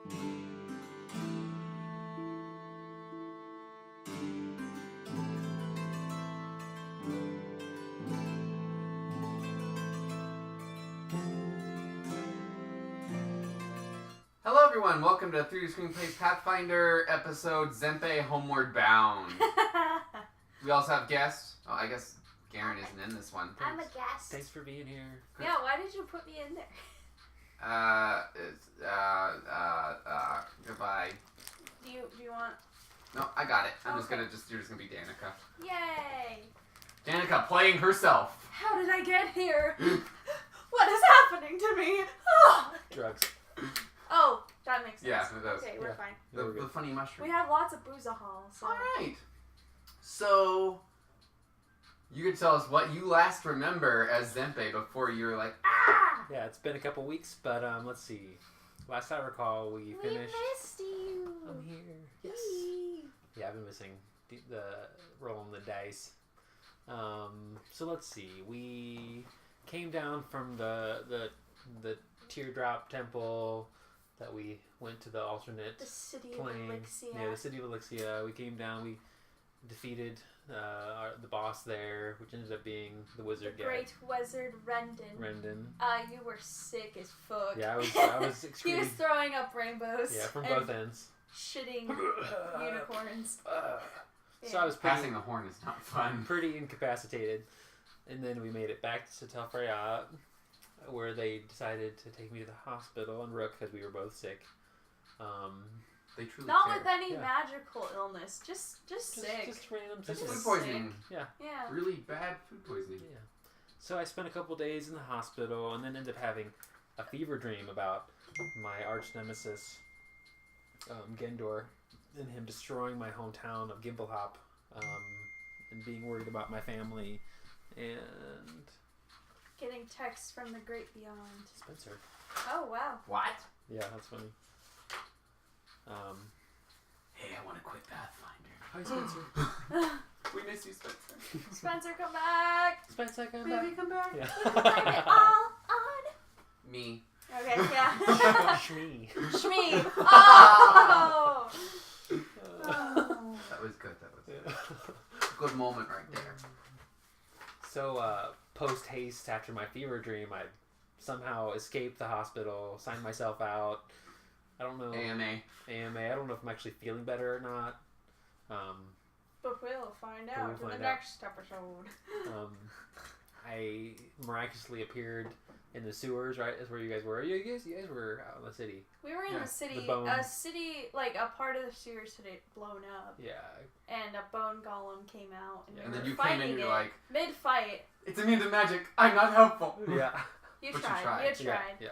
Hello everyone, welcome to 3D Screenplays Pathfinder episode Zempe Homeward Bound. We also have guests. Oh, I guess Garen isn't in this one. I'm a guest. Thanks for being here. Yeah, why did you put me in there? Goodbye. Do you want... No, I got it. You're just gonna be Danicka. Yay! Danicka playing herself. How did I get here? What is happening to me? Drugs. Oh, that makes sense. Yeah, it does. Okay, we're fine. The funny mushroom. We have lots of boozahol, so... Alright. So, you could tell us what you last remember as Zempe before you were like, ah! Yeah, it's been a couple weeks, but let's see. Last I recall, we finished... We missed you! I'm here. Yes. Yeah, I've been missing the rolling the dice. So let's see. We came down from the teardrop temple that we went to the alternate The city plane. of Elixia. Yeah, the city of Elixia. We came down. We defeated the boss there, which ended up being the wizard guy. Great wizard Rendon. You were sick as fuck. Yeah, I was He extremely... was throwing up rainbows. Yeah, from and both ends. shitting unicorns. So I was Passing the horn is not fun. pretty incapacitated. And then we made it back to Telfaryat, where they decided to take me to the hospital and Rook because we were both sick. They truly Not care. with any Yeah. magical illness, just sick. Just random Just sickness. food poisoning. Yeah. Yeah. Really bad food poisoning. Yeah. So I spent a couple days in the hospital and then ended up having a fever dream about my arch nemesis, Gendor, and him destroying my hometown of Gimblehop, and being worried about my family, and... Getting texts from the great beyond. Spencer. Oh, wow. What? Yeah, that's funny. Hey, I want to quit Pathfinder. Hi, Spencer. We miss you, Spencer. Spencer, come back. Spencer, come Baby, back. come back. Yeah. Blame it all on. Me. Okay, yeah. Shmee. Shmee. Oh! That was good. That was good. Good moment right there. So, post haste after my fever dream, I somehow escaped the hospital, signed myself out. I don't know. AMA. I don't know if I'm actually feeling better or not. But we'll find out in the next episode. I miraculously appeared in the sewers, right? That's where you guys were. You guys were out in the city. We were in the city. The a city, like a part of the sewers had blown up. Yeah. And a bone golem came out. And, And we then were you came in and fighting you're it. like, Mid-fight. it's immune to magic. I'm not helpful. Yeah. You But tried. You tried. Yeah.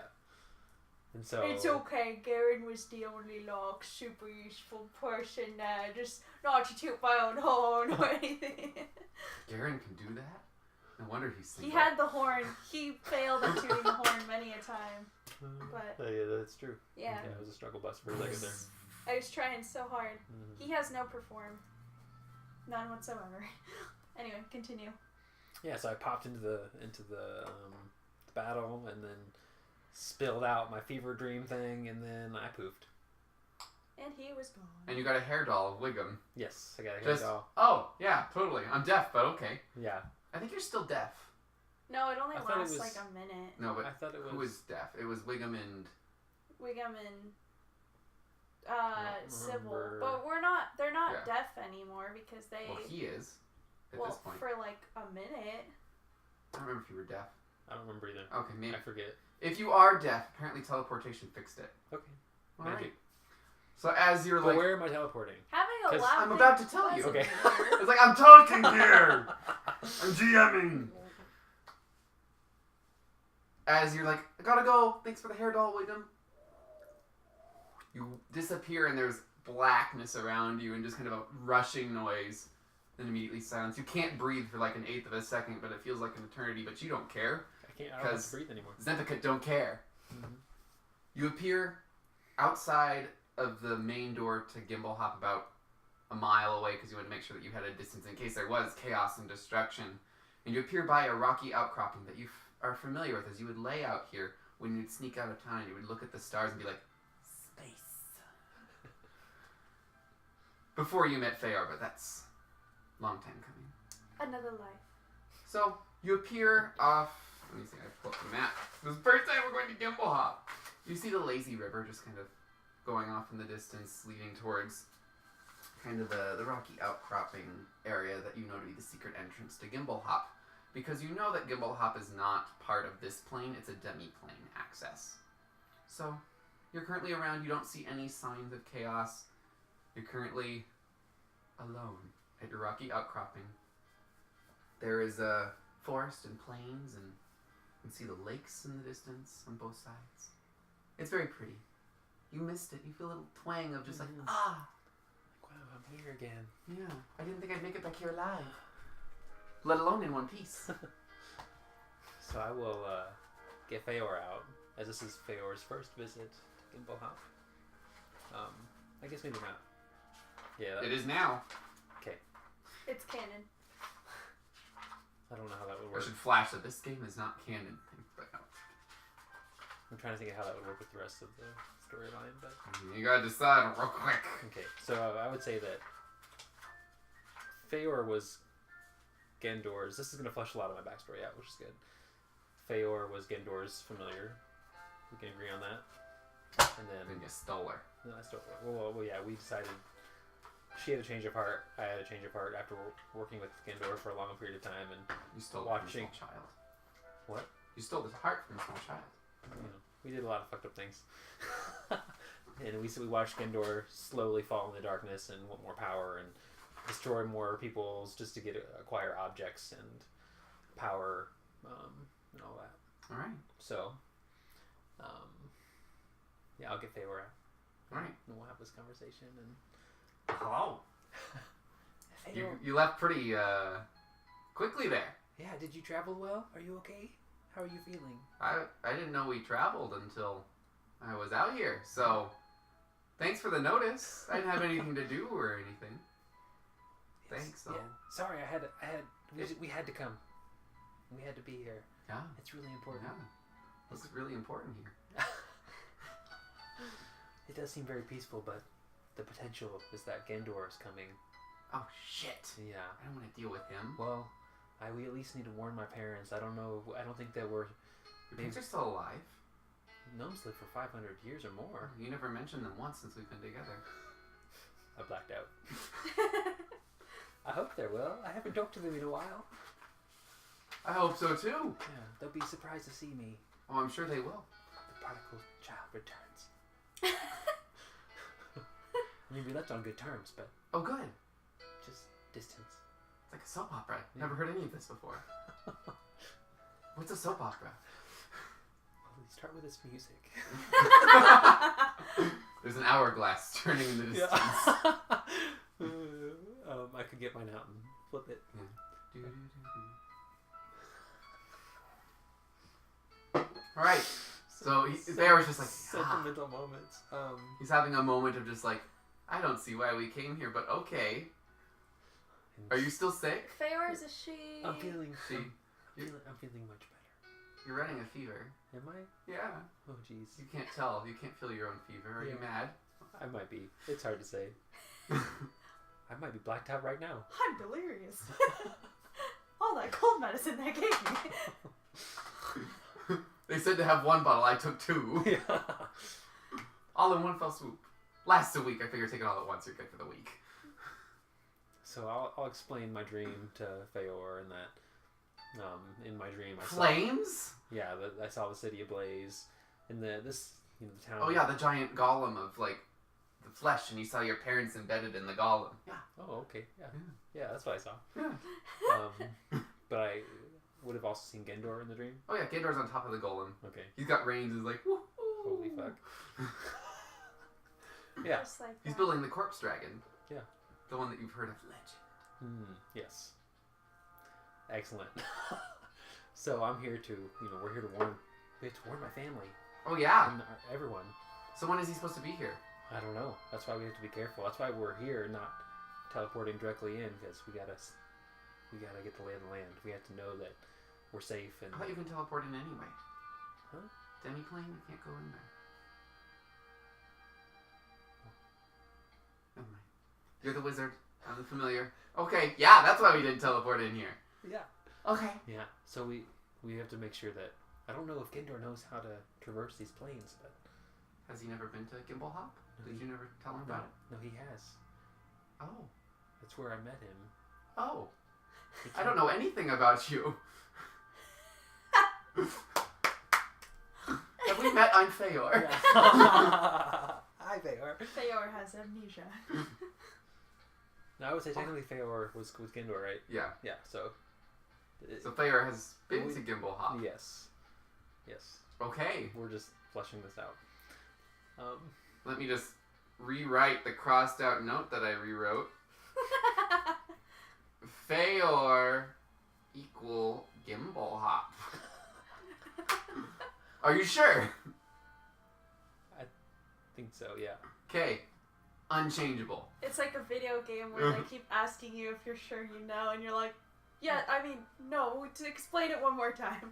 And so... It's okay, Garen was the only, like, super useful person there. Just not to toot my own horn or anything. Garen can do that? No wonder he's single. He had the horn. He failed at tooting the horn many a time. But... yeah, that's true. Yeah. It was a struggle bus for a second there. I was trying so hard. He has no perform. None whatsoever. Anyway, continue. Yeah, so I popped into the battle and then spilled out my fever dream thing, and then I poofed. And he was gone. And you got a hair doll of Wiggum. Yes, I got a hair doll. Oh, yeah, totally. I'm deaf, but okay. Yeah. I think you're still deaf. No, it only I thought it lasts was- like a minute. No, but I thought it was... who was deaf? It was Wiggum and... Wiggum and don't Sybil. remember. But they're not deaf anymore because they... Well, he is at this point. for like a minute. I don't remember if you were deaf. I don't remember either. Okay, maybe. I forget. If you are deaf, apparently teleportation fixed it. Okay. All Magic. right. So as you're But like... where am I teleporting? Having a 'Cause loud I'm thing about to tell you. wasn't Okay. weird. It's like, I'm talking here! I'm GMing! As you're like, I gotta go. Thanks for the hair doll, Wiggum. You disappear and there's blackness around you and just kind of a rushing noise. Then immediately silence. You can't breathe for like an eighth of a second, but it feels like an eternity, but you don't care. I don't have to breathe anymore. Zempe don't care. Mm-hmm. You appear outside of the main door to Gimblehop about a mile away because you wanted to make sure that you had a distance in case there was chaos and destruction. And you appear by a rocky outcropping that you are familiar with, as you would lay out here when you'd sneak out of town and you would look at the stars and be like, space. before you met Feor, but that's a long time coming. Another life. So, you appear off... Let me see, I pull up the map. This is the first time we're going to Gimble Hop. You see the lazy river just kind of going off in the distance, leading towards kind of the rocky outcropping area that you know to be the secret entrance to Gimble Hop. Because you know that Gimble Hop is not part of this plane, it's a demi-plane access. So, you're currently around, you don't see any signs of chaos. You're currently alone at your rocky outcropping. There is a forest and plains, and you can see the lakes in the distance on both sides. It's very pretty. You missed it. You feel a little twang of just like, ah! Wow, I'm here again. Yeah, I didn't think I'd make it back here alive. Let alone in one piece. So I will get Feor out, as this is Feor's first visit to Gimble Hop. I guess maybe not. Yeah. It is now. Okay. It's canon. I don't know how that would I work. should flash that this game is not canon. But no. I'm trying to think of how that would work with the rest of the storyline, but... You gotta decide real quick. Okay, so I would say that Feor was Gendor's... This is going to flesh a lot of my backstory out, which is good. Feor was Gendor's familiar. We can agree on that. And then... Then you stole her. No, I stole her. Well, yeah, we decided... She had a change of heart. I had a change of heart after working with Gendor for a long period of time and You stole watching... it from a small child. What? You stole his heart from a small child. You know, we did a lot of fucked up things. And we watched Gendor slowly fall in the darkness and want more power and destroy more peoples just to acquire objects and power and all that. Alright. So, yeah, I'll get Feor out. Alright. And we'll have this conversation. And Hello. Feor. You left pretty quickly there. Yeah, did you travel well? Are you okay? How are you feeling? I didn't know we traveled until I was out here, so thanks for the notice. I didn't have anything to do or anything. Yes. Thanks, Yeah. Sorry, we had to come. We had to be here. Yeah. It's really important. Yeah. This is really important here. It does seem very peaceful, but the potential is that Gendor is coming. Oh shit. Yeah. I don't want to deal with him. Well, we at least need to warn my parents. I don't know. I don't think that we're... Your parents are still alive. Gnomes live for 500 years or more. You never mentioned them once since we've been together. I blacked out. I hope they're well. I haven't talked to them in a while. I hope so too. Yeah, they'll be surprised to see me. Oh, I'm sure they will. The prodigal child returns. I mean, we left on good terms, but Oh, good. just distance. It's like a soap opera. Yeah. Never heard any of this before. What's a soap opera? Well, we start with this music. There's an hourglass turning in the distance. Yeah. I could get mine out and flip it. Alright, so there was just like, sentimental moments. He's having a moment of just like, I don't see why we came here, but okay. Are you still sick? Feor is a she. I'm feeling. She, I'm feeling much better. you're running a fever. Am I? Yeah. Oh jeez. You can't tell. You can't feel your own fever. Are you mad? I might be. It's hard to say. I might be blacked out right now. I'm delirious. All that cold medicine they gave me. They said to have one bottle. I took two. Yeah. All in one fell swoop. Lasts a week. I figure take it all at once. You're good for the week. So I'll explain my dream to Feor and that in my dream I Flames? I saw the city ablaze and the town. Oh yeah, the giant golem of like the flesh, and you saw your parents embedded in the golem. Yeah. Oh okay. Yeah, that's what I saw. Yeah. But I would have also seen Gendor in the dream. Oh yeah, Gendor's on top of the golem. Okay. He's got reins. He's like, woo. Holy fuck. Yeah. Just like He's that. building the corpse dragon. Yeah. The one that you've heard of legend. Yes. Excellent. So I'm here to, we're here to warn. We have to warn my family Oh yeah. and everyone. So when is he supposed to be here? I don't know. That's why we have to be careful. That's why we're here, not teleporting directly in, because we gotta get the lay of the land. We have to know that we're safe and. I thought you can teleport in anyway. Huh? Demi-plane? You can't go in there. Never mind. You're the wizard. I'm the familiar. Okay, yeah, that's why we didn't teleport in here. Yeah. Okay. Yeah. So we have to make sure that I don't know if Gendor knows how to traverse these planes, but Has he never been to Gimbal Hop? No, Did you never tell him about it? No, he has. Oh. That's where I met him. Oh. I don't know anything about you. Have we met? I'm Feyor. Yeah. Hi, Feyor. Feyor has amnesia. No, I would say technically Feyor was with Gendor, right? Yeah. Yeah. So Feyor has been to Gimbal Hop. Yes. Yes. Okay. We're just fleshing this out. Let me just rewrite the crossed out note that I rewrote. Feyor equal Gimbal Hop. Are you sure? I think so, yeah. Okay. Unchangeable. It's like a video game where they keep asking you if you're sure you know, and you're like, yeah, I mean, no, to explain it one more time.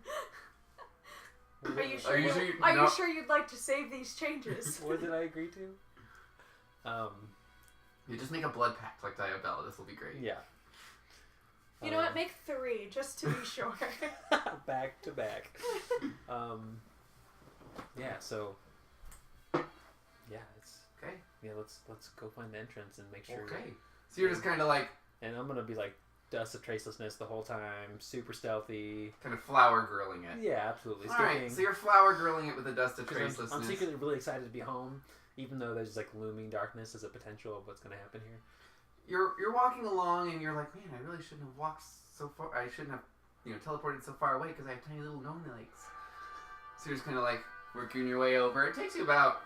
Are you sure? Are you sure you'd like to save these changes? What did I agree to? You just make a blood pact like Diabella. This will be great. Yeah. You know what? Make 3 just to be sure. Back to back. Yeah. So. Yeah, it's okay. Yeah, let's go find the entrance and make sure. Okay. So you're just kind of like. And I'm gonna be like dust of tracelessness the whole time, super stealthy. Kind of flower grilling it. Yeah, absolutely. All right. So you're flower grilling it with the dust of tracelessness. I'm secretly really excited to be home, even though there's like looming darkness as a potential of what's gonna happen here. You're walking along and you're like, man, I really shouldn't have walked so far. I shouldn't have, teleported so far away because I have tiny little gnome legs. So you're just kind of like working your way over. It takes you about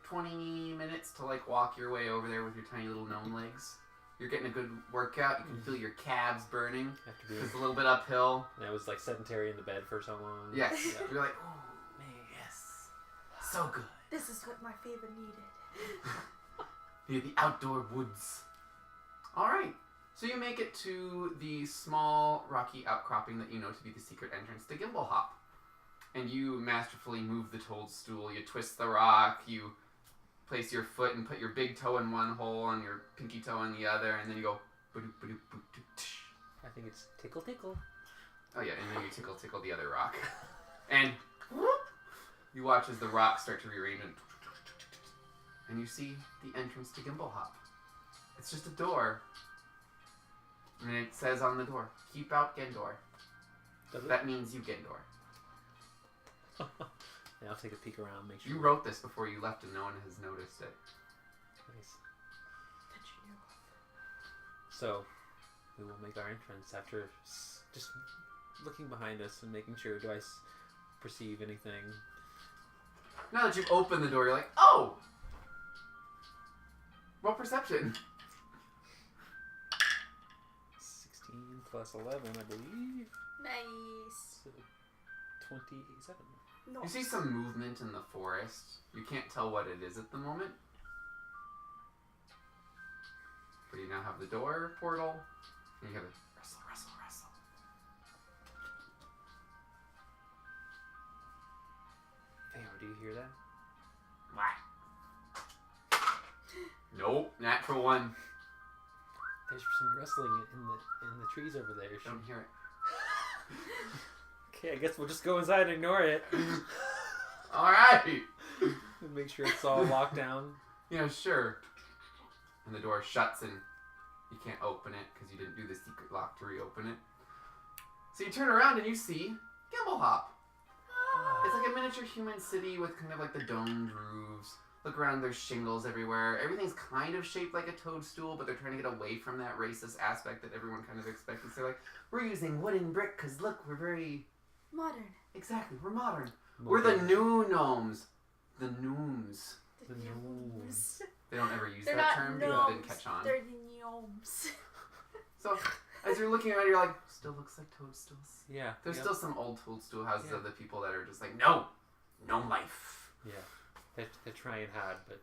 20 minutes to like walk your way over there with your tiny little gnome legs. You're getting a good workout. You can feel your calves burning. It's a little bit uphill. And I was like sedentary in the bed for so long. Yes. Yeah. You're like, oh man, yes, so good. This is what my fever needed. Near the outdoor woods. Alright, so you make it to the small rocky outcropping that you know to be the secret entrance to Gimbal Hop. And you masterfully move the toadstool, you twist the rock, you place your foot and put your big toe in one hole and your pinky toe in the other, and then you go ba-doop, ba-doop, ba-doop, tsh. I think it's tickle tickle. Oh yeah, and then you tickle the other rock. And whoop, you watch as the rocks start to rearrange and you see the entrance to Gimbal Hop. It's just a door. And it says on the door, keep out Gendor. That means you Gendor. Yeah, I'll take a peek around, make sure. You wrote this before you left and no one has noticed it. Nice. That you knew. So, we will make our entrance after just looking behind us and making sure, do I perceive anything? Now that you've opened the door, you're like, oh! Roll perception. 16 plus 11, I believe. Nice. So 27. No. You see some movement in the forest. You can't tell what it is at the moment. But you now have the door portal, and you have a wrestle, wrestle, wrestle. Fayor, do you hear that? What? Nope, natural one. There's some rustling in the trees over there. Don't hear it. Okay, I guess we'll just go inside and ignore it. Alright! Make sure it's all locked down. Yeah, sure. And the door shuts and you can't open it because you didn't do the secret lock to reopen it. So you turn around and you see Gimbal Hop. It's like a miniature human city with kind of like the domed roofs. Look around, there's shingles everywhere. Everything's kind of shaped like a toadstool, but they're trying to get away from that racist aspect that everyone kind of expects. So they're like, we're using wooden brick because look, we're very... modern. Exactly, we're modern. We're the new gnomes. The gnomes. The gnomes. They don't ever use They're that not term gnomes. because it didn't catch on. They're the gnomes. So, as you're looking around, you're like, still looks like toadstools. Yeah. There's yep. still some old toadstool houses of the people that are just like, no, gnome life. Yeah. They're trying hard, but...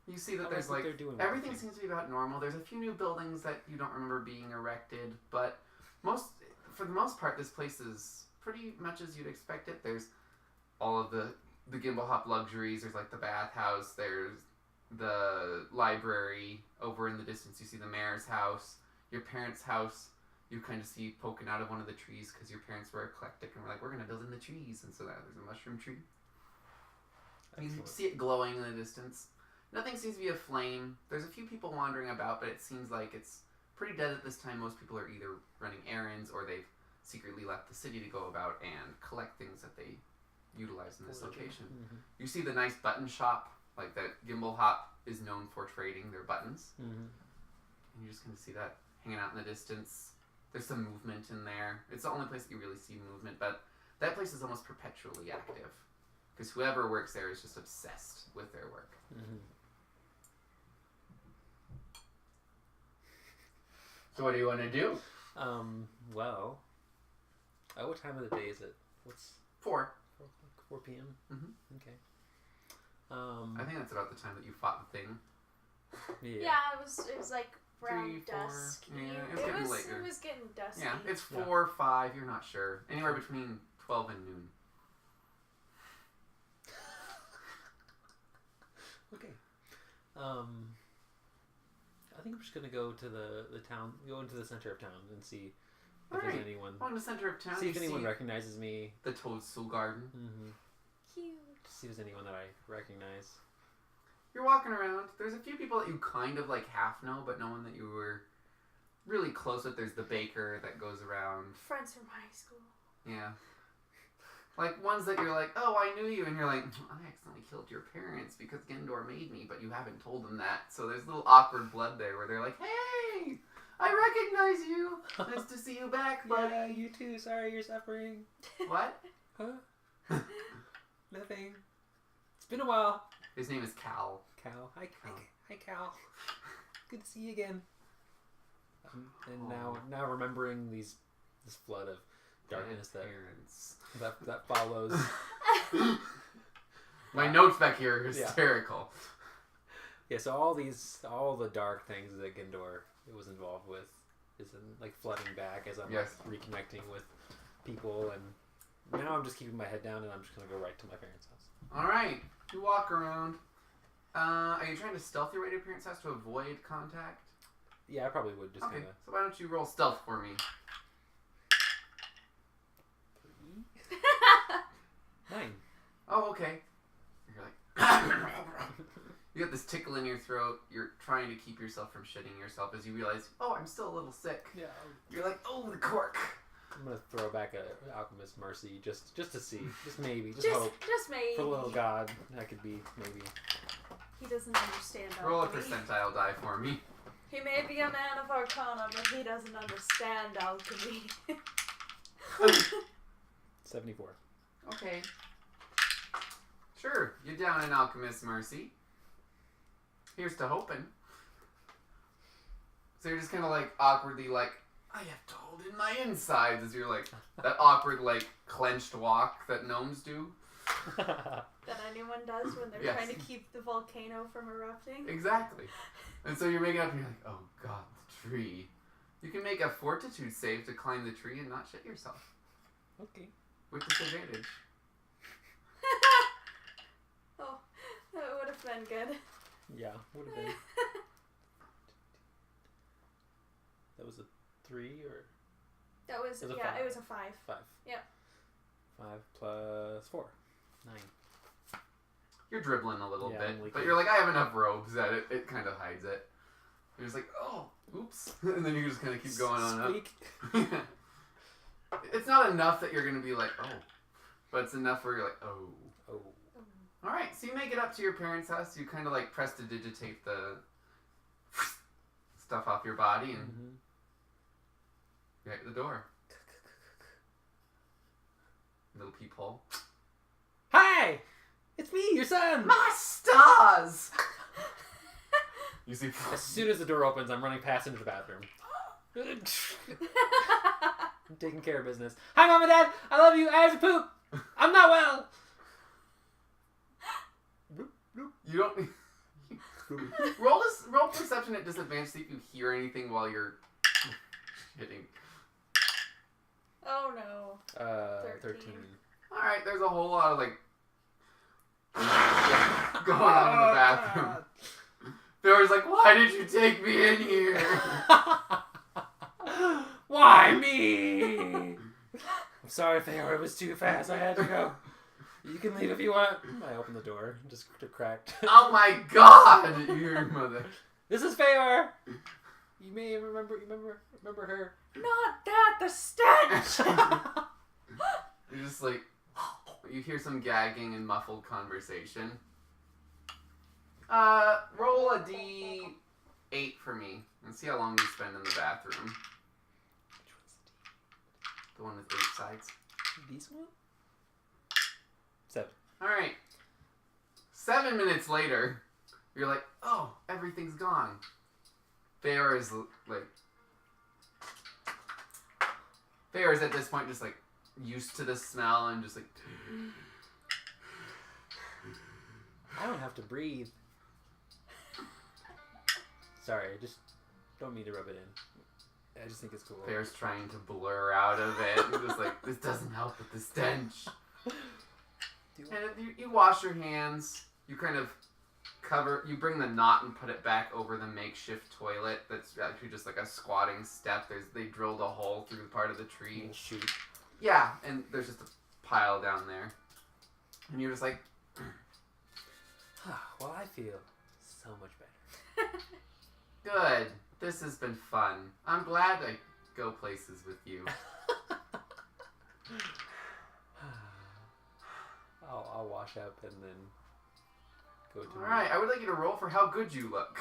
You see that I there's what like, they're doing everything seems to be about normal. There's a few new buildings that you don't remember being erected, but for the most part, this place is pretty much as you'd expect it. There's all of the the Gimbal Hop luxuries. There's like the bathhouse. There's the library. Over in the distance, you see the mayor's house. Your parents' house, you kind of see poking out of one of the trees because your parents were eclectic and were like, we're going to build in the trees. And so there's a mushroom tree. You see it glowing in the distance. Nothing seems to be aflame. There's a few people wandering about, but it seems like it's pretty dead at this time. Most people are either running errands or they've secretly left the city to go about and collect things that they utilize in this location. Mm-hmm. You see the nice button shop, like that Gimbal Hop is known for trading their buttons. Mm-hmm. And you're just going to see that hanging out in the distance. There's some movement in there. It's the only place that you really see movement, but that place is almost perpetually active. Because whoever works there is just obsessed with their work. Mm-hmm. So what do you want to do? Well... Oh, what time of the day is it? What's... 4 p.m.? Mm-hmm. Okay. I think that's about the time that you fought the thing. Yeah, it was like around 3, 4. dusk. Yeah, it was getting later. It was getting dusky. Yeah, it's 4, 5, you're not sure. Anywhere between 12 and noon. Okay. I think I'm just gonna go to the town, go into the center of town and see if there's anyone. On the center of town. See if anyone recognizes me. The Toadstool Garden. Mm-hmm. Cute. See if there's anyone that I recognize. You're walking around. There's a few people that you kind of like half know, but no one that you were really close with. There's the baker that goes around. Friends from high school. Yeah. Like ones that you're like, oh, I knew you, and you're like, I accidentally killed your parents because Gendor made me, but you haven't told them that. So there's a little awkward blood there where they're like, hey, I recognize you. Nice to see you back, buddy. Yeah, you too. Sorry you're suffering. What? Huh? Nothing. It's been a while. His name is Cal. Cal. Hi, Cal. Good to see you again. And now remembering this flood of darkness that follows. My notes back here are hysterical. Yeah, so all the dark things that Gendor was involved with is like flooding back as I'm like reconnecting with people, and now I'm just keeping my head down and I'm just gonna go right to my parents' house. Alright. You walk around. Are you trying to stealth your way to your parents' house to avoid contact? Yeah, I probably would just okay, so why don't you roll stealth for me? 9. Oh, okay. You're like... You got this tickle in your throat. You're trying to keep yourself from shitting yourself as you realize, oh, I'm still a little sick. Yeah. You're like, oh, the cork. I'm going to throw back a Alchemist Mercy just to see. Just maybe. Just hope. Just maybe. For a little god. That could be maybe. He doesn't understand alchemy. Roll a percentile die for me. He may be a man of Arcana, but he doesn't understand alchemy. 74. Okay. Sure, you're down in Alchemist Mercy. Here's to hoping. So you're just kind of like awkwardly like, I have told in my insides as you're like, that awkward like clenched walk that gnomes do. That anyone does when they're trying to keep the volcano from erupting. Exactly. And so you're making up and you're like, oh god, the tree. You can make a fortitude save to climb the tree and not shit yourself. Okay. With disadvantage. Oh, that would have been good. Yeah, would have been. That was a 3 or? That was, it was a 5. 5. Yep. 5 plus 4. 9. You're dribbling a little bit, but you're like, I have enough robes that it kind of hides it. You're just like, oh, oops. And then you just kind of keep going on up. It's not enough that you're going to be like, oh. But it's enough where you're like, oh. Oh. Alright, so you make it up to your parents' house. You kind of like prestidigitate the stuff off your body and you're at the door. Little peephole. Hi! It's me, your son! My stars! You see... As soon as the door opens, I'm running past into the bathroom. I'm taking care of business. Hi, Mom and Dad! I love you! I have to poop! I'm not well! You don't... roll perception at disadvantage, see if you hear anything while you're shitting. Oh no. 13. Alright, there's a whole lot of like going on in the bathroom. Feor's like, why did you take me in here? Why me? I'm sorry, Feor. It was too fast. I had to go. You can leave if you want. I opened the door. Just cracked. Oh my god! Your mother. This is Feor. You may remember her. Not that, the stench! You're just like, you hear some gagging and muffled conversation. Roll a D8 for me and see how long you spend in the bathroom. The one with 8 sides. This one? 7. Alright. 7 minutes later, you're like, oh, everything's gone. Feor is at this point just like used to the smell and just like I don't have to breathe. Sorry, I just don't mean to rub it in. I just think it's cool. Feor's trying to blur out of it. And just like, this doesn't help with the stench. And you wash your hands. You kind of you bring the knot and put it back over the makeshift toilet that's actually just like a squatting step. They drilled a hole through part of the tree. Shoot. Yeah, and there's just a pile down there. And you're just like... Well, I feel so much better. Good. This has been fun. I'm glad I go places with you. I'll wash up and then go to... Alright, I would like you to roll for how good you look.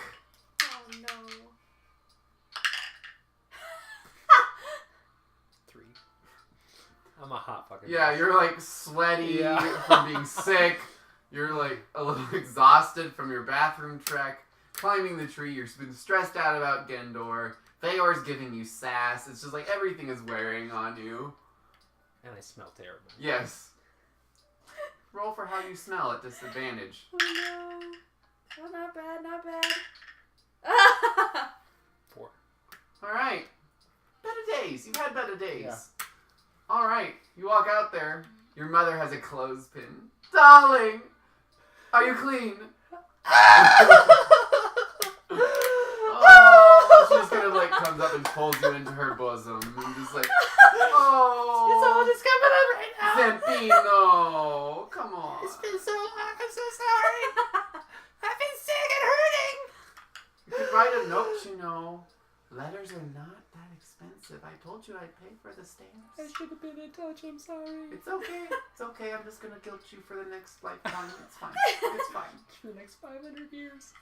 Oh no. 3. I'm a hot fucking Yeah, mess. you're like sweaty from being sick. You're like a little exhausted from your bathroom trek. Climbing the tree, you've been stressed out about Gendor. Feor's giving you sass. It's just like everything is wearing on you. And I smell terrible. Yes. Roll for how you smell at disadvantage. Oh no. Oh, not bad, not bad. 4. Alright. Better days. You've had better days. Yeah. Alright. You walk out there. Your mother has a clothespin. Darling! Are you clean? Oh, she just kind of like comes up and pulls you into her bosom and just like, oh, It's all just coming up right now. Zempino, come on. It's been so long. I'm so sorry. I've been sick and hurting. You could write a note, you know. Letters are not that expensive. I told you I'd pay for the stamps. I should have been in touch. I'm sorry. It's okay. It's okay. I'm just gonna guilt you for the next lifetime. It's fine. It's fine. For the next 500 years.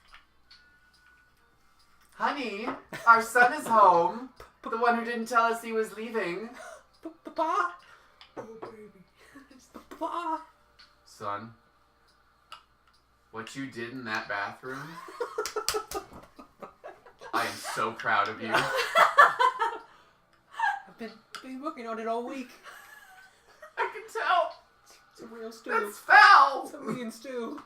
Honey, our son is home. The one who didn't tell us he was leaving. Papa. Oh, baby. Papa. Son, what you did in that bathroom, I am so proud of you. I've been working on it all week. I can tell. It's a real stew. That's foul. It's a mean stew.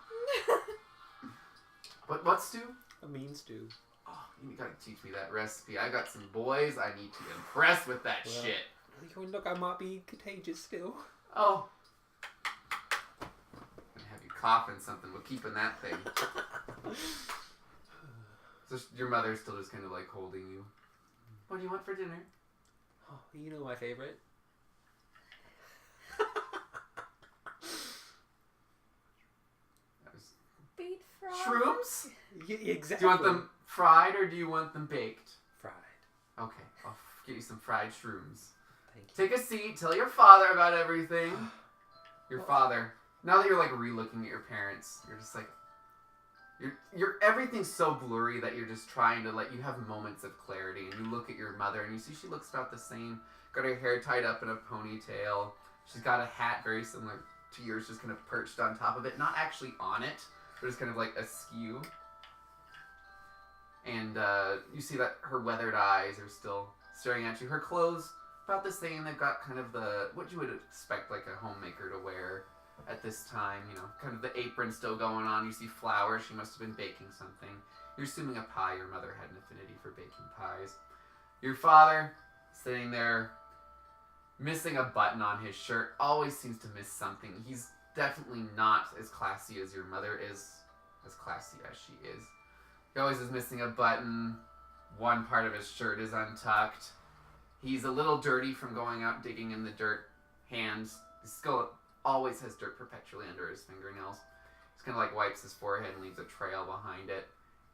What stew? A mean stew. Oh, you gotta teach me that recipe. I got some boys I need to impress with that shit. Look, I might be contagious still. Oh. I'm gonna have you coughing something. We're keeping that thing. So your mother's still just kind of like holding you. What do you want for dinner? Oh, you know my favorite. Beet frog. Shrooms? Exactly. Do you want them fried or do you want them baked? Fried. Okay, I'll get you some fried shrooms. Thank you. Take a seat. Tell your father about everything. Your father. Now that you're like re-looking at your parents, you're just like, you're everything's so blurry that you're just trying to you have moments of clarity. And you look at your mother and you see she looks about the same. Got her hair tied up in a ponytail. She's got a hat very similar to yours, just kind of perched on top of it, not actually on it, but just kind of like askew. And you see that her weathered eyes are still staring at you. Her clothes, about the same. They've got kind of what you would expect like a homemaker to wear at this time. You know, kind of the apron still going on. You see flowers. She must have been baking something. You're assuming a pie. Your mother had an affinity for baking pies. Your father, sitting there, missing a button on his shirt. Always seems to miss something. definitely not as classy as your mother is. As classy as she is. He always is missing a button. One part of his shirt is untucked. He's a little dirty from going out digging in the dirt. Hands. His skull always has dirt perpetually under his fingernails. He's kind of like wipes his forehead and leaves a trail behind it.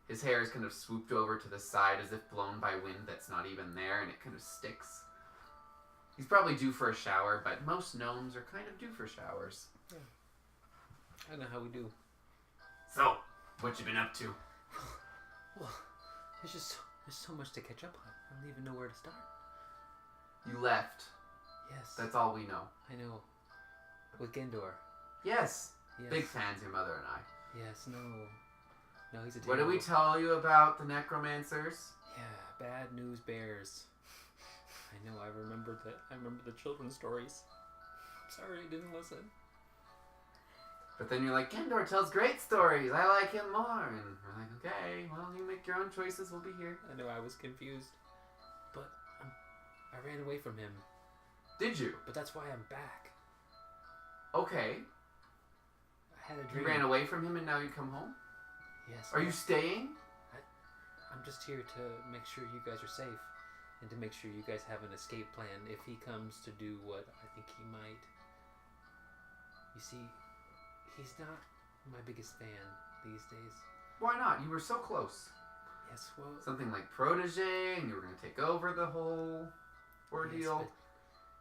His hair is kind of swooped over to the side as if blown by wind that's not even there, and it kind of sticks. He's probably due for a shower, but most gnomes are kind of due for showers. Yeah. I know how we do. So, what you been up to? Well, there's so much to catch up on. I don't even know where to start. You left. Yes. That's all we know. I know. With Gendor. Yes. Yes. Big fans, your mother and I. Yes, no. No, he's a What terrible... did we tell you about the necromancers? Yeah, bad news bears. I know, I remember the children's stories. Sorry I didn't listen. But then you're like, Gendor tells great stories. I like him more. And we're like, okay, well, you make your own choices. We'll be here. I know I was confused. But I ran away from him. Did you? But that's why I'm back. Okay. I had a dream. You ran away from him and now you come home? Yes. Are you staying? I'm just here to make sure you guys are safe. And to make sure you guys have an escape plan if he comes to do what I think he might. You see, he's not my biggest fan these days. Why not? You were so close. Yes, well... Something like protege, and you were going to take over the whole ordeal. Yes,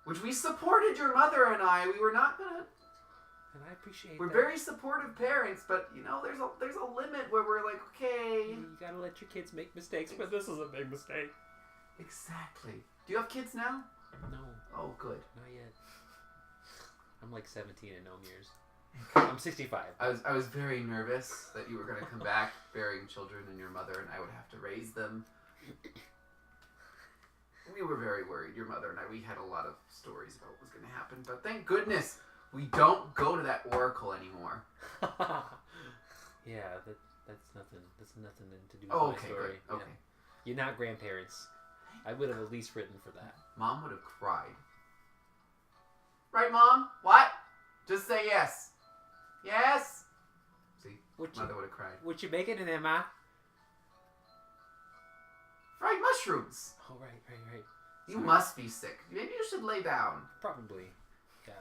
which we supported your mother and I. We were not going to... And I appreciate We're that. very supportive parents, but, you know, there's a limit where we're like, okay... You gotta let your kids make mistakes, but this is a big mistake. Exactly. Do you have kids now? No. Oh, good. Not yet. I'm like 17 in gnome years. I'm 65. I was very nervous that you were going to come back bearing children and your mother and I would have to raise them. We were very worried, your mother and I. We had a lot of stories about what was going to happen, but thank goodness we don't go to that oracle anymore. Yeah, that's nothing. That's nothing to do with Oh, my okay, story. good. Okay. Yeah. You're not grandparents. I would have at least written for that. Mom would have cried. Right, Mom? What? Just say yes. Yes? See, mother would have cried. What you making in there, Ma? Fried mushrooms. Oh, right. You must be sick. Maybe you should lay down. Probably. Yeah.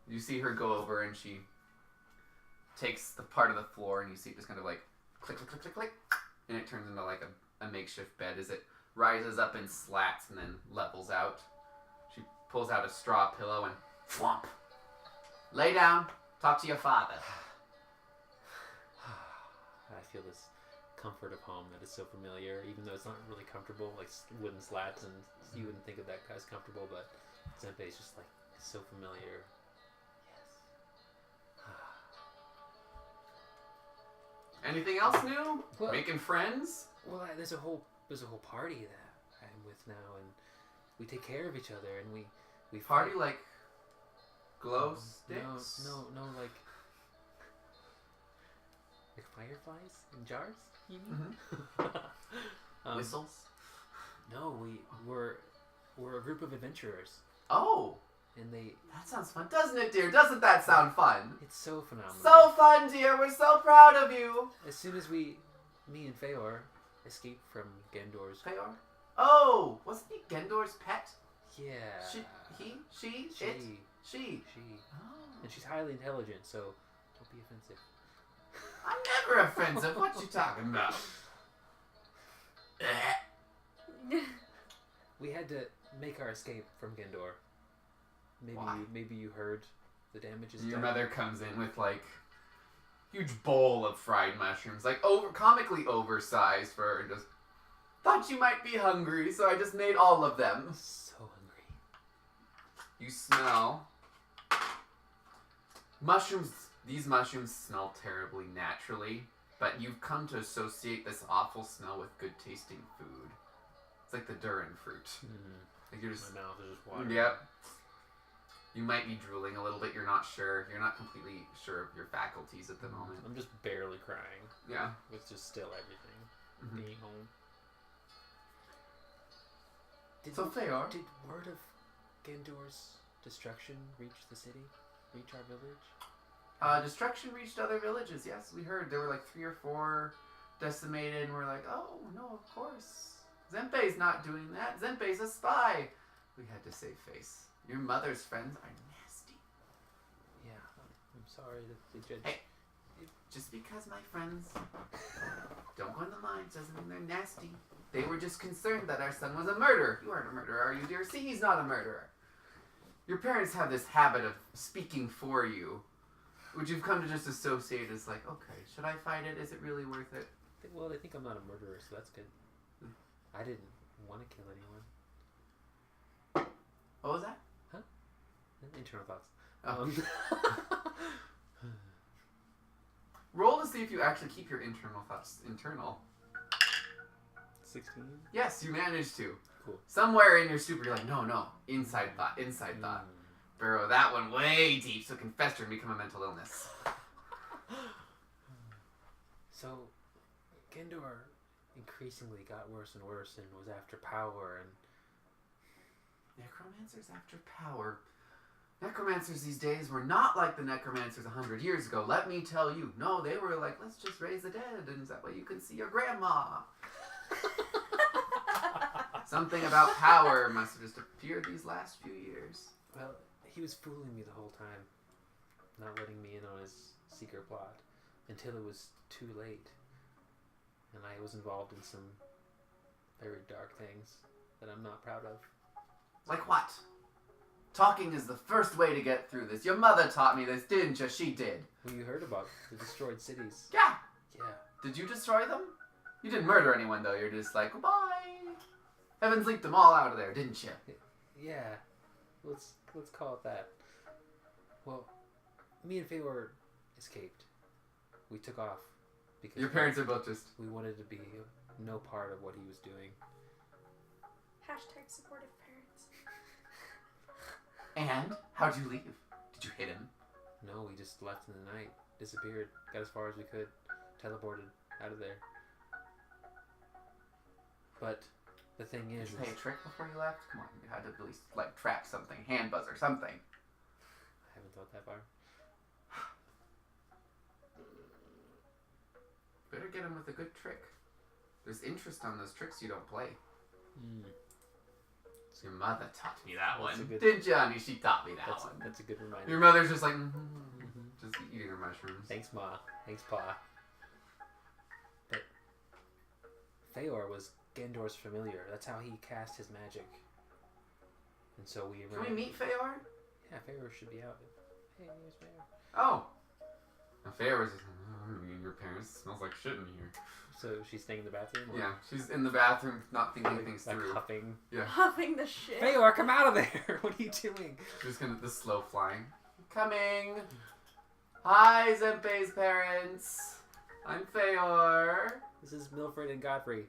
You see her go over and she takes the part of the floor and you see it just kind of like click, click, click, click, click. And it turns into like a makeshift bed as it rises up in slats and then levels out. She pulls out a straw pillow and flump. Lay down. Talk to your father. I feel this comfort of home that is so familiar, even though it's not really comfortable, like wooden slats, and you wouldn't think of that as comfortable, but Zempe is just like so familiar. Yes. Anything else new? Well, Making friends? Well, there's a whole party that I'm with now, and we take care of each other, and we Party fight. like glow sticks? No, like fireflies in jars. You mean? Mm-hmm. Whistles? No, we're a group of adventurers. Oh, and that sounds fun, doesn't it, dear? Doesn't that sound fun? It's so phenomenal. So fun, dear. We're so proud of you. As soon as me and Feor escape from Gendor's. Feor? Oh, wasn't he Gendor's pet? Yeah. She. Oh. And she's highly intelligent, so don't be offensive. I'm never offensive. What you talking about? We had to make our escape from Gendor. Maybe you heard the damage is done. Your mother comes in with like huge bowl of fried mushrooms, like comically oversized for her. Just thought you might be hungry, so I just made all of them. So hungry. You smell mushrooms. These mushrooms smell terribly naturally, but you've come to associate this awful smell with good tasting food. It's like the durian fruit. Like you're just, my mouth is just watering. Yep. You might be drooling a little bit. You're not sure. You're not completely sure of your faculties at the moment. I'm just barely crying. Yeah. With just still everything. Being home. Did word of Gendor's destruction reach the city? Reach our village? Destruction reached other villages. Yes, we heard there were like 3 or 4 decimated, and we're like, oh no, of course. Zempe's not doing that. Zempe's a spy. We had to save face. Your mother's friends are nasty. Yeah, I'm sorry that the judge... Hey, just because my friends don't go in the mines doesn't mean they're nasty. They were just concerned that our son was a murderer. You aren't a murderer, are you, dear? See, he's not a murderer. Your parents have this habit of speaking for you, which you've come to just associate as like, okay, should I fight it? Is it really worth it? Well, they think I'm not a murderer, so that's good. I didn't want to kill anyone. What was that? Huh? Internal thoughts. Oh. Roll to see if you actually keep your internal thoughts internal. 16? Yes, you managed to. Cool. Somewhere in your super, you're like, no, inside thought. Burrow that one way deep so it can fester and become a mental illness. So, Gendor increasingly got worse and worse and was after power and... Necromancers after power. Necromancers these days were not like the necromancers 100 years ago, let me tell you. No, they were like, let's just raise the dead, and that way you can see your grandma. Something about power must have just appeared these last few years. Well, he was fooling me the whole time, not letting me in on his secret plot, until it was too late. And I was involved in some very dark things that I'm not proud of. Like what? Talking is the first way to get through this. Your mother taught me this, didn't you? She did. Well, you heard about the destroyed cities. Yeah. Yeah. Did you destroy them? You didn't murder anyone, though. You're just like, goodbye. Heavens leaked them all out of there, didn't you? Yeah. Let's call it that. Well, me and Feyward escaped. We took off. Because your parents are both just... We wanted to be no part of what he was doing. Hashtag supportive parents. And? How'd you leave? Did you hit him? No, we just left in the night. Disappeared. Got as far as we could. Teleported out of there. But the thing is... Did you play a trick before you left? Come on, you had to at least, like, trap something. Hand buzz or something. I haven't thought that far. Better get him with a good trick. There's interest on those tricks you don't play. So your mother taught me that one. Didn't you, honey? She taught me that one. That's a good reminder. Your mother's just like, just eating her mushrooms. Thanks, Ma. Thanks, Pa. But Feyor was Gendor's familiar. That's how he cast his magic. And so we... Can we meet Feyor? Yeah, Feyor should be out. Hey, here's Feyor. Oh. Now Feyor was just like, your parents smells like shit in here. So she's staying in the bathroom? Or? Yeah, she's in the bathroom, not thinking things like through. Huffing. Yeah. Huffing the shit. Feyor, come out of there! What are you doing? Just gonna the slow flying. Coming. Hi, Zempe's parents. I'm Feyor. This is Milfred and Godfrey.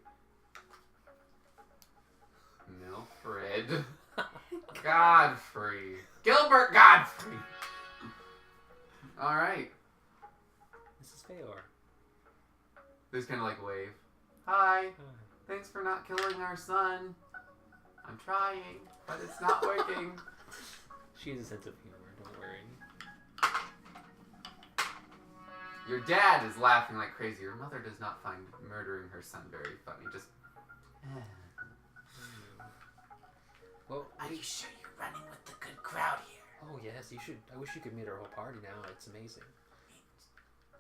Milfred. Godfrey. Gilbert Godfrey. All right. This is Feyor. They just kind of like wave. Hi. Thanks for not killing our son. I'm trying, but it's not working. She has a sense of humor, don't worry. Your dad is laughing like crazy. Your mother does not find murdering her son very funny. Just... Well, are you sure you're running with the good crowd here? Oh, yes, you should. I wish you could meet our whole party now. It's amazing.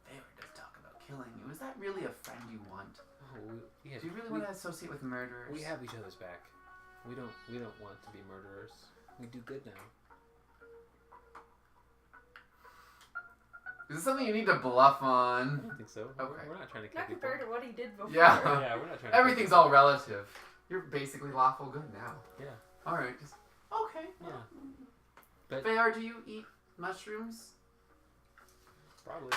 Feyor does talk about killing you. Is that really a friend you want? Oh, yeah. Do you really want to associate with murderers? We have each other's back. We don't want to be murderers. We do good now. Is this something you need to bluff on? I don't think so. Okay. We're not trying to kill Not people. compared to what he did before. Yeah. Yeah, we're not trying to Everything's all relative. You're basically lawful good now. Yeah. Alright, just... Okay. Yeah. But... Feyor, do you eat mushrooms? Probably.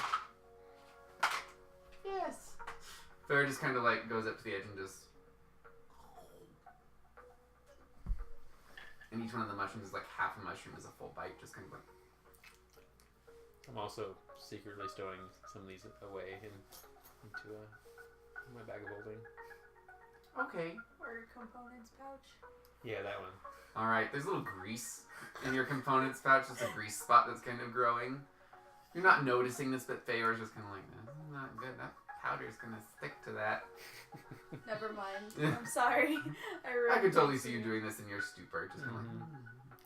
Yes. Feyor just kind of like goes up to the edge and just... And each one of the mushrooms is like half a mushroom is a full bite, just kind of like... I'm also secretly stowing some of these away into my bag of holding. Okay. Or components pouch. Yeah, that one. Alright, there's a little grease in your components pouch. Just a grease spot that's kind of growing. You're not noticing this, but Feyor's just kind of like, this is not good. That powder's going to stick to that. Never mind. I'm sorry. I could totally see you doing this in your stupor. Just kind of like,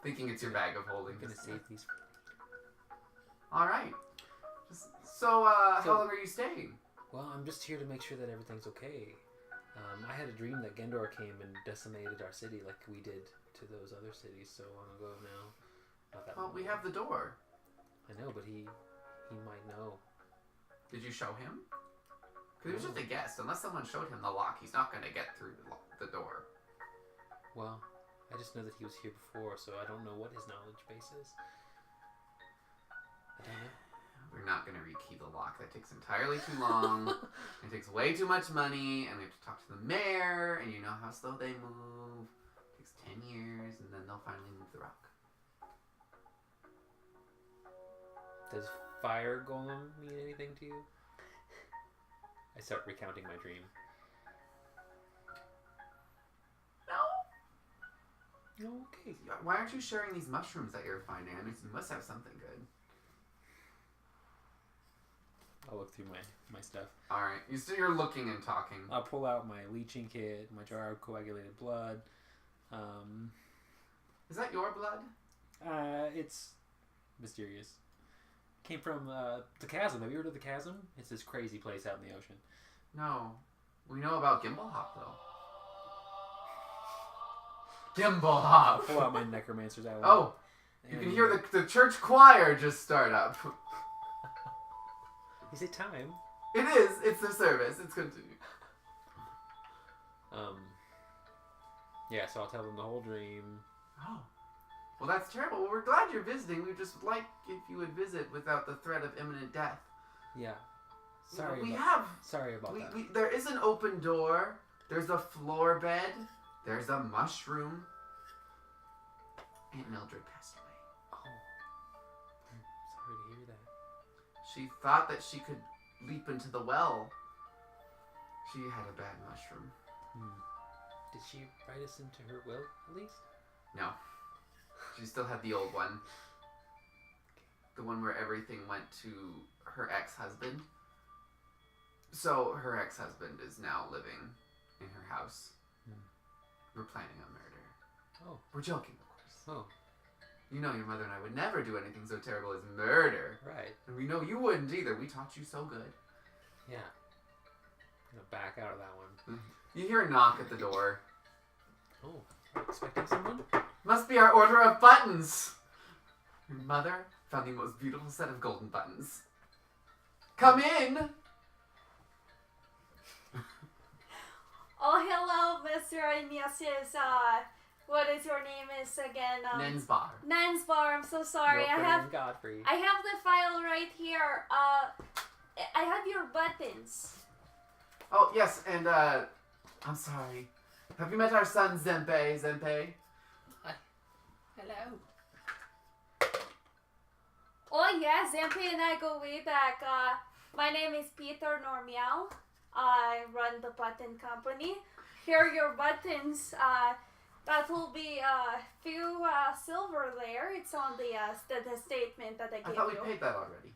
thinking it's your bag of holding. I'm going to save these. Alright. So, how long are you staying? Well, I'm just here to make sure that everything's okay. I had a dream that Gendor came and decimated our city like we did to those other cities so long ago now. Well, we have the door. I know, but he might know. Did you show him? Because he was just a guest. Unless someone showed him the lock, he's not going to get through the door. Well, I just know that he was here before, so I don't know what his knowledge base is. I don't know. We're not going to rekey the lock. That takes entirely too long. It takes way too much money, and we have to talk to the mayor, and you know how slow they move. It takes 10 years, and then they'll finally move the rock. Does fire golem mean anything to you? I start recounting my dream. No. Okay. Why aren't you sharing these mushrooms that you're finding? I mean, you must have something good. I'll look through my stuff. Alright, you're looking and talking. I'll pull out my leeching kit, my jar of coagulated blood. Is that your blood? It's mysterious. Came from the chasm. Have you heard of the chasm? It's this crazy place out in the ocean. No. We know about Gimbal Hop, though. Gimbal Hop! I'll pull out my necromancer's owl. Oh! You can hear the church choir just start up. Is it time? It is. It's the service. It's continue. Yeah, so I'll tell them the whole dream. Oh. Well, that's terrible. Well, we're glad you're visiting. We'd just like if you would visit without the threat of imminent death. Yeah. Sorry about that. There is an open door. There's a floor bed. There's a mushroom. Aunt Mildred passed away. Oh. I'm sorry to hear that. She thought that she could leap into the well. She had a bad mushroom. Did she write us into her will, at least? No. She still had the old one. The one where everything went to her ex-husband. So her ex-husband is now living in her house. We're planning a murder. Oh. We're joking, of course. Oh. You know your mother and I would never do anything so terrible as murder. Right. And we know you wouldn't either. We taught you so good. Yeah. I'm gonna back out of that one. You hear a knock at the door. Oh, are you expecting someone? Must be our order of buttons. Your mother found the most beautiful set of golden buttons. Come in! Oh, hello, Mr. and Mrs. What is your name is again? Nensbar. Nensbar, I'm so sorry. I have Godfrey. I have the file right here. I have your buttons. Oh, yes, and, I'm sorry. Have you met our son, Zempe? Zempe? Hello. Oh, yeah, Zempe and I go way back. My name is Peter Normiel. I run the button company. Here are your buttons. That will be a few silver there. It's on the statement that I gave you. I thought we paid that already.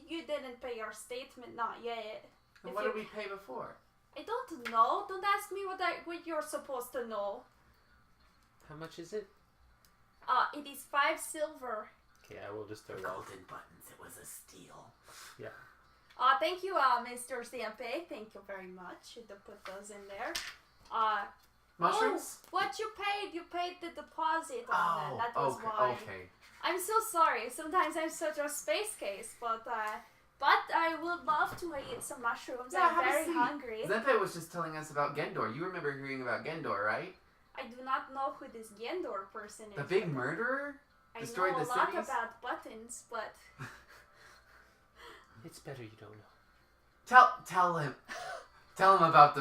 You didn't pay your statement, not yet. And what did we pay before? I don't know. Don't ask me what you're supposed to know. How much is it? It is 5 silver. Okay, I will just throw golden buttons. It was a steal. Yeah. Thank you, Mr. Zempe. Thank you very much. You to put those in there. Mushrooms? Oh, what you paid the deposit on that. That was okay, why. Okay. I'm so sorry. Sometimes I'm such a space case, but I would love to eat some mushrooms. Yeah, I'm very hungry. Zempe was just telling us about Gendor. You remember hearing about Gendor, right? I do not know who this Gendor person is. The big murderer? I Destroyed know the a lot cities? about buttons, but It's better you don't know. Tell him. Tell him about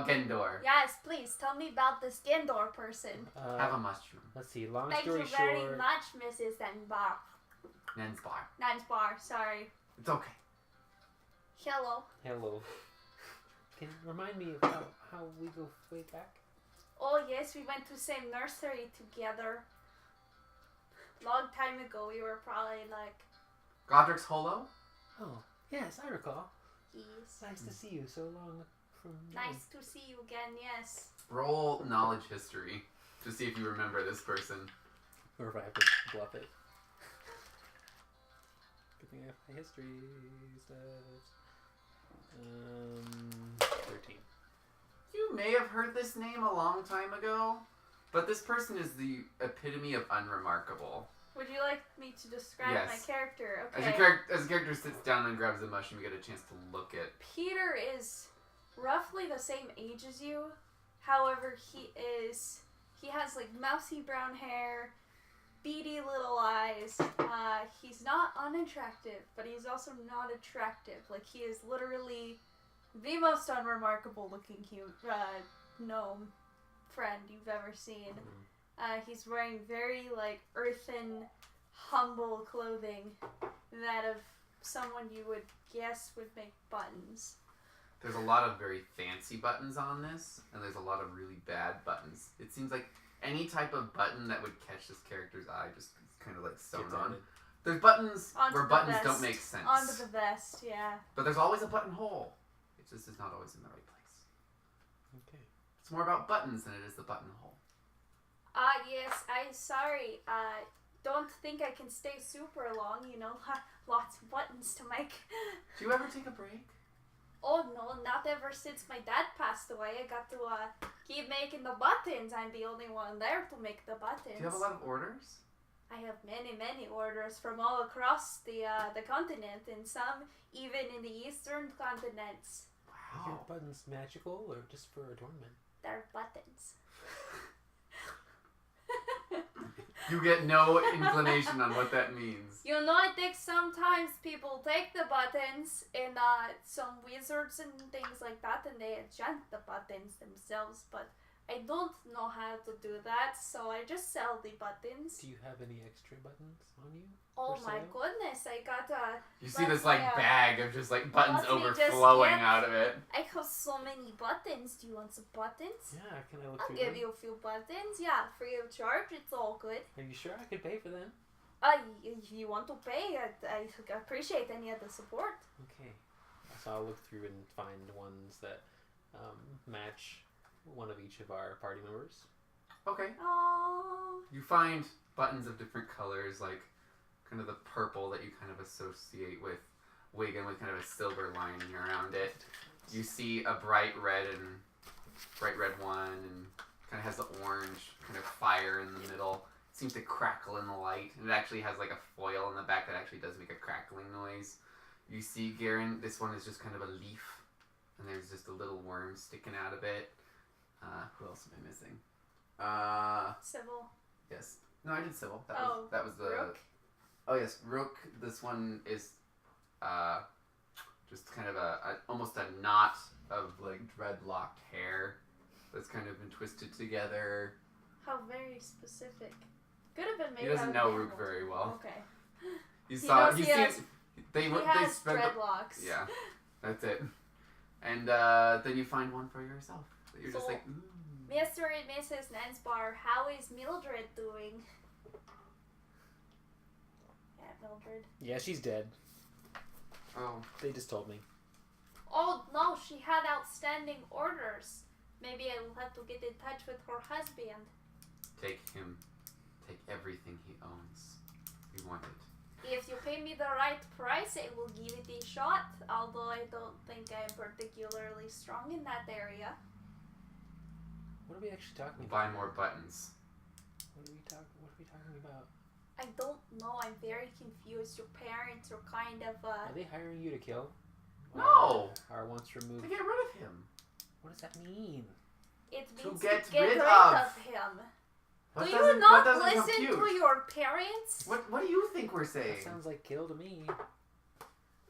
Gendor. yes, please tell me about this Gendor person. Have a mushroom. Let's see. Long Thank story you short. very much, Mrs. Denbar. Nensbar. Nansbar, sorry. It's okay. Hello. Hello. Can you remind me of how we go way back? Oh yes, we went to same nursery together. Long time ago, we were probably like Godric's Holo? Oh, yes, I recall. Yes. Nice to see you so long from... Nice to see you again, yes. Roll knowledge history to see if you remember this person. Or if I have to bluff it. Good thing I have my history stuff. 13. You may have heard this name a long time ago, but this person is the epitome of unremarkable. Would you like me to describe my character? Okay. As the character sits down and grabs the mushroom, you get a chance to look at. Peter is roughly the same age as you. However, he has like mousy brown hair, beady little eyes. He's not unattractive, but he's also not attractive. Like, he is literally the most unremarkable looking gnome friend you've ever seen. He's wearing very, like, earthen, humble clothing that of someone you would guess would make buttons. There's a lot of very fancy buttons on this, and there's a lot of really bad buttons. It seems like any type of button that would catch this character's eye just kind of, like, sewn on. There's buttons where buttons don't make sense. Onto the vest, yeah. But there's always a buttonhole. It just is not always in the right place. Okay. It's more about buttons than it is the buttonhole. Yes, I'm sorry. Don't think I can stay super long, you know, lots of buttons to make. Do you ever take a break? Oh no, not ever since my dad passed away. I got to keep making the buttons. I'm the only one there to make the buttons. Do you have a lot of orders? I have many orders from all across the continent, and some even in the eastern continents. Wow. Are your buttons magical or just for adornment? They're buttons. You get no inclination on what that means. You know, I think sometimes people take the buttons and some wizards and things like that, and they enchant the buttons themselves, but I don't know how to do that, so I just sell the buttons. Do you have any extra buttons on you? Oh my goodness, I got You see this like bag of just like buttons overflowing out of it. I have so many buttons. Do you want some buttons? Yeah, can I look I'll through give them? you a few buttons. Yeah, free of charge. It's all good. Are you sure I could pay for them? If you want to pay, I appreciate any of the support. Okay. So I'll look through and find ones that match one of each of our party members. Okay. Aww. You find buttons of different colors, like kind of the purple that you kind of associate with Wigan with kind of a silver lining around it. You see a bright red one, and kind of has the orange kind of fire in the middle. It seems to crackle in the light. And it actually has like a foil in the back that actually does make a crackling noise. You see, Garen, this one is just kind of a leaf, and there's just a little worm sticking out of it. Who else am I missing? Civil. Yes. No, I did Civil. That was the... Rook. Oh, yes. Rook. This one is just kind of almost a knot of, like, dreadlocked hair that's kind of been twisted together. How very specific. Could have been made He doesn't know Rook very well. Okay. He has dreadlocks. Yeah, that's it. And then you find one for yourself. You're just like, ooh. Mr. and Mrs. Nensbar, how is Mildred doing? Yeah, Mildred. Yeah, she's dead. Oh. They just told me. Oh, no, she had outstanding orders. Maybe I will have to get in touch with her husband. Take him. Take everything he owns. We want it. If you pay me the right price, I will give it a shot, although I don't think I'm particularly strong in that area. What are we actually talking about? Buy more buttons. What are we talking about? I don't know. I'm very confused. Your parents are kind of Are they hiring you to kill? No! Or once removed. To get rid of him. What does that mean? It means to get rid of him. Do you not listen to your parents? What do you think we're saying? That sounds like kill to me.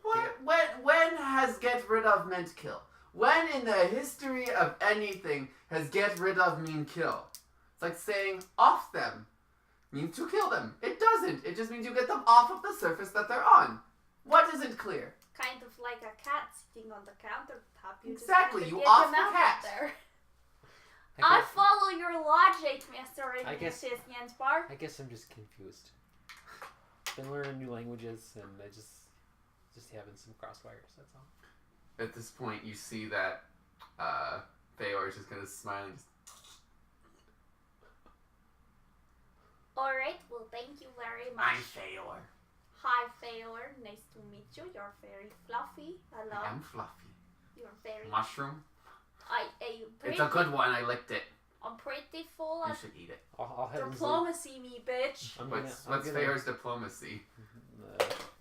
When has get rid of meant kill? When in the history of anything has get rid of mean kill? It's like saying off them means to kill them. It doesn't. It just means you get them off of the surface that they're on. What isn't clear? Kind of like a cat sitting on the countertop. You exactly. Just you get off him the out cat. There. I follow your logic, Mr. I guess Jensbar. I guess I'm just confused. Been learning new languages, and I just having some crosswires. That's all. At this point, you see that Feyor is just gonna smile and just. Alright, well, thank you very much. I'm Feyor. Hi, Feyor. Nice to meet you. You're very fluffy. Hello. I am fluffy. You're very... Mushroom? Pretty... It's a good one. I licked it. I'm pretty full You of... should eat it. I'll have Diplomacy, me bitch. What's Feyor's diplomacy?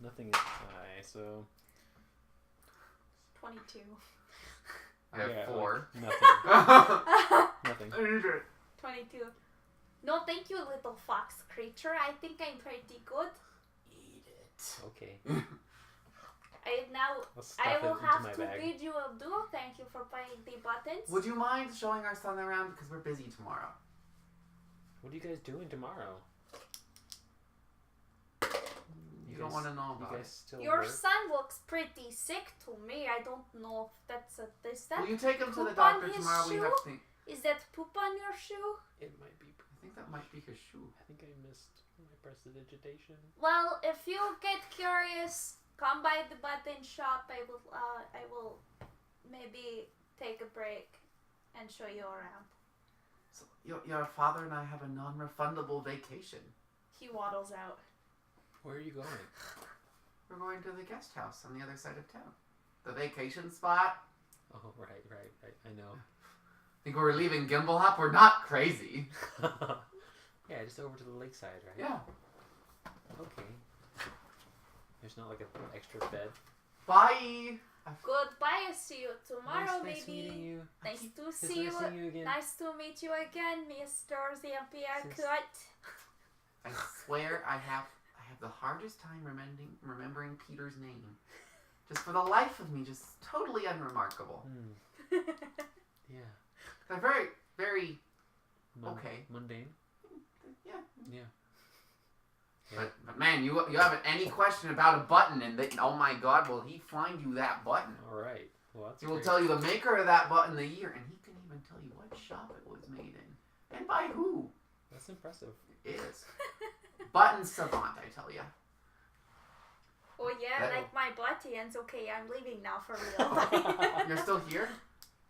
Nothing is high, so... 22. I have 4. Nothing. I need it. 22. No, thank you, little fox creature. I think I'm pretty good. Eat it. Okay. I will have to bid you adieu. Thank you for buying the buttons. Would you mind showing our son around? Because we're busy tomorrow. What are you guys doing tomorrow? You don't want to know about it. Your son looks pretty sick to me. I don't know if that's a... Is that Will you take him to the poop on doctor his tomorrow? We shoe? have to... Is that poop on your shoe? It might be. I think that might be his shoe. I think I missed my prestidigitation. Well, if you get curious, come by the button shop. I will maybe take a break and show you around. So your father and I have a non-refundable vacation. He waddles out. Where are you going? We're going to the guest house on the other side of town. The vacation spot. Oh, right. I know. Think we're leaving Gimblehop? We're not crazy. Yeah, just over to the lakeside, right? Yeah. Okay. There's not like an extra bed. Bye. Goodbye. See you tomorrow, Nice maybe. meeting you. Nice to It's see nice seeing you again. Nice to meet you again, Mr. Zempe. I swear I have the hardest time remembering Peter's name. Just for the life of me, just totally unremarkable. Yeah. They're very, very okay. Mundane. Yeah. But man, you haven't any question about a button, and oh my God, will he find you that button? All right. Well, that's He will tell you the maker of that button, the year, and he can even tell you what shop it was made in and by who. That's impressive. It is. Button savant, I tell you. Oh yeah, like my buttons. Okay, I'm leaving now for real. You're still here?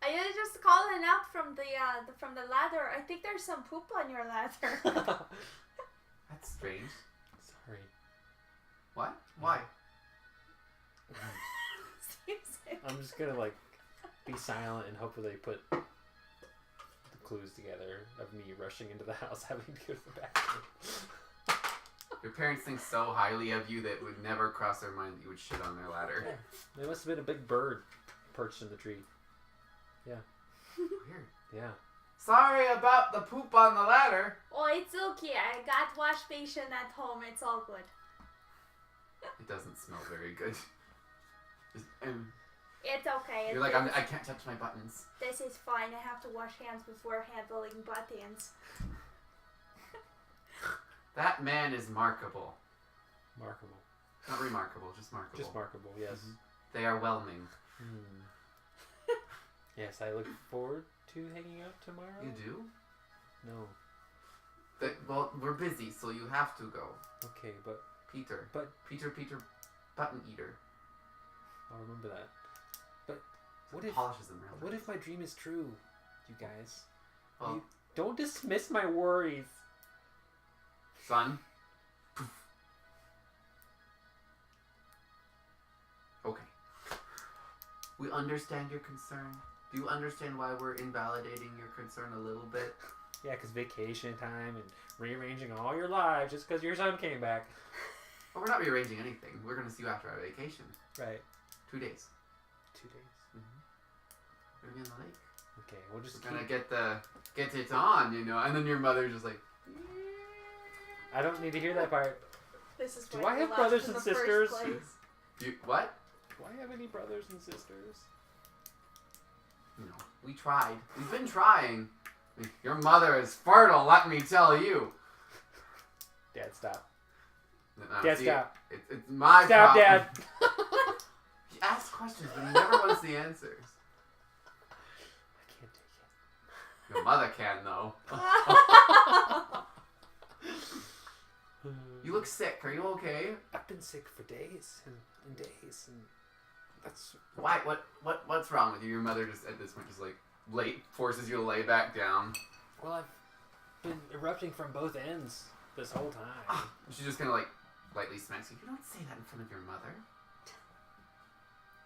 I was just calling out from the ladder. I think there's some poop on your ladder. That's strange. Sorry. What? Why? I'm just gonna be silent and hope that they put the clues together of me rushing into the house, having to go to the bathroom. Your parents think so highly of you that it would never cross their mind that you would shit on their ladder. Yeah. There must have been a big bird perched in the tree. Yeah. Weird. Yeah. Sorry about the poop on the ladder. Oh, it's okay. I got wash basin at home. It's all good. It doesn't smell very good. It's okay. You're like, I can't touch my buttons. This is fine. I have to wash hands before handling buttons. That man is markable. Markable. Not remarkable, just markable. Just markable, yes. Mm-hmm. They are whelming. Yes, I look forward to hanging out tomorrow. You do? No. Well, we're busy, so you have to go. Okay, but... Peter, button eater. I'll remember that. But So what if... polishes them real What nice. if my dream is true, you guys? Well, Don't dismiss my worries. son. Okay. We understand your concern. Do you understand why we're invalidating your concern a little bit? Yeah, because vacation time and rearranging all your lives just because your son came back. Well, we're not rearranging anything. We're going to see you after our vacation. Right. 2 days. 2 days. We're going to be in the lake. Okay, we'll just We're going to get it on, you know. And then your mother's just like... I don't need to hear that part. This is Do why I you have left brothers in and the first sisters? place. You, what? Do I have any brothers and sisters? No. We tried. We've been trying. Your mother is fertile, let me tell you. Dad, stop. No, Dad, see, stop. It's my Stop, problem. Dad. He asks questions, but he never wants the answers. I can't take Your mother can, though. it. You look look sick. Are you okay? I've been sick for days and days, and that's... Why? What's wrong with you? Your mother just, at this point, just, like, forces you to lay back down. Well, I've been erupting from both ends this whole time. She just kind of, like, lightly smacks you. You don't say that in front of your mother.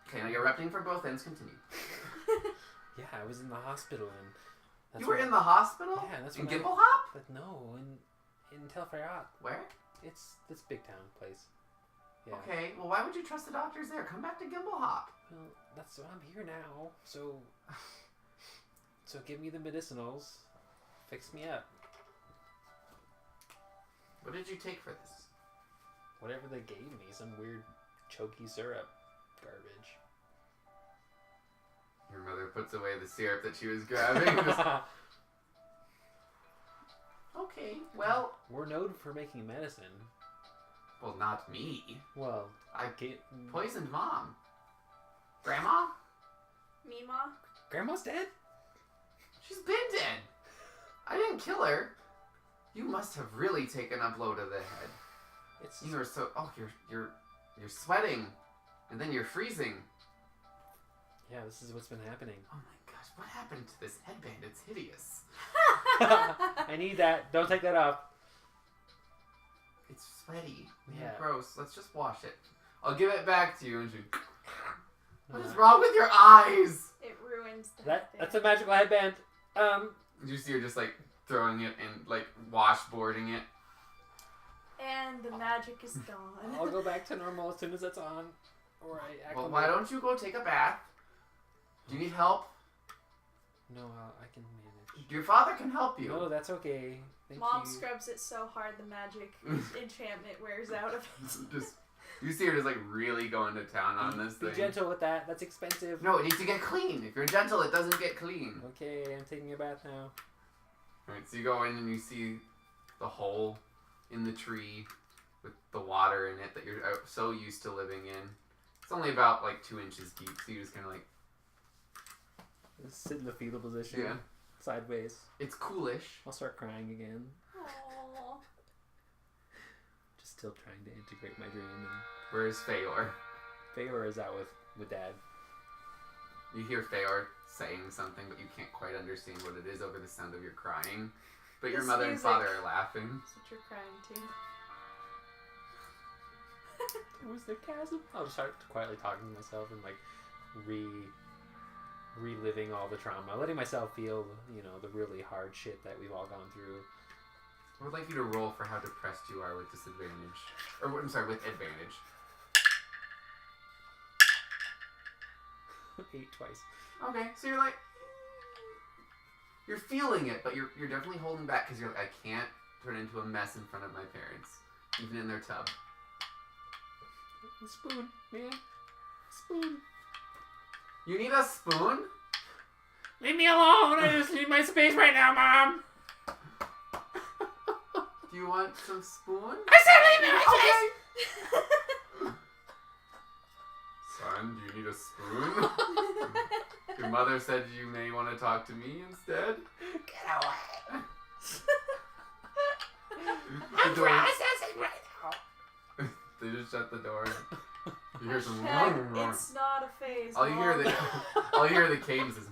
Okay, now you're erupting from both ends. Continue. Yeah, I was in the hospital, and... You were in the hospital? Yeah, that's in when Gimble Hop? But no, in Telfayat. Where? It's this big town place. Yeah. Okay, well, why would you trust the doctors there? Come back to Gimble Hop. Well, that's why I'm here now. So give me the medicinals. Fix me up. What did you take for this? Whatever they gave me, some weird choky syrup garbage. Your mother puts away the syrup that she was grabbing. Okay, well... We're known for making medicine. Well, not me. Well, I poisoned Mom. Grandma? Mima? Grandma's dead? She's been dead. I didn't kill her. You must have really taken a blow to the head. You are so... Oh, you're sweating. And then you're freezing. Yeah, this is what's been happening. Oh my gosh, what happened to this headband? It's hideous. I need that. Don't take that off. It's sweaty. Yeah. Gross. Let's just wash it. I'll give it back to you. And what is wrong with your eyes? It ruins the headband. That's a magical headband. You see her just like throwing it and like washboarding it. And the magic is gone. I'll go back to normal as soon as it's on. Or I acclimate. Well, why don't you go take a bath? Do you need help? No, I can manage. Your father can help you. No, that's okay. Thank Mom you. scrubs it so hard the magic enchantment wears out of it. You see her just like really going to town on this thing. Be gentle with that. That's expensive. No, it needs to get clean. If you're gentle, it doesn't get clean. Okay, I'm taking a bath now. Alright, so you go in and you see the hole in the tree with the water in it that you're so used to living in. It's only about like 2 inches deep, so you just kind of like... Just sit in the fetal position. Yeah. Sideways. It's coolish. I'll start crying again. Aww. Just still trying to integrate my dream. And Where's Feyor? Feyor is out with Dad. You hear Feyor saying something, but you can't quite understand what it is over the sound of your crying. But your This mother and music. father are laughing. That's what you're crying to. There was the chasm. I'll just start quietly talking to myself and like reliving all the trauma, letting myself feel, you know, the really hard shit that we've all gone through. I would like you to roll for how depressed you are with disadvantage. Or, I'm sorry, with advantage. 8 twice. Okay, so you're like... You're feeling it, but you're definitely holding back because you're like, I can't turn into a mess in front of my parents. Even in their tub. Spoon, man. Spoon. You need a spoon? Leave me alone! I just need my space right now, Mom! Do you want some spoon? I said leave me my space! Son, do you need a spoon? Your mother said you may want to talk to me instead? Get away! I'm processing right now! They just shut the door. You hear some... It's not a phase. All you hear the cadence is...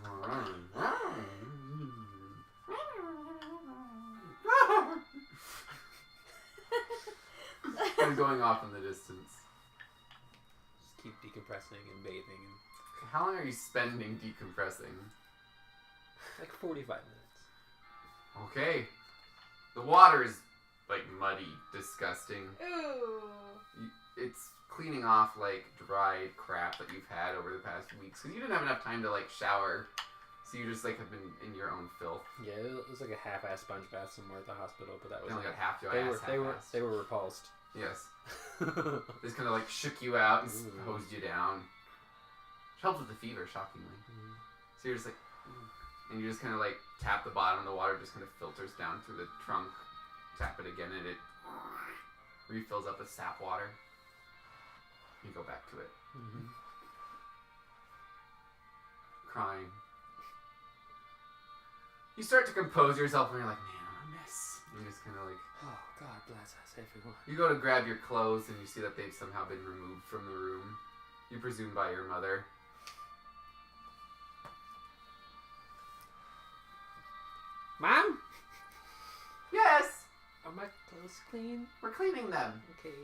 and going off in the distance. Just keep decompressing and bathing. How long are you spending decompressing? Like 45 minutes. Okay. The water is, like, muddy, disgusting. Ooh. It's cleaning off, like, dried crap that you've had over the past weeks. Because you didn't have enough time to, like, shower. So you just, like, have been in your own filth. Yeah, it was like a half-ass sponge bath somewhere at the hospital, but that was... They only got half your they ass, were repulsed. Yes. Just kind of, like, shook you out and hosed you down. Which helped with the fever, shockingly. So you're just like... And you just kind of, like, tap the bottom, and the water just kind of filters down through the trunk. Tap it again, and it refills up with sap water. You go back to it. Crying. You start to compose yourself, and you're like, man, I'm a mess. You just kind of like... Oh, God bless us, everyone. You go to grab your clothes and you see that they've somehow been removed from the room. You presume by your mother. Mom? Yes! Are my clothes clean? We're cleaning them. Okay.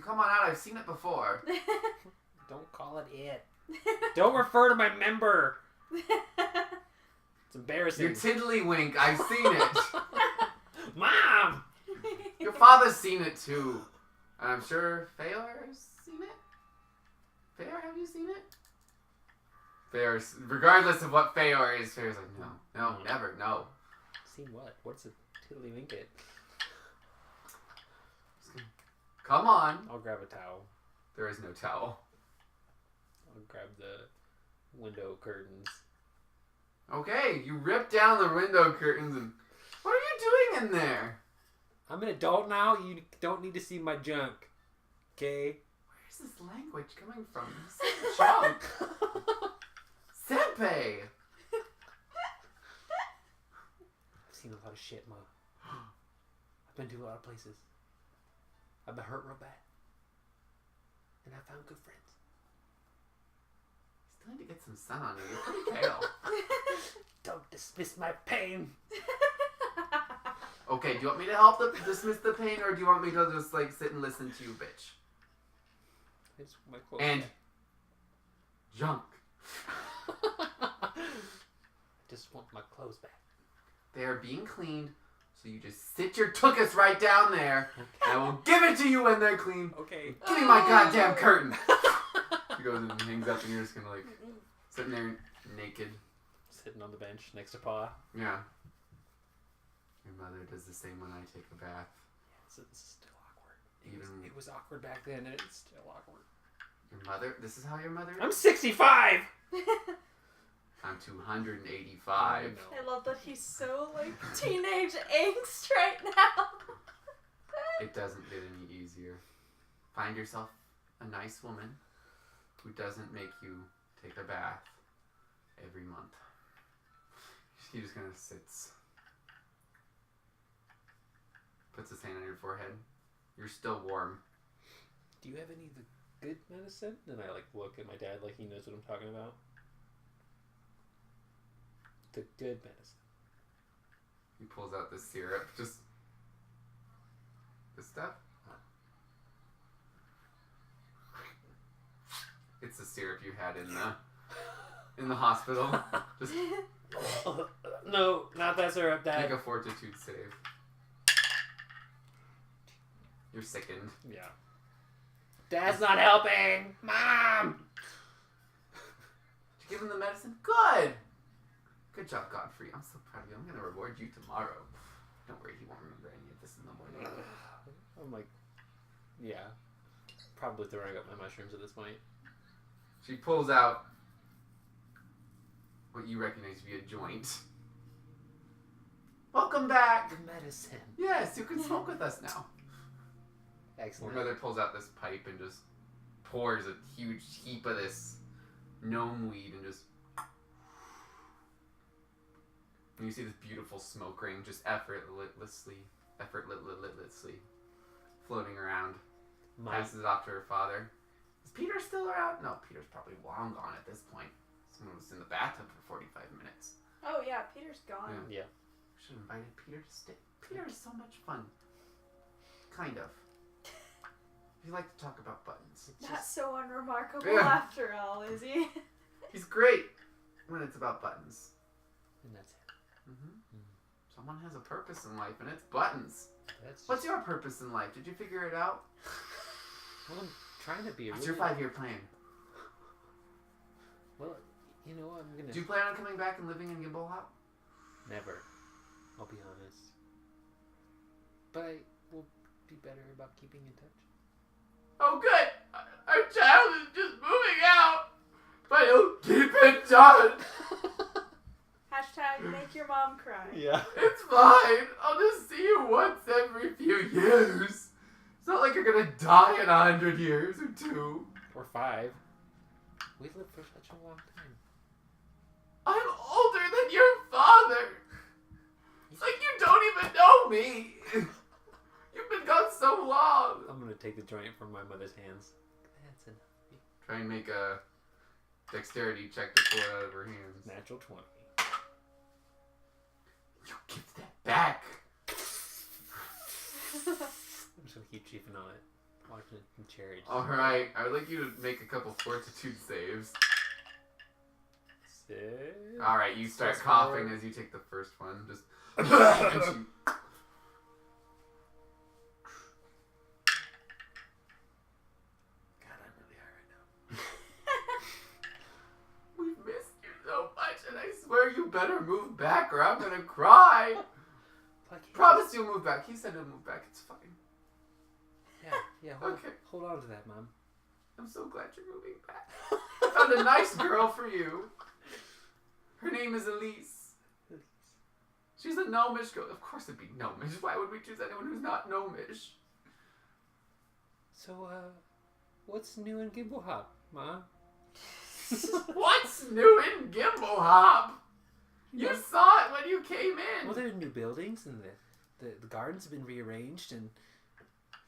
Come on out, I've seen it before. Don't call it it. Don't refer to my member. It's embarrassing. Your tiddlywink, I've seen it. Mom! Your father's seen it too. And I'm sure Feor's seen it? Feor, have you seen it? Feor's, regardless of what Feor is, Feor's like, no, never, no. Seen what? What's a tiddlywink it? Come on. I'll grab a towel. There is no towel. I'll grab the window curtains. Okay, you rip down the window curtains and... What are you doing in there? I'm an adult now. You don't need to see my junk. Okay? Where's this language coming from? This is junk. Zempe! I've seen a lot of shit, Mom. I've been to a lot of places. I've been hurt real bad. And I found good friends. Still need to get some sun on you. You're pretty pale. Don't dismiss my pain. Okay, do you want me to help dismiss the pain, or do you want me to just, like, sit and listen to you, bitch? It's my clothes. And... junk. Just want my clothes back. They are being cleaned, so you just sit your tuchus right down there, and I will give it to you when they're clean. Okay. Give me my goddamn curtain. He goes and hangs up, and you're just gonna, like, sitting there naked. Sitting on the bench next to Pa. Yeah. Your mother does the same when I take a bath. Yeah, it's still awkward. It was awkward back then, and it's still awkward. Your mother? This is how your mother is? I'm 65! I'm 285. I love that he's so, like, teenage angst right now. It doesn't get any easier. Find yourself a nice woman who doesn't make you take a bath every month. He just kind of sits. Puts his hand on your forehead. You're still warm. Do you have any of the good medicine? And I, like, look at my dad like he knows what I'm talking about. The good medicine. He pulls out the syrup. Just... this stuff? It's the syrup you had in the hospital. Just No, not that syrup, Dad. make a fortitude save. You're sickened. Yeah. Dad's not helping! Mom! Did you give him the medicine? Good! Good job, Godfrey. I'm so proud of you. I'm going to reward you tomorrow. Don't worry, he won't remember any of this in the morning. I'm like, yeah. Probably throwing up my mushrooms at this point. She pulls out what you recognize to be a joint. Welcome back! The medicine. Yes, you can smoke with us now. Excellent. Your mother pulls out this pipe and just pours a huge heap of this gnome weed and just... And you see this beautiful smoke ring just effortlessly floating around. Passes it off to her father. Is Peter still around? No, Peter's probably long gone at this point. Someone was in the bathtub for 45 minutes. Oh, yeah, Peter's gone. Yeah. Should have invited Peter to stay. Peter is so much fun. Kind of. You like to talk about buttons. Not so unremarkable Yeah. after all, is he? He's great when it's about buttons. And that's it. Someone has a purpose in life, and it's buttons. That's What's your purpose in life? Did you figure it out? Well, I'm trying to be a What's really... your 5-year plan? Well, you know, I'm gonna... Do you plan on coming back and living in Gimblehop? Never. I'll be honest. But I will be better about keeping in touch. Oh, good! Our child is just moving out! But he'll keep it done! Hashtag make your mom cry. Yeah. It's fine! I'll just see you once every few years! It's not like you're gonna die in 100 years or 2. Or 5. We lived for such a long time. I'm older than your father! Like you don't even know me. You've been gone so long. I'm gonna take the joint from my mother's hands. That's enough. Try and make a dexterity check to pull it out of her hands. Natural 20. You give that back. I'm just gonna keep chiefing on it. Watching it from charity. Alright, I would like you to make a couple fortitude saves. 6. Alright, you start Plus coughing 4. as you take the first one. Just. God, I'm really high right now. We've missed you so much, and I swear you better move back or I'm gonna cry. Promise you'll move back. He said he'll move back. It's fine. Yeah. Okay. Hold on to that, Mom. I'm so glad you're moving back. I found a nice girl for you. Her name is Elise. She's a gnomish girl. Of course it'd be gnomish. Why would we choose anyone who's not gnomish? So, what's new in Gimblehop, Mom? What's new in Gimblehop? You saw it when you came in. Well, there are new buildings, and the gardens have been rearranged, and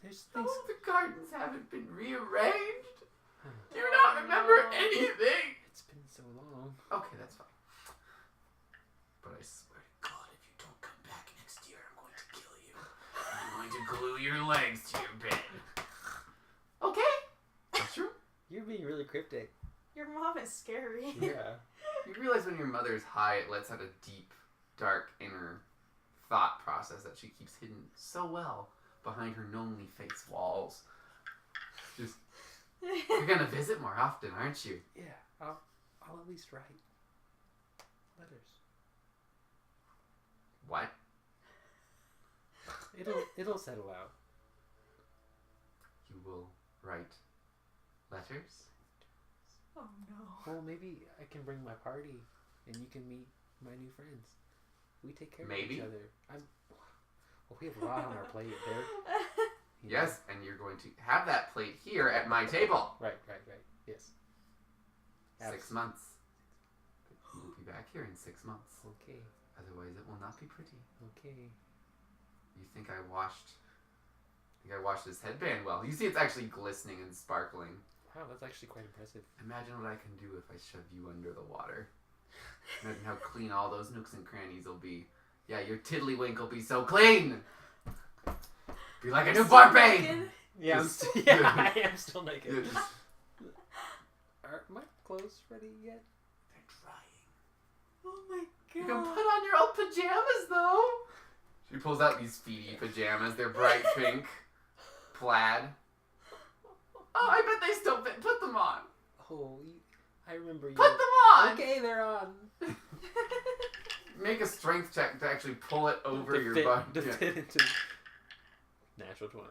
there's things... Oh, the gardens haven't been rearranged. Do you not remember anything? It's been so long. Okay, that's fine. But I swear to God, if you don't come back next year, I'm going to kill you. I'm going to glue your legs to your bed. Okay? That's true. You're being really cryptic. Your mom is scary. Yeah. You realize when your mother's high, it lets out a deep, dark, inner thought process that she keeps hidden so well behind her gnomely face walls. Just, you're gonna visit more often, aren't you? Yeah, I'll at least write letters. What? It'll settle out. You will write letters? Oh no. Well, maybe I can bring my party, and you can meet my new friends. We take care of each other. Well, we have a lot on our plate there. Yes, and you're going to have that plate here at my table. Right. Yes. 6 months. We'll be back here in 6 months. Okay. Otherwise, it will not be pretty. Okay. You think I washed this headband well. You see it's actually glistening and sparkling. Wow, that's actually quite impressive. Imagine what I can do if I shove you under the water. Imagine how clean all those nooks and crannies will be. Yeah, your tiddlywink will be so clean. Be like a newborn babe. Yeah, I am still naked. Yeah, just, Are my clothes ready yet? they're drying. Oh my You god. can put on your old pajamas though. She pulls out these feety pajamas. They're bright pink, plaid. Oh, I bet they still fit. Put them on. Oh, I remember you. Put them on. Okay, they're on. Make a strength check to actually pull it over your fit, butt. To Yeah. fit into natural 20.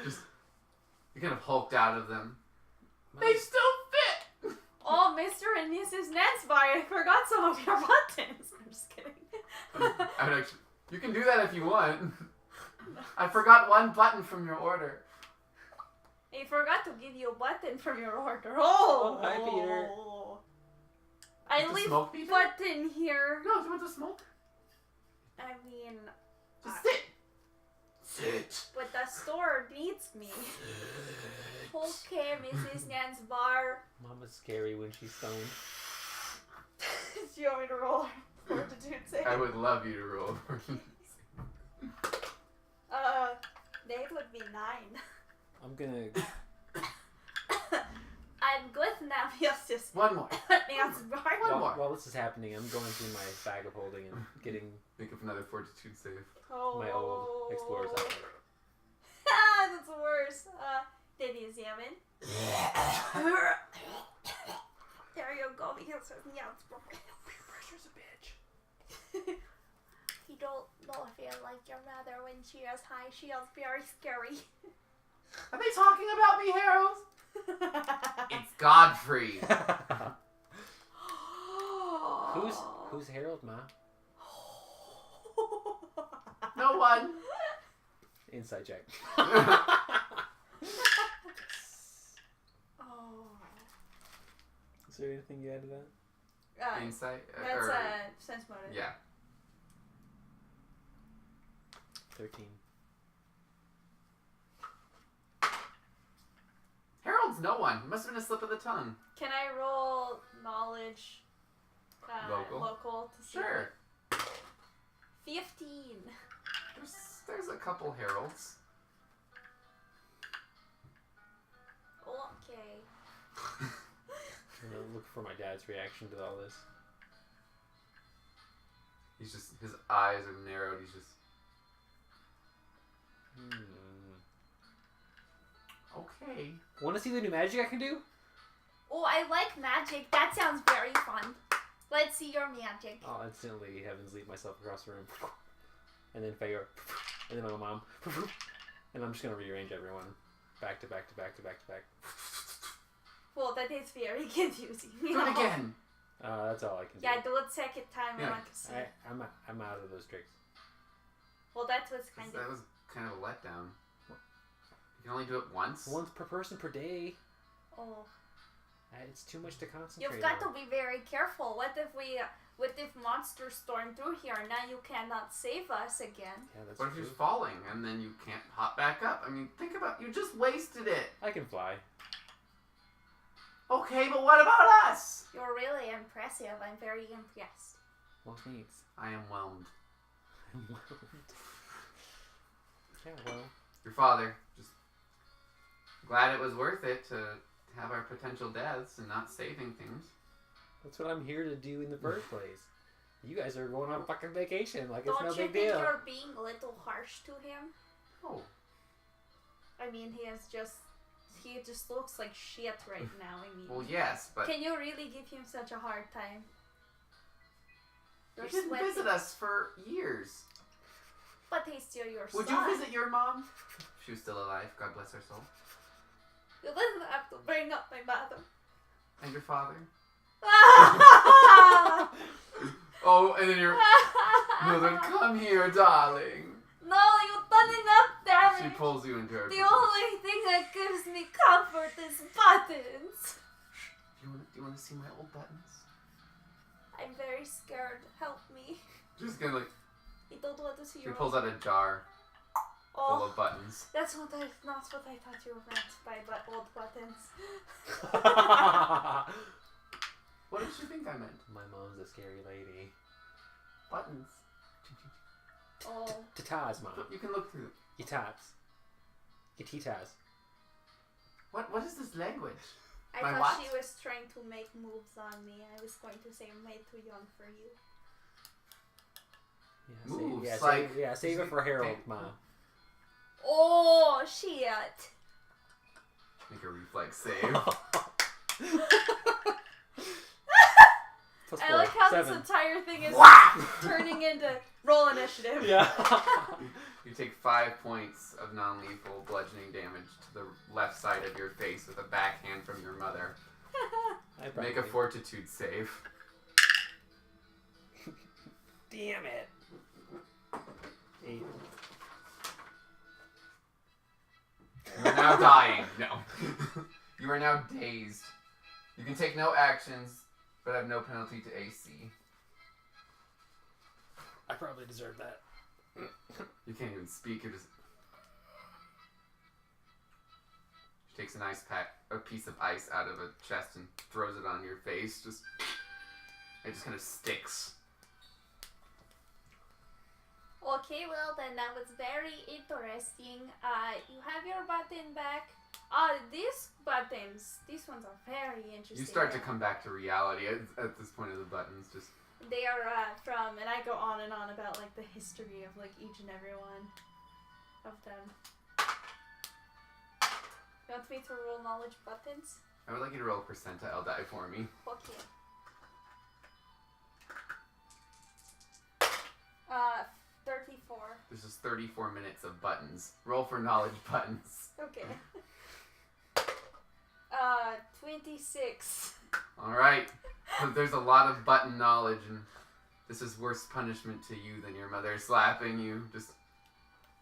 Just, you kind of hulked out of them. They still fit. Oh, Mr. and Mrs. Nansby, I forgot some of your buttons. I'm just kidding. I would actually, you can do that if you want. I forgot one button from your order. I forgot to give you a button from your order. Oh, hi, Peter. I Want to leave smoke, Peter? button here. No, do you want to smoke? I mean, Just sit. Sit. but the store needs me. Okay, Mrs. Nansbar. Mama's scary when she's stoned. Do you want me to roll fortitude save? I would love you to roll. They would be 9. I'm gonna... I'm good now. Yes, just One more. Nansbar. One more. While this is happening, I'm going through my bag of holding and getting Think of another fortitude save. my old explorer's outfit. Ah, that's worse. Did you examine? There you go. Because Peer pressure's a bitch. You don't know if you like your mother when she is high. She is very scary. Are they talking about me, Harold? It's Godfrey. Who's Harold, Ma? No one. Inside check. Oh. Is there anything you add to that? Insight? That's sense motive. Yeah. 13. Harold's no one. It must have been a slip of the tongue. Can I roll knowledge local to see? Sure. 15. There's a couple Harolds. Okay. I'm gonna look for my dad's reaction to all this. He's just, his eyes are narrowed. He's just. Okay. Want to see the new magic I can do? Oh, I like magic. That sounds very fun. Let's see your magic. I'll instantly heavens leap myself across the room. And then Fayor. And then my mom. And I'm just going to rearrange everyone. Back to back to back to back to back. Well, that is very confusing. Do it again. That's all I can do. Yeah, do it second time. Yeah. I want to see. I'm out of those tricks. Well, that was kind That of... was kind of a letdown. You can only do it once? Once per person per day. Oh. It's too much to concentrate You've got on. to be very careful. What if monsters storm through here and now you cannot save us again? Yeah, that's What if true. you're falling and then you can't hop back up? I mean, think about, you just wasted it. I can fly. Okay, but what about us? You're really impressive. I'm very impressed. Well, thanks. I am whelmed. Yeah, well. Your father, just glad it was worth it to have our potential deaths and not saving things. That's what I'm here to do in the first place. You guys are going on fucking vacation like it's Don't no you big think deal. you're being a little harsh to him? Oh, I mean, he just looks like shit right now. I mean, well, yes, but can you really give him such a hard time? he didn't visit us for years. But he's still your Would son. you visit your mom? She was still alive. God bless her soul. You didn't have to bring up my mother. And your father? Oh, and then your mother, come here, darling. No, you've done enough damage. She pulls you into her. The only thing that gives me comfort is buttons. Do you want to see my old buttons? I'm very scared. Help me. Just gonna like. I don't want to see She your pulls out a jar full of buttons. That's not what I thought you meant by old buttons. What did you think I meant? My mom's a scary lady. Buttons. Oh. TTAS, mom. You can look through. Your tats. Your TTAS. What is this language? I My thought what? she was trying to make moves on me. I was going to say I'm way too young for you. Yeah, Moves, save it for Harold, mom. Oh, shit. Make a reflex save. Plus I 4, like how 7. this entire thing is turning into roll initiative. Yeah. You take 5 points of non-lethal bludgeoning damage to the left side of your face with a backhand from your mother. Make a fortitude save. Damn it. 8. You are now dying. No. You are now dazed. You can take no actions, but have no penalty to AC. I probably deserve that. You can't even speak. You're just. She takes a piece of ice out of a chest and throws it on your face. It just kind of sticks. Okay, well then that was very interesting. You have your button back. These buttons, these ones are very interesting. You start to come back to reality at this point of the buttons. Just They are from, and I go on and on about like the history of like each and every one of them. You want me to roll knowledge buttons? I would like you to roll percentile die for me. Okay. 34. There's just 34 minutes of buttons. Roll for knowledge buttons. Okay. 26. Alright. There's a lot of button knowledge, and this is worse punishment to you than your mother slapping you. Just.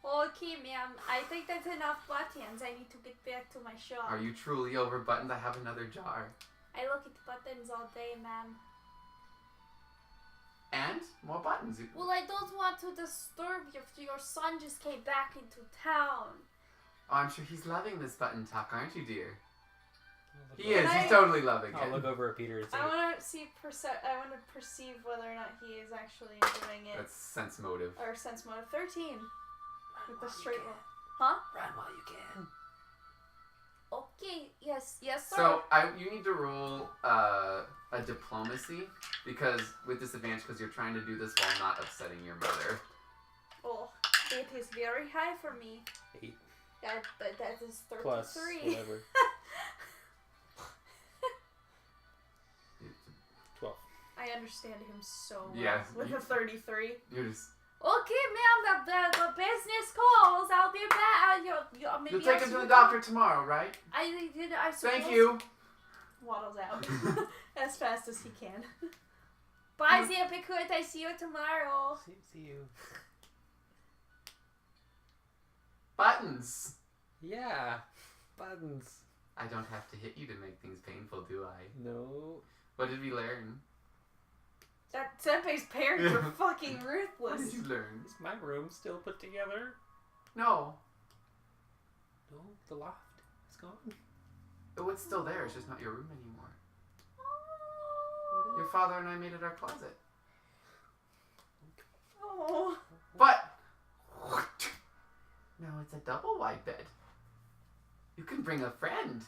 Okay, ma'am. I think that's enough buttons. I need to get back to my shop. Are you truly over buttoned? I have another jar. I look at buttons all day, ma'am. And more buttons. Well, I don't want to disturb you. Your son just came back into town. Oh, I'm sure he's loving this button talk, aren't you, dear? He Can is. He's totally loving it. I'll look over at Peter and say, I want to see. I want to perceive whether or not he is actually enjoying it. That's sense motive. Or sense motive 13 with the straight roll. Run while you can. Okay. Yes, sir. So you need to roll a diplomacy because with disadvantage because you're trying to do this while not upsetting your mother. Oh, it is very high for me. 8. That is 33. Plus whatever. 12. I understand him so well. Yes, With a 33. You're just. Okay, ma'am. The business calls. I'll be back. You'll take him to the doctor tomorrow, right? I Thank you. Waddles out as fast as he can. Bye, Zempe. I see you tomorrow. See you. Buttons. Yeah. Buttons. I don't have to hit you to make things painful, do I? No. What did we learn? That Zempe's parents are fucking What ruthless. did you learn? Is my room still put together? No. No, the loft is gone. Oh, it's still there. It's just not your room anymore. What is Your father and I made it our closet. Oh. But no, it's a double wide bed. You can bring a friend.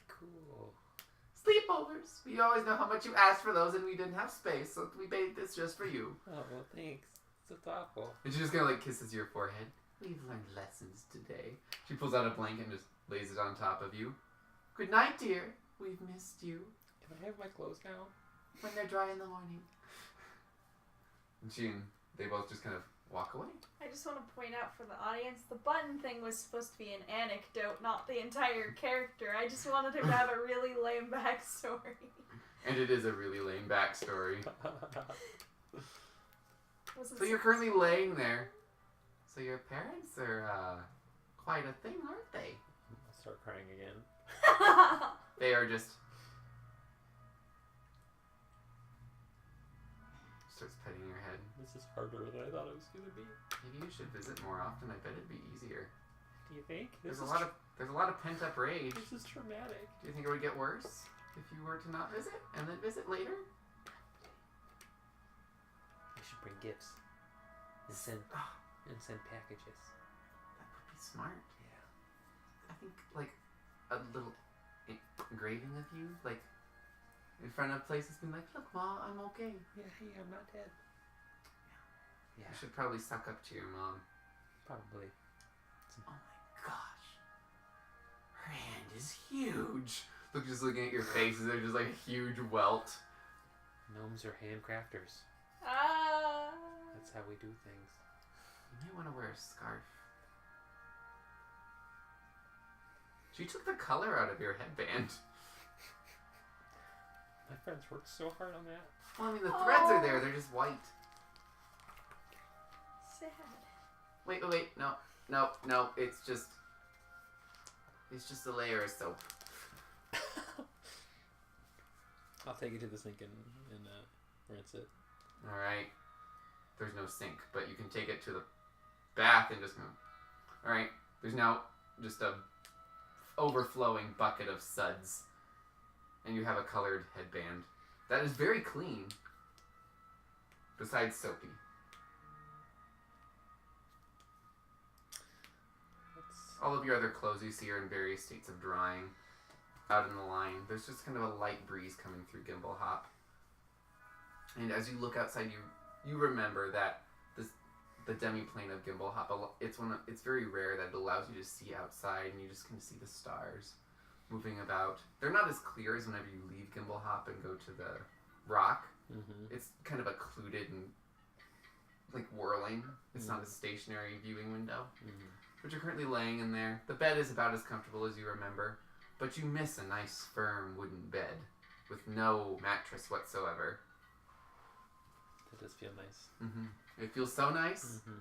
Cool. Sleepovers. We always know how much you asked for those, and we didn't have space, so we made this just for you. Oh, well, thanks. So thoughtful. And she just kind of like kisses your forehead. We've learned lessons today. She pulls out a blanket and just lays it on top of you. Good night, dear. We've missed you. Can I have my clothes now? When they're dry in the morning. And they both just kind of walk away. I just want to point out for the audience, the button thing was supposed to be an anecdote, not the entire character. I just wanted him to have a really lame backstory. And it is a really lame backstory. Wasn't So you're currently laying there. So your parents are quite a thing, aren't they? I'll start crying again. They are just... Starts petting your head. This is harder than I thought it was going to be. Maybe you should visit more often. I bet it'd be easier. Do you think? There's a lot of pent up rage. This is traumatic. Do you think it would get worse if you were to not visit and then visit later? I should bring gifts. And send packages. That would be smart. Yeah. I think like a little engraving of you, like in front of places, being like, "Look, Ma, I'm okay." Yeah, hey, I'm not dead. Yeah. You should probably suck up to your mom. Probably. Oh my gosh, her hand is huge. Look, just looking at your faces, they're just like a huge welt. Gnomes are handcrafters. That's how we do things. You may want to wear a scarf. She took the color out of your headband. My friends worked so hard on that. Well, I mean, the threads are there. They're just white. sad. Wait. No. It's just a layer of soap. I'll take it to the sink and rinse it. All right. There's no sink, but you can take it to the bath and just go. All right. There's now just a overflowing bucket of suds, and you have a colored headband that is very clean. Besides soapy. All of your other clothes you see are in various states of drying. Out in the line, there's just kind of a light breeze coming through Gimbal Hop. And as you look outside, you remember that the demi-plane of Gimbal Hop, it's very rare that it allows you to see outside, and you just kind of see the stars moving about. They're not as clear as whenever you leave Gimbal Hop and go to the rock. Mm-hmm. It's kind of occluded and like whirling. It's not a stationary viewing window. Mm-hmm. But you're currently laying in there. The bed is about as comfortable as you remember, but you miss a nice firm wooden bed with no mattress whatsoever. That does feel nice. Mm-hmm. It feels so nice. Mm-hmm.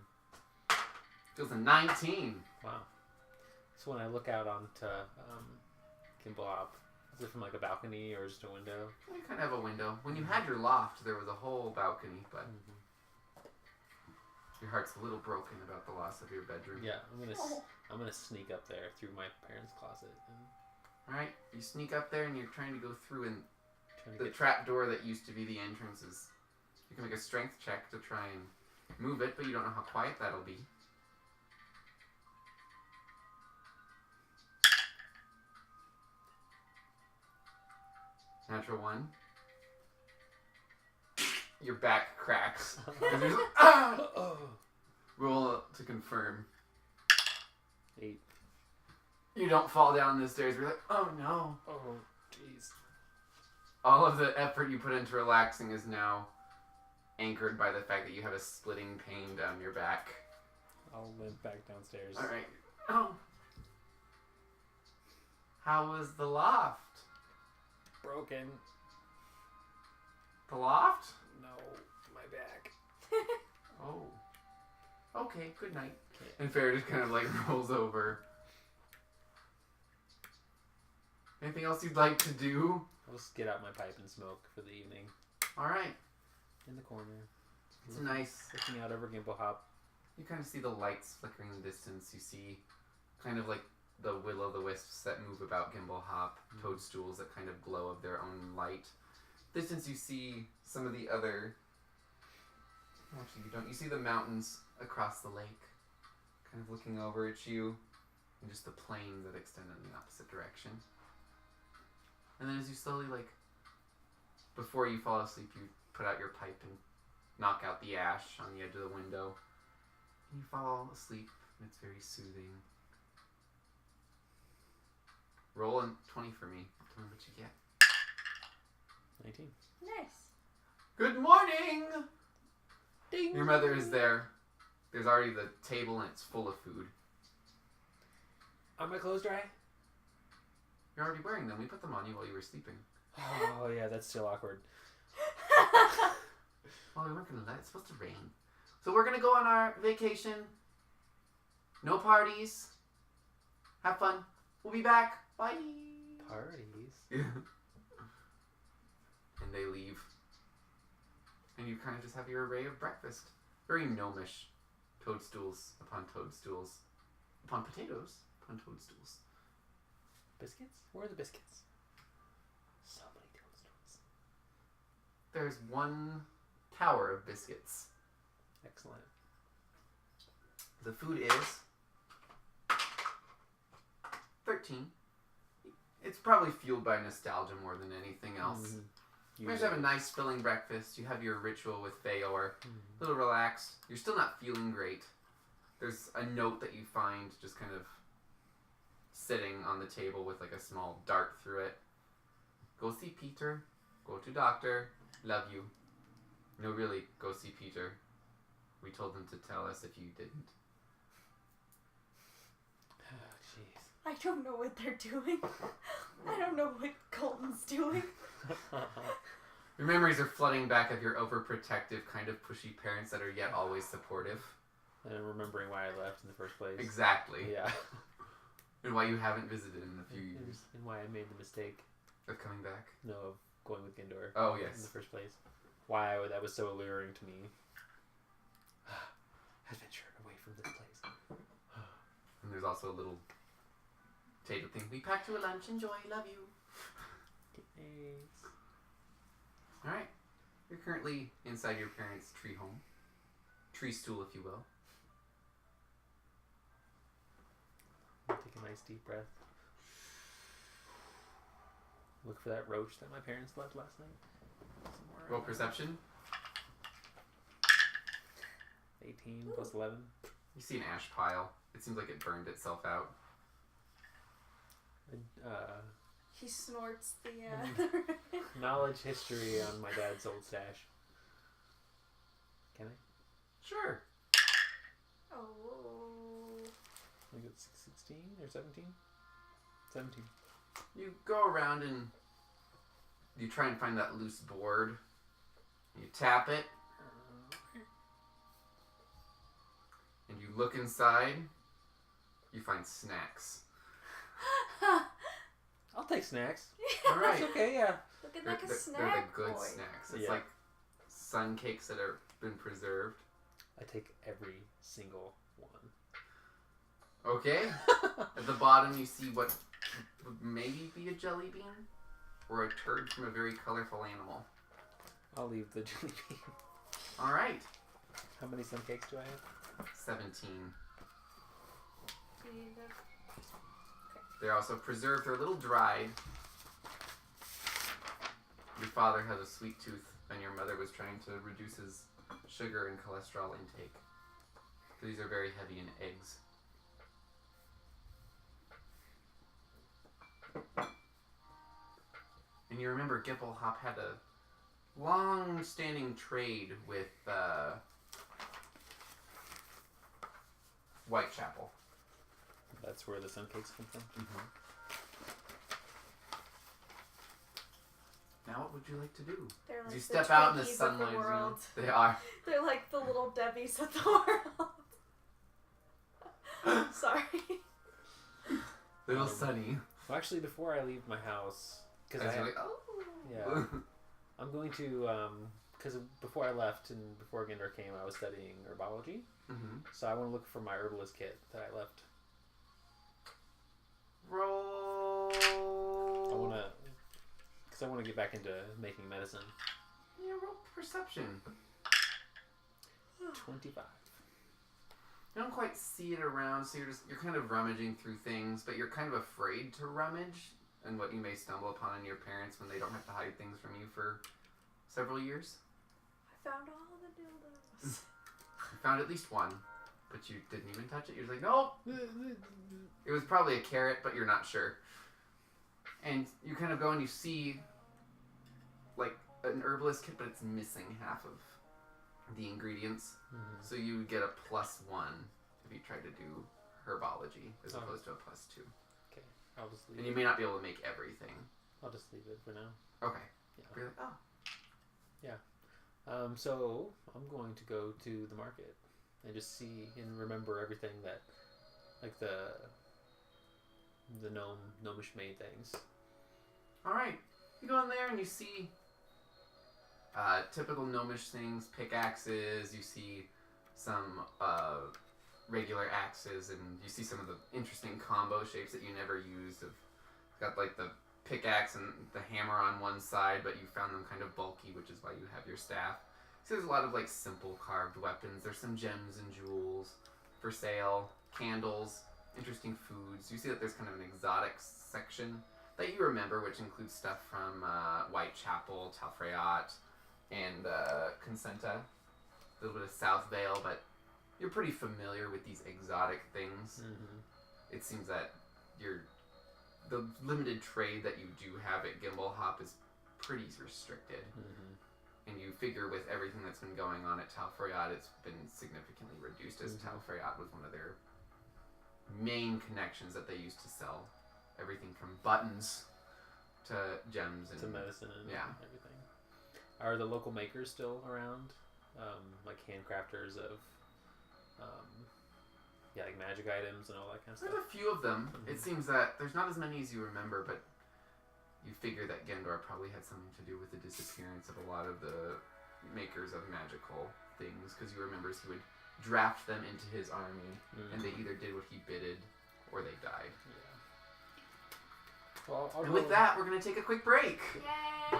It feels a 19. Wow. So when I look out onto Gimbal Hop, Is it from like a balcony or just a window? You kind of have a window. When you had your loft, there was a whole balcony, but your heart's a little broken about the loss of your bedroom. Yeah, I'm gonna sneak up there through my parents' closet. All right, you sneak up there and you're trying to go through, and the trap door that used to be the entrance is. You can make a strength check to try and move it, but you don't know how quiet that'll be. Natural 1. Your back cracks. Roll to confirm. 8. You don't fall down the stairs. You're like, oh no. Oh, jeez. All of the effort you put into relaxing is now anchored by the fact that you have a splitting pain down your back. I'll limp back downstairs. All right. Oh. How was the loft? Broken. The loft? No, my back. Oh. Okay, good night. And Farrah just kind of like rolls over. Anything else you'd like to do? I'll just get out my pipe and smoke for the evening. Alright. In the corner. It's nice. Looking out over Gimble Hop. You kind of see the lights flickering in the distance. You see kind of like the will-o'-the-wisps that move about Gimble Hop. Toadstools that kind of glow of their own light. Distance you see some of the other... Actually, you don't. You see the mountains across the lake. Kind of looking over at you. And just the plains that extend in the opposite direction. And then as you slowly, like, before you fall asleep, you put out your pipe and knock out the ash on the edge of the window. And you fall asleep, and it's very soothing. Roll a 20 for me. Tell me what you get. 19. Nice. Good morning! Ding! Your mother is there. There's already the table, and it's full of food. Are my clothes dry? You're already wearing them. We put them on you while you were sleeping. Oh, yeah, that's still awkward. Well, we weren't going to let it. It's supposed to rain. So we're going to go on our vacation. No parties. Have fun. We'll be back. Bye. Parties? Yeah. And they leave. And you kind of just have your array of breakfast. Very gnomish. Toadstools upon toadstools. Upon potatoes. Upon toadstools. Biscuits? Where are the biscuits? So many toadstools. There's one tower of biscuits. Excellent. The food is 13. It's probably fueled by nostalgia more than anything else. Mm-hmm. You guys have a nice filling breakfast. You have your ritual with Feyor. A little relaxed. You're still not feeling great. There's a note that you find just kind of sitting on the table with like a small dart through it. Go see Peter. Go to doctor. Love you. No, really, go see Peter. We told him to tell us if you didn't. Oh, jeez. I don't know what they're doing. I don't know what Colton's doing. Your memories are flooding back of your overprotective, kind of pushy parents that are yet always supportive. And I'm remembering why I left in the first place. Exactly. Yeah. And why you haven't visited in a few years. And why I made the mistake. Of coming back. No, of going with Gindor. Oh, yes. In the first place. Why that was so alluring to me. Adventure away from this place. And there's also a little table thing. We packed you a lunch. Enjoy. Love you. Thanks. Alright. You're currently inside your parents' tree home. Tree stool, if you will. Take a nice deep breath. Look for that roach that my parents left last night. Roll perception. 18 plus 11. You see an ash pile. It seems like it burned itself out. He snorts the Knowledge history on my dad's old stash. Can I? Sure. Oh. I think it's 16 or 17? 17. You go around and you try and find that loose board. You tap it. And you look inside. You find snacks. I'll take snacks. All right. It's okay, yeah. Looking like a They're snack the good boy. snacks. It's like sun cakes that have been preserved. I take every single one. Okay. At the bottom, you see what would maybe be a jelly bean or a turd from a very colorful animal. I'll leave the jelly bean. All right. How many sun cakes do I have? 17. They're also preserved. They're a little dried. Your father has a sweet tooth, and your mother was trying to reduce his sugar and cholesterol intake. So these are very heavy in eggs. And you remember Gimblehop had a long-standing trade with Whitechapel. That's where the sun cakes come from? Mm-hmm. Now what would you like to do? They're like you the step out in the Twinkies of sunlight. the world. They are. They're like the little Debbies of the world. Sorry. Little Sunny. Well, actually, before I leave my house, because yeah. I'm going to because before I left and before Gendor came, I was studying herbology. Mm-hmm. So I want to look for my herbalist kit that I left. Roll. I want to get back into making medicine. Yeah, roll perception. 25. You don't quite see it around, so you're kind of rummaging through things, but you're kind of afraid to rummage and what you may stumble upon in your parents when they don't have to hide things from you for several years. I found all the dildos. You found at least one, but you didn't even touch it. You're like, nope. It was probably a carrot, but you're not sure. And you kind of go and you see like an herbalist kit, but it's missing half of the ingredients. Mm-hmm. So you would get a +1 if you try to do herbology as opposed to a +2. Okay, I'll just leave And it. you may not be able to make everything. I'll just leave it for now. Okay. Yeah. You're like, oh. So I'm going to go to the market and just see and remember everything that, like the gnomish made things. All right. You go in there and you see typical gnomish things, pickaxes. You see some regular axes, and you see some of the interesting combo shapes that you never used. It's got like the pickaxe and the hammer on one side, but you found them kind of bulky, which is why you have your staff. So there's a lot of like simple carved weapons. There's some gems and jewels for sale, candles, interesting foods. You see that there's kind of an exotics section that you remember, which includes stuff from Whitechapel, Talfreyot, and Consenta. A little bit of South Vale, but you're pretty familiar with these exotic things. Mm-hmm. It seems that the limited trade that you do have at Gimblehop is pretty restricted. Mm-hmm. And you figure with everything that's been going on at Talfreyot, it's been significantly reduced, as Talfreyot was one of their main connections that they used to sell everything from buttons to gems and to medicine and everything. Are the local makers still around? Like handcrafters of like magic items and all that kind of stuff? There's a few of them. Mm-hmm. It seems that there's not as many as you remember, but you figure that Gendor probably had something to do with the disappearance of a lot of the makers of magical things, because you remember he would draft them into his army, and they either did what he bidded or they died. Yeah. Well, and with that, we're going to take a quick break. Yay!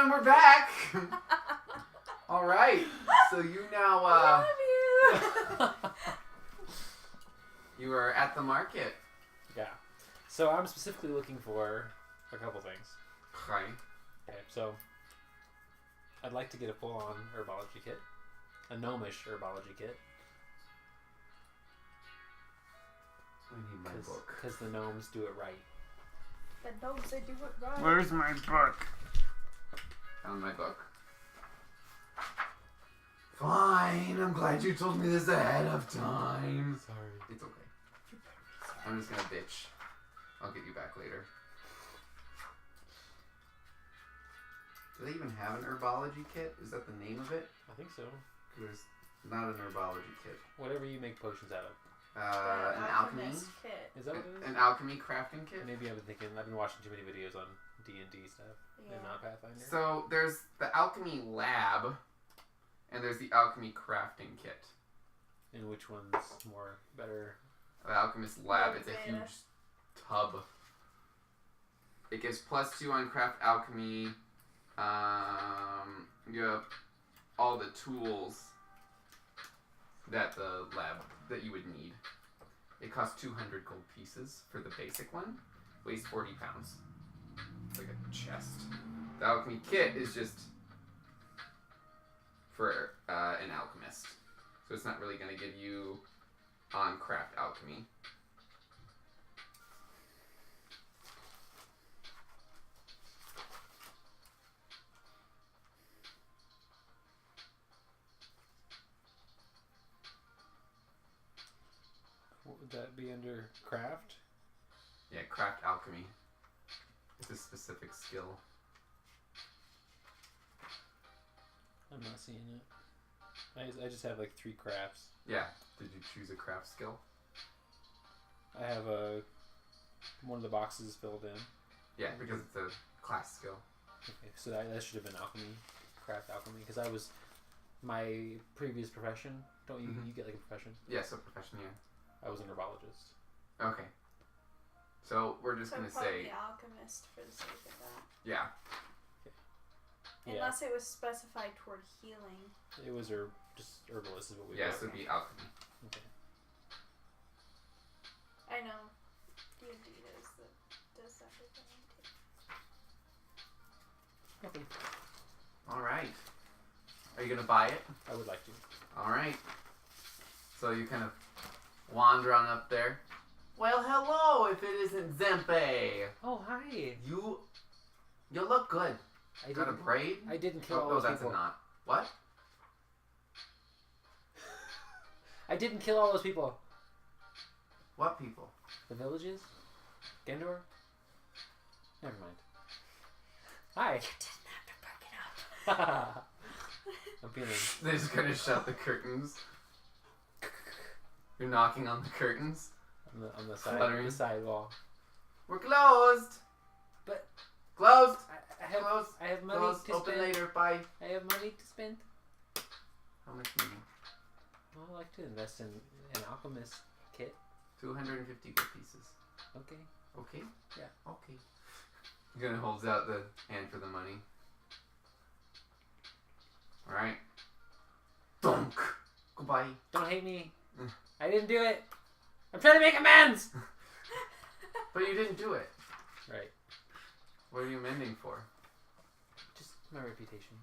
And we're back. All right. So you now. Love you. You are at the market. Yeah. So I'm specifically looking for a couple things. Right. Okay. So I'd like to get a full-on herbology kit, a gnomish herbology kit. I need my book. Because the gnomes do it right. The gnomes, they do it right. Where's my book? Found my book. Fine, I'm glad you told me this ahead of time. Sorry. It's okay. I'm just gonna bitch. I'll get you back later. Do they even have an herbology kit? Is that the name of it? I think so. There's not an herbology kit. Whatever you make potions out of. An alchemy kit. Is that what it is? An alchemy crafting kit. Maybe I've been watching too many videos on D&D stuff and not Pathfinder. So there's the alchemy lab, and there's the alchemy crafting kit. And which one's better? The alchemist lab, it's a huge tub. It gives +2 on craft alchemy. You have all the tools that you would need. It costs 200 gold pieces for the basic one. Weighs 40 pounds. It's like a chest. The alchemy kit is just for an alchemist. So it's not really going to give you on craft alchemy. What would that be under craft? Yeah, craft alchemy. It's a specific skill. I'm not seeing it. I just have like 3 crafts. Yeah. Did you choose a craft skill? I have one of the boxes filled in. Yeah, because it's a class skill. Okay, so that should have been alchemy, craft alchemy, because I was my previous profession. Don't you? You get like a profession? Yeah, so profession, yeah. I was an herbologist. Okay. So we're just gonna say the alchemist for the sake of that. yeah. Yeah. Unless it was specified toward healing. It was just herbalist is what we Yeah, got. so it'd be alchemy. Okay. I know. D&D does everything too. Nothing. All right. Are you gonna buy it? I would like to. All right. So you kind of wander on up there. Well, hello. If it isn't Zempe, Oh, hi. you look good. Got a braid? I didn't kill all Oh, those that's people. a knot. What? I didn't kill all those people. What people? The villages? Gendor? Never mind. Hi. You didn't have to break it up. I'm feeling. They're just gonna shut the curtains. You're knocking on the curtains. On the side, Fluttering. the side wall. We're closed. But Closed. I have money Closed. to Open spend. later. Bye. I have money to spend. How much money? Well, I like to invest in an alchemist kit. 250 gold pieces. Okay. Okay? Yeah. Okay. He kind of holds out the hand for the money. Alright. Donk! Goodbye. Don't hate me. I didn't do it. I'm trying to make amends. But you didn't do it. Right. What are you amending for? Just my reputation.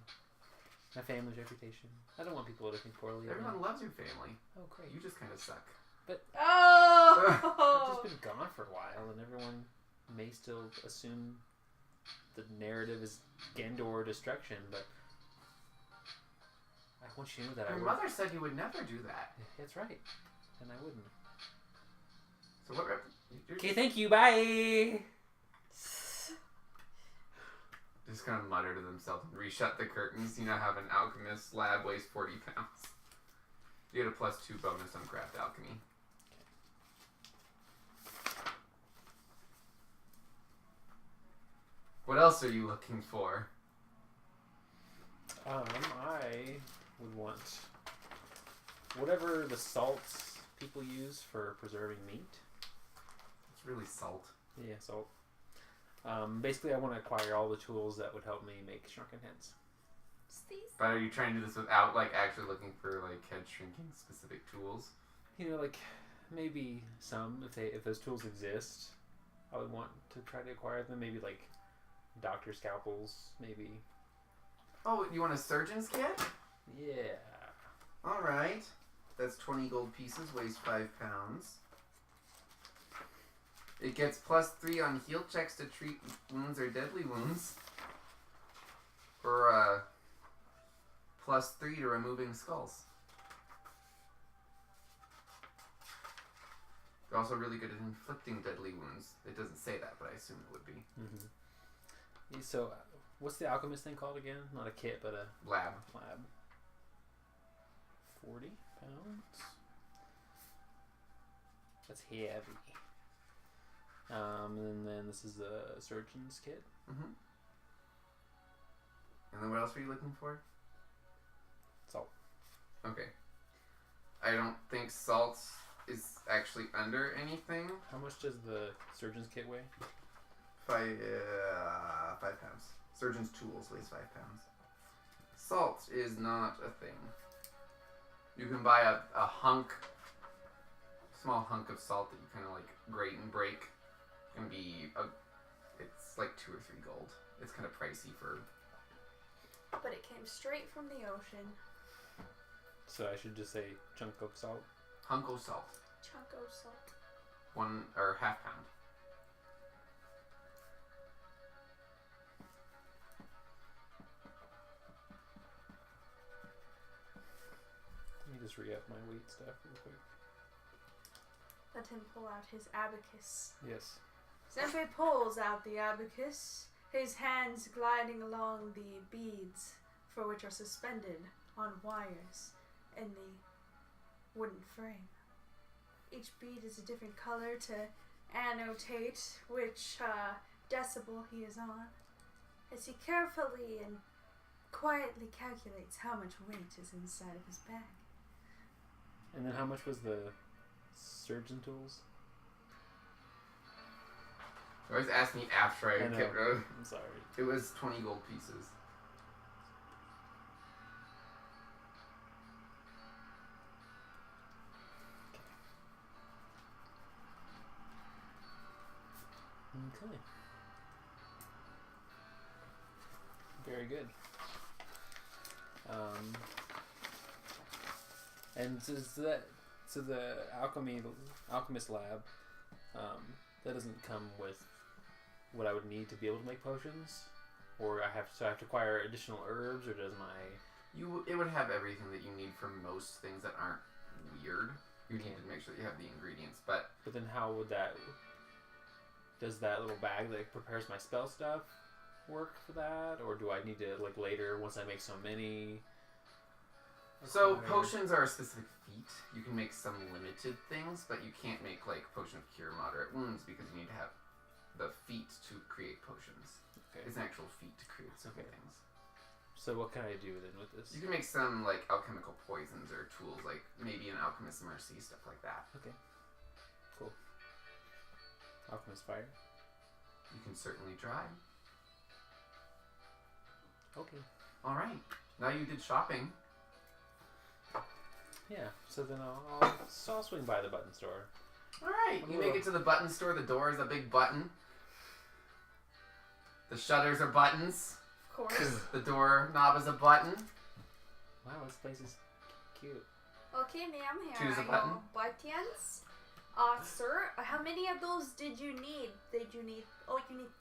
My family's reputation. I don't want people to think poorly of me. Everyone loves your family. Oh, great. You just kind of suck. I've Oh! just been gone for a while, and everyone may still assume the narrative is Gendor destruction, but I want you to know that Your mother said you would never do that. That's right, and I wouldn't. So what? Okay, thank you. Bye. Just kind of mutter to themselves and reshut the curtains. You now have an alchemist lab, weighs 40 pounds. You get a +2 bonus on craft alchemy. What else are you looking for? I would want whatever the salts people use for preserving meat. It's really salt. Yeah, salt. Basically, I want to acquire all the tools that would help me make shrunken heads. But are you trying to do this without like actually looking for like head shrinking specific tools? You know, like maybe some if those tools exist, I would want to try to acquire them. Maybe like doctor scalpels, maybe. Oh, you want a surgeon's kit? Yeah. All right. That's 20 gold pieces. Weighs 5 pounds. It gets +3 on heal checks to treat wounds or deadly wounds. Or +3 to removing skulls. They're also really good at inflicting deadly wounds. It doesn't say that, but I assume it would be. Mm-hmm. So, what's the alchemist thing called again? Not a kit, but a lab. 40 pounds? That's heavy. And then this is the surgeon's kit. Mm-hmm. And then what else were you looking for? Salt. Okay. I don't think salt is actually under anything. How much does the surgeon's kit weigh? 5 pounds. Surgeon's tools weighs 5 pounds. Salt is not a thing. You can buy a small hunk of salt that you kind of like grate and break. It's like 2 or 3 gold. It's kind of pricey for. But it came straight from the ocean. So I should just say chunk of salt. Hunk of salt. Chunk of salt. 1 or half pound. Let me just re-up my weight stuff real quick. Let him pull out his abacus. Yes. Zempe pulls out the abacus, his hands gliding along the beads for which are suspended on wires in the wooden frame. Each bead is a different color to annotate which decibel he is on, as he carefully and quietly calculates how much weight is inside of his bag. And then how much was the surgeon tools? You always ask me after I know. kept going. I'm sorry. It was 20 gold pieces. Okay. Very good. And so the alchemist lab, that doesn't come with what I would need to be able to make potions, or I have to acquire additional herbs, or does my It would have everything that you need for most things that aren't weird. You need to make sure that you have the ingredients, but then how would does that little bag that prepares my spell stuff work for that, or do I need to like later once I make so many? So potions are a specific feat. You can make some limited things, but you can't make like potion of cure moderate wounds because you need to have the feat to create potions. Okay. It's an actual feat to create certain things. So what can I do then with this? You can make some like alchemical poisons or tools, like maybe an alchemist's mercy, stuff like that. Okay. Cool. Alchemist fire. You can certainly try. Okay. All right. Now you did shopping. Yeah. So then I'll swing by the button store. All right. You make it to the button store. The door is a big button. The shutters are buttons. Of course. The door knob is a button. Wow, this place is cute. Okay, ma'am, here Choose a are button. your buttons. Sir, how many of those did you need? You need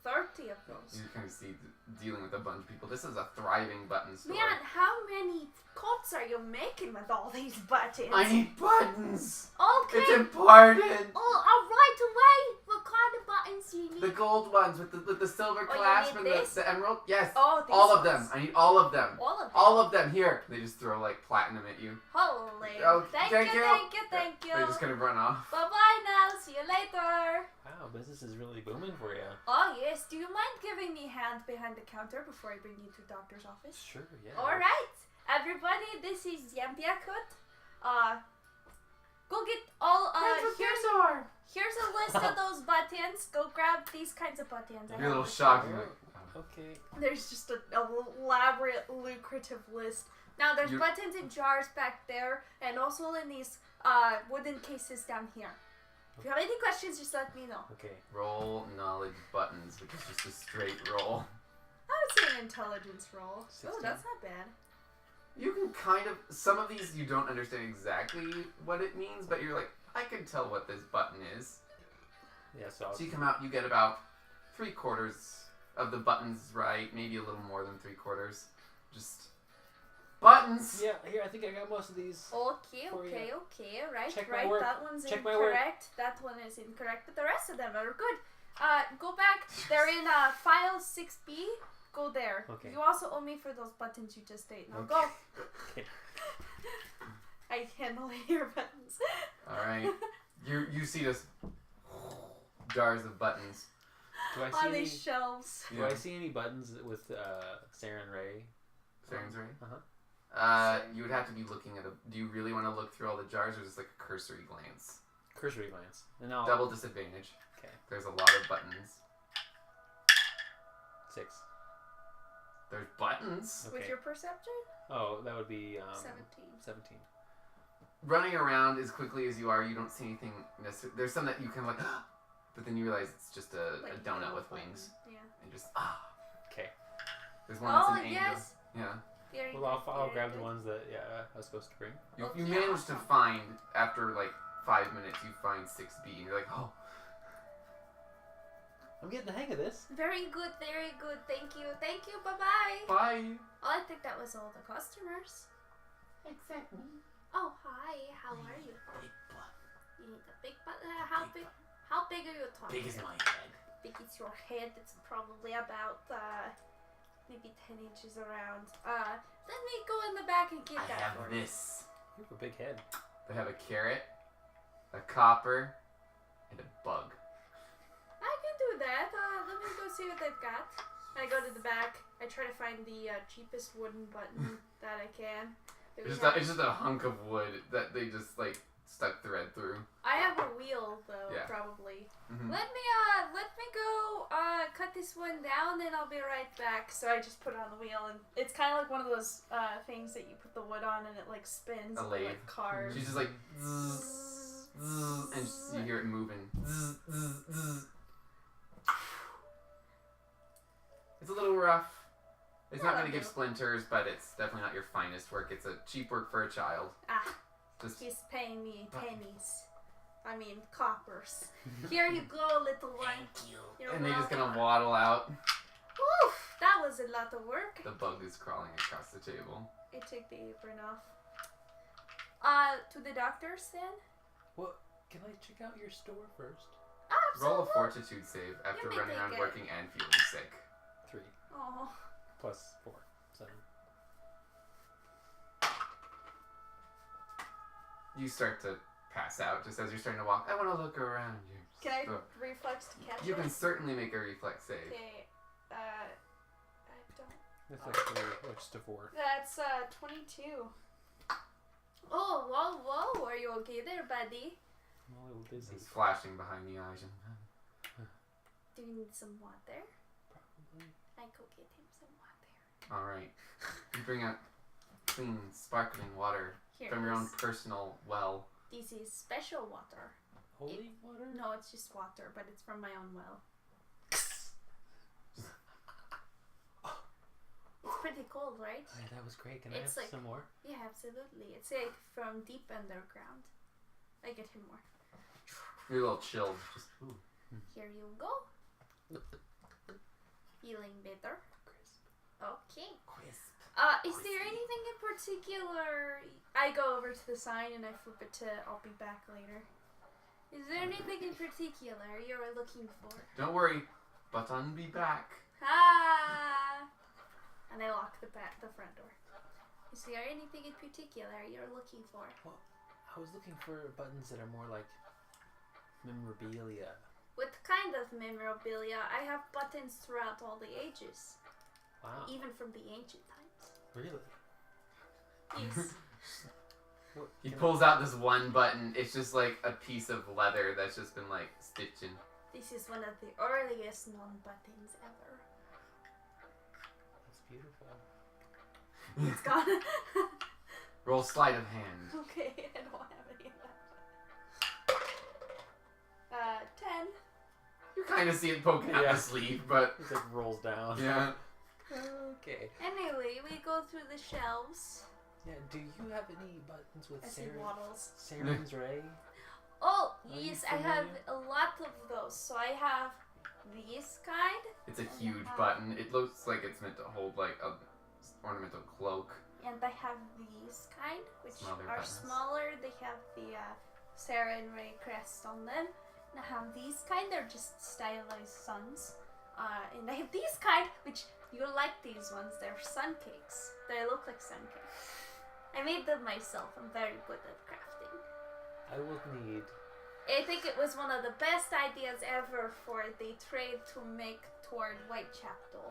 30 of those. You kind of see dealing with a bunch of people. This is a thriving button store. Man, how many cuts are you making with all these buttons? I need buttons. Okay. It's important. Oh, right away. What kind of buttons do you need? The gold ones with the silver Oh, you clasp need and this? the emerald. Yes. Oh, these all of ones. them. I need all of them. All of them. All of them. Here. They just throw like platinum at you. Holy. Oh, thank thank you, you. thank you, thank you. They just kind of run off. Bye-bye now. See you later. Wow, business is really booming for you. Oh, yes. Do you mind giving me a hand behind the counter before I bring you to the doctor's office? Sure, yeah. Alright. Everybody, this is Zempe. Go get all, Here's a list of those buttons. Go grab these kinds of buttons. You're a little shocked. Okay. There's just an elaborate, lucrative list. Now there's buttons in jars back there, and also in these wooden cases down here. If you have any questions, just let me know. Okay. Roll knowledge buttons, which is just a straight roll. I would say an intelligence roll. 16. Oh, that's not bad. You can kind of... Some of these you don't understand exactly what it means, but you're like, I can tell what this button is. Yeah, so you come out, you get about 3/4 of the buttons right, maybe a little more than 3/4. Just buttons! yeah, here, I think I got most of these. Okay. Right. Check my work. That one's Check my work. incorrect. That one is incorrect, but the rest of them are good. Go back. They're in file 6B. Go there. Okay. You also owe me for those buttons you just ate. Now Okay. go. Okay. I handle your buttons. Alright. You see this jars of buttons. Do I see On any? these shelves. Do I see any buttons with Saren Ray? Saren's right? Uh-huh. You would have to be looking at do you really want to look through all the jars or just like a cursory glance? Cursory glance. And I'll... Double disadvantage. Okay. There's a lot of buttons. 6. There's buttons. Okay. With your perception? Oh, that would be 17. 17. Running around as quickly as you are, you don't see anything necessarily. There's some that you kind of like, but then you realize it's just a donut with wings. Yeah. And just, Okay. There's one that's Oh, an angel. yes. Yeah. Very Well, good, I'll very grab the good. ones that I was supposed to bring. You Okay, manage to awesome. find, after like 5 minutes, you find 6B, and you're like, oh. I'm getting the hang of this. Very good, very good. Thank you. Thank you. Bye-bye. Bye. Well, I think that was all the customers. Except me. Oh, hi. How are you? Big butt. You need a big butt? How big? How big are you talking? Big as my head. Big is your head. It's probably about maybe 10 inches around. Let me go in the back and get I that have for you. this. You have a big head. They have a carrot, a copper, and a bug. I can do that. Let me go see what they've got. I go to the back. I try to find the cheapest wooden button that I can. It's just a hunk of wood that they just like stuck thread through. I have a wheel though, Yeah. probably. Mm-hmm. Let me go cut this one down, and I'll be right back. So I just put it on the wheel, and it's kind of like one of those things that you put the wood on, and it like spins. A and, lathe. like cars. She's just like, zzz, zzz, and you hear it moving. Zzz, zzz, zzz. It's a little rough. It's not going to give splinters, but it's definitely not your finest work. It's a cheap work for a child. Just He's paying me pennies. I mean, coppers. Here you go, little one. You're and they're just welcome. gonna waddle out. Oof, that was a lot of work. The bug is crawling across the table. I take the apron off. To the doctors then? Well, can I check out your store first? Roll a Absolutely. fortitude save after may running around take it. working and feeling sick. 3 Oh. plus 4, 7. You start to pass out just as you're starting to walk. I want to look around you. Can I reflex to catch You it? can certainly make a reflex save. Okay. I don't. That's like 3, which to 4. That's 22. Oh, whoa. Are you okay there, buddy? I'm a little dizzy. He's flashing behind the eyes. Do you need some water? Probably. I go get him some water. All right. You bring out clean, sparkling water Here from it your own is. personal well. This is special water. Holy water? No, it's just water, but it's from my own well. It's pretty cold, right? Oh, yeah, that was great. Can It's I have like- some more? Yeah, absolutely. It's like from deep underground. I get him more. You're a little chilled. Just ooh. Here you go. Feeling better? Okay. Crisp. Is there anything in particular? I go over to the sign and I flip it to I'll be back later. Is there anything in particular you're looking for? Don't worry, Button be back. Ah! And I lock the front door. Is there anything in particular you're looking for? Well, I was looking for buttons that are more like memorabilia. What kind of memorabilia? I have buttons throughout all the ages, Wow. even from the ancient times. Really? Yes. He pulls out this one button. It's just like a piece of leather that's just been like stitching. This is one of the earliest known buttons ever. That's beautiful. It's gone. Roll sleight of hand. Okay, I don't have any of that. 10. You kind of see it poking out the sleeve, but it like rolls down. Yeah. Okay. Anyway, we go through the shelves. Yeah. Do you have any buttons with Saren's Ray? Oh, Are yes, you I have familiar? a lot of those. So I have this kind, it's a huge button. It looks like it's meant to hold like a ornamental cloak. and I have these kind, which Smaller are buttons. smaller. They have the Sarah and Ray crest on them. And I have these kind. They're just stylized suns. And I have these kind, which you'll like these ones. They're sun cakes. They look like sun cakes. I made them myself. I'm very good at crafting. I will need. I think it was one of the best ideas ever for the trade to make toward Whitechapel.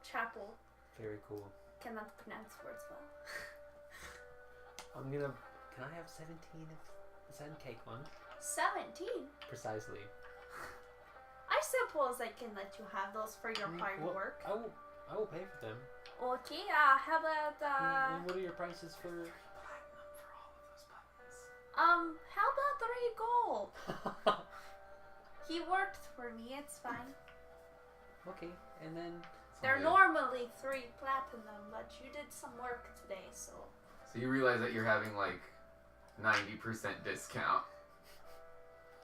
Chapel. Very cool. Cannot pronounce words well. I'm gonna. Can I have 17 of the sun cake one? 17? Precisely. I suppose I can let you have those for your hard work. I will pay for them. Okay, how about And what are your prices for? how about 3 gold? He worked for me, it's fine. Okay, and then. They're normally 3 platinum, but you did some work today, so. So you realize that you're having like 90% discount.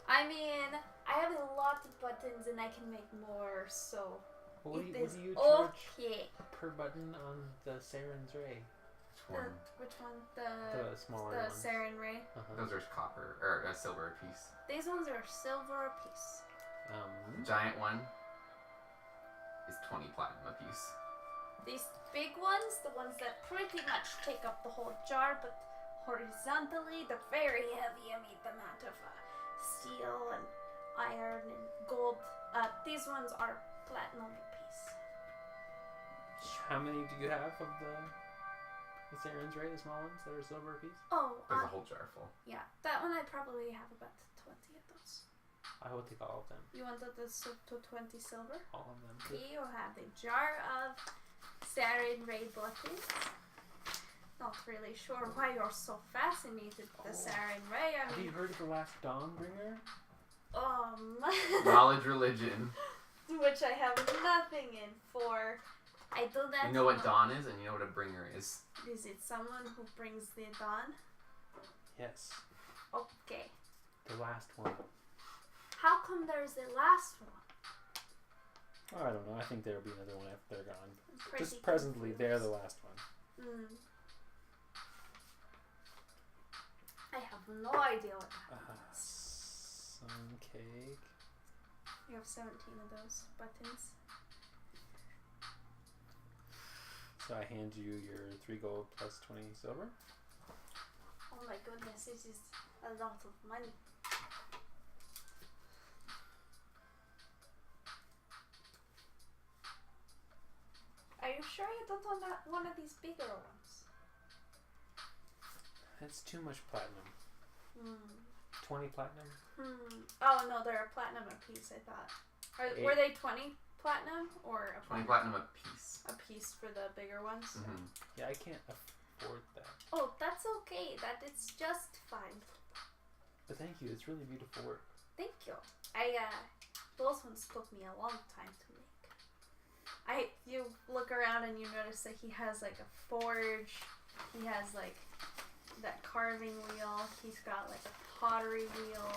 I mean, I have a lot of buttons and I can make more, so. What do it is you charge okay. per button on the Saren's Ray? Which one? The smaller The ones. Saren Ray. Those are copper or silver a piece. These ones are silver a piece. The giant one is 20 platinum a piece. These big ones, the ones that pretty much take up the whole jar, but horizontally, they're very heavy. I made them out of steel and iron and gold. These ones are platinum a piece. How many do you have of the Saren's Ray, the small ones that are silver a piece? Oh, There's a whole jar full. yeah, that one I probably have about 20 of those. I will take all of them. You wanted this to 20 silver? All of them. Here you have a jar of Sarin Ray buttons. Not really sure why you're so fascinated with the Sarin Ray. I Have mean, you heard of the last Dawnbringer? Knowledge religion. Which I have nothing in for. I do that. You know what dawn is and you know what a bringer is. Is it someone who brings the dawn? Yes. Okay. The last one. How come there's a last one? Oh, I don't know. I think there'll be another one after they're gone. I'm pretty Just presently, confused. they're the last one. I have no idea what that is. Sun cake. You have 17 of those buttons. So I hand you your 3 gold plus 20 silver. Oh my goodness, this is a lot of money. Are you sure you don't want one of these bigger ones? That's too much platinum. 20 platinum? Oh no, they're a platinum a piece, I thought. Were they 20 platinum or a 20 platinum a piece. a piece for the bigger ones? Mm-hmm. Yeah, I can't afford that. Oh, that's okay. That is just fine. But thank you. It's really beautiful work. Thank you. Those ones took me a long time to make. You look around and you notice that he has like a forge. He has like that carving wheel. He's got like a pottery wheel.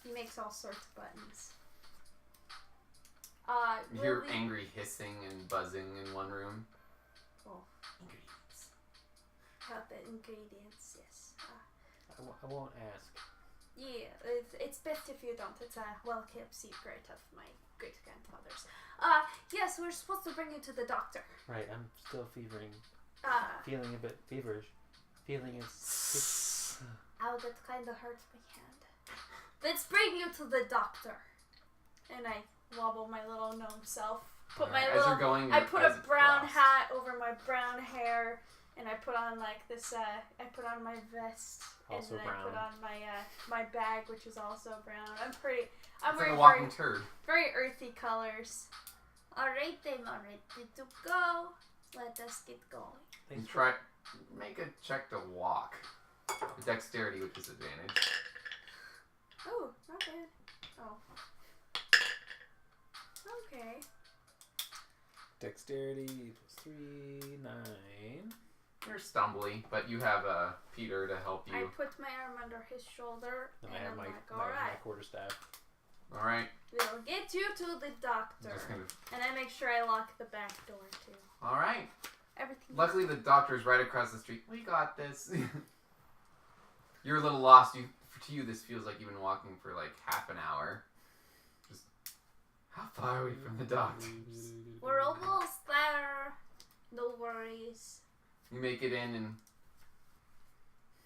He makes all sorts of buttons. You hear angry hissing and buzzing in one room. Oh, Ingredients. got the ingredients, yes. I won't ask. Yeah, it's best if you don't. It's a well-kept secret of my great-grandfather's. Yes, we're supposed to bring you to the doctor. Right, I'm still fevering. Feeling a bit feverish. Feeling it's... Ow, that kind of hurts my hand. Let's bring you to the doctor. And I wobble my little gnome self. As you're going, I put a brown frost. hat over my brown hair, And I put on like this. I put on my vest, Also and then brown. I put on my bag, which is also brown. I'm It's wearing like a walking turd. very earthy colors. Alright then, I'm ready to go. Let us get going. And make a check to walk. The dexterity with disadvantage. Oh, not bad. Oh. Okay. Dexterity +3, 9. You're stumbly, but you have Peter to help I you. put my arm under his shoulder, And and I have I'm my like, alright, quarterstaff. All right. we'll get you to the doctor. Just gonna. And I make sure I lock the back door too. All right. Everything. Luckily, the doctor's right across the street. We got this. You're a little lost. To you, this feels like you've been walking for like half an hour. Just how far are we from the doctors? We're almost there. No worries. You make it in, and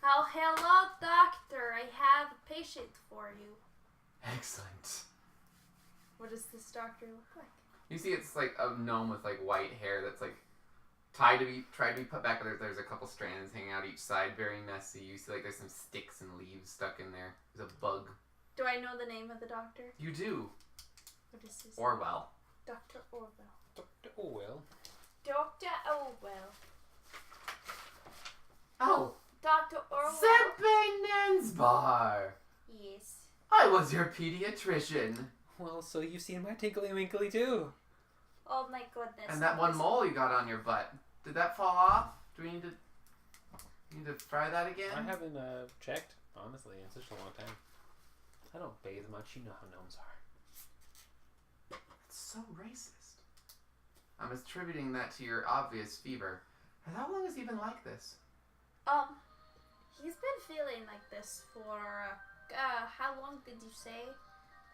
Oh, hello, doctor. I have a patient for you. excellent. What does this doctor look like? You see, it's like a gnome with like white hair that's like tried to be put back. But there's a couple strands hanging out each side, very messy. You see, like there's some sticks and leaves stuck in there. There's a bug. Do I know the name of the doctor? You do. What is his Orwell. Dr. Orwell. Dr. Orwell. Dr. Orwell. Oh, Dr. Orwell. Zempe Nensbar. Yes. I was your pediatrician. Well, so you've seen my Tinkly Winkly too. Oh my goodness. And that one mole you got on your butt. Did that fall off? Do we need to fry that again? I haven't checked, honestly, in such a long time. I don't bathe much. You know how gnomes are. It's so racist. I'm attributing that to your obvious fever. And how long has he been like this? He's been feeling like this for, how long did you say?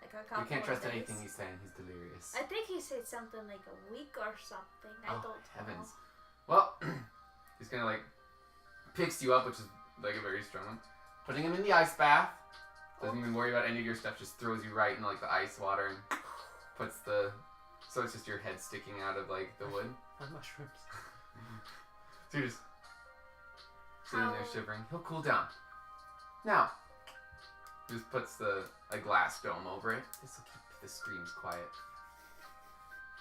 Like a couple You can't trust of days. anything he's saying. He's delirious. I think he said something like a week or something. I don't heavens. know. Well, he's gonna like picks you up, which is like a very strong one. Putting him in the ice bath. Doesn't even worry about any of your stuff. Just throws you right in like the ice water and puts the. So it's just your head sticking out of like the wood. My mushrooms. So you're just sitting there shivering. He'll cool down. Now, he just puts a glass dome over it. This will keep the screams quiet.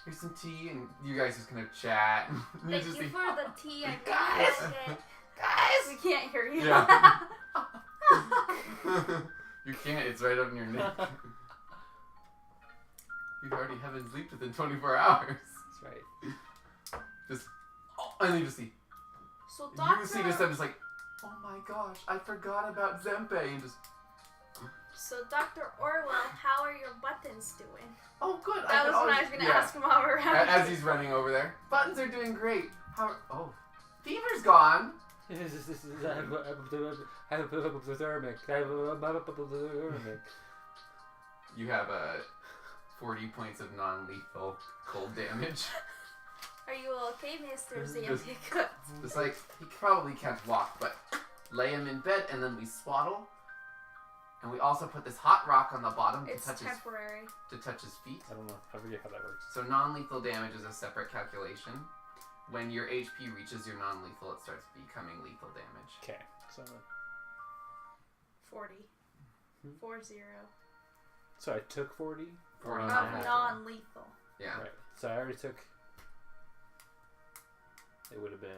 Here's some tea, and you guys just kind of chat. Thank you for the tea. I Guys! really like it. Guys! We can't hear you. Yeah. You can't. It's right up in your neck. You already haven't slept within 24 hours. That's right. Just, and you just see. So, doctor. You see just them just like, oh my gosh, I forgot about Zempe, and just. So, Dr. Orwell, how are your buttons doing? Oh, good. That was what I was going to ask him while we're around. As he's running over there. Buttons are doing great. Oh, fever's gone. I have hypothermic. You have 40 points of non-lethal cold damage. Are you okay, Mr. Just- Zempe? It's like, he probably can't walk, but lay him in bed and then we swaddle. And we also put this hot rock on the bottom It's to touch temporary. his feet. I don't know. I forget how that works. So non-lethal damage is a separate calculation. When your HP reaches your non-lethal, it starts becoming lethal damage. Okay. So 40. 40. I took 40. 40 Of non-lethal. non-lethal. Yeah. Right. So I already took. It would have been.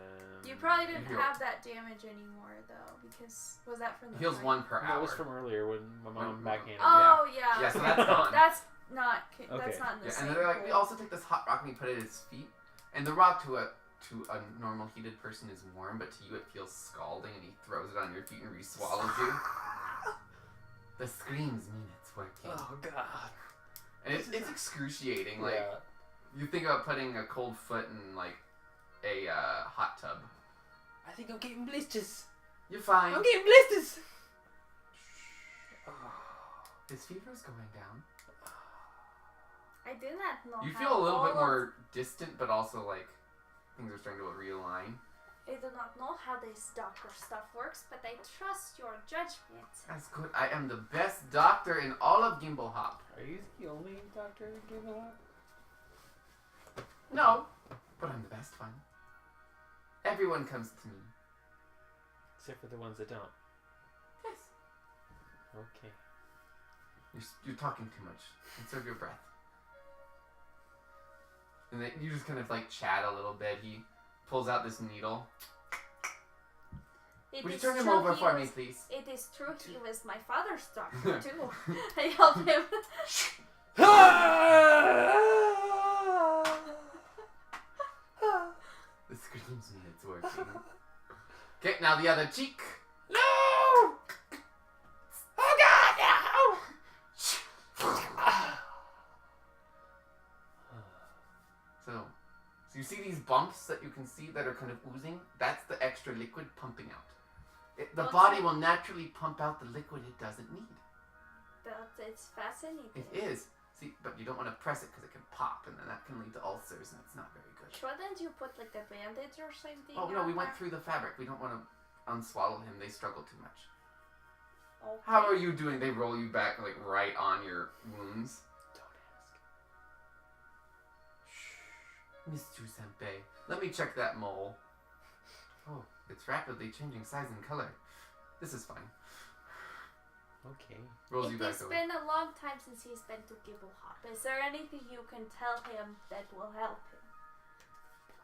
You probably didn't Heal. have that damage anymore, though, because was that from the Heals fight? 1 per hour. That was from earlier when my mom backhanded me. Oh yeah. Yeah, so that's gone. That's not. That's Okay. not in the Yeah, same. and they're like, we pool. also take this hot rock and we put it at his feet. And the rock to a normal heated person is warm, but to you it feels scalding, and he throws it on your feet and re-swallows you. The screams mean it's working. Oh god. And it's excruciating. Like, Yeah. you think about putting a cold foot in, like, a hot tub. I think I'm getting blisters. You're fine. I'm getting blisters. His fever's going down. I do not know You how feel a little all bit of- more distant, but also, like, things are starting to realign. I do not know how this doctor stuff works, but I trust your judgment. That's good. I am the best doctor in all of Gimblehop. Are you the only doctor in Gimblehop? No, but I'm the best one. Everyone comes to me. Except for the ones that don't. Yes. Okay. You're talking too much. Conserve your breath. And then you just kind of like chat a little bit. He pulls out this needle. Would you turn him over for me, please? It is true he was my father's doctor, too. I help him. The screams mean it's working. Okay, now the other cheek. No! Oh God, no! So you see these bumps that you can see that are kind of oozing? That's the extra liquid pumping out. The body will naturally pump out the liquid it doesn't need. It's fascinating. It is. See, but you don't want to press it because it can pop, and then that can lead to ulcers, and it's not very good. Shouldn't you put like a bandage or something? Oh no, we went through the fabric. We don't want to unswaddle him. They struggle too much. Okay. How are you doing? They roll you back like right on your wounds. Don't ask. Shh, Mr. Zempe. Let me check that mole. Oh, it's rapidly changing size and color. This is fine. Okay. Rolls you back It's over. been a long time since he's been to Gimblehop. Is there anything you can tell him that will help him?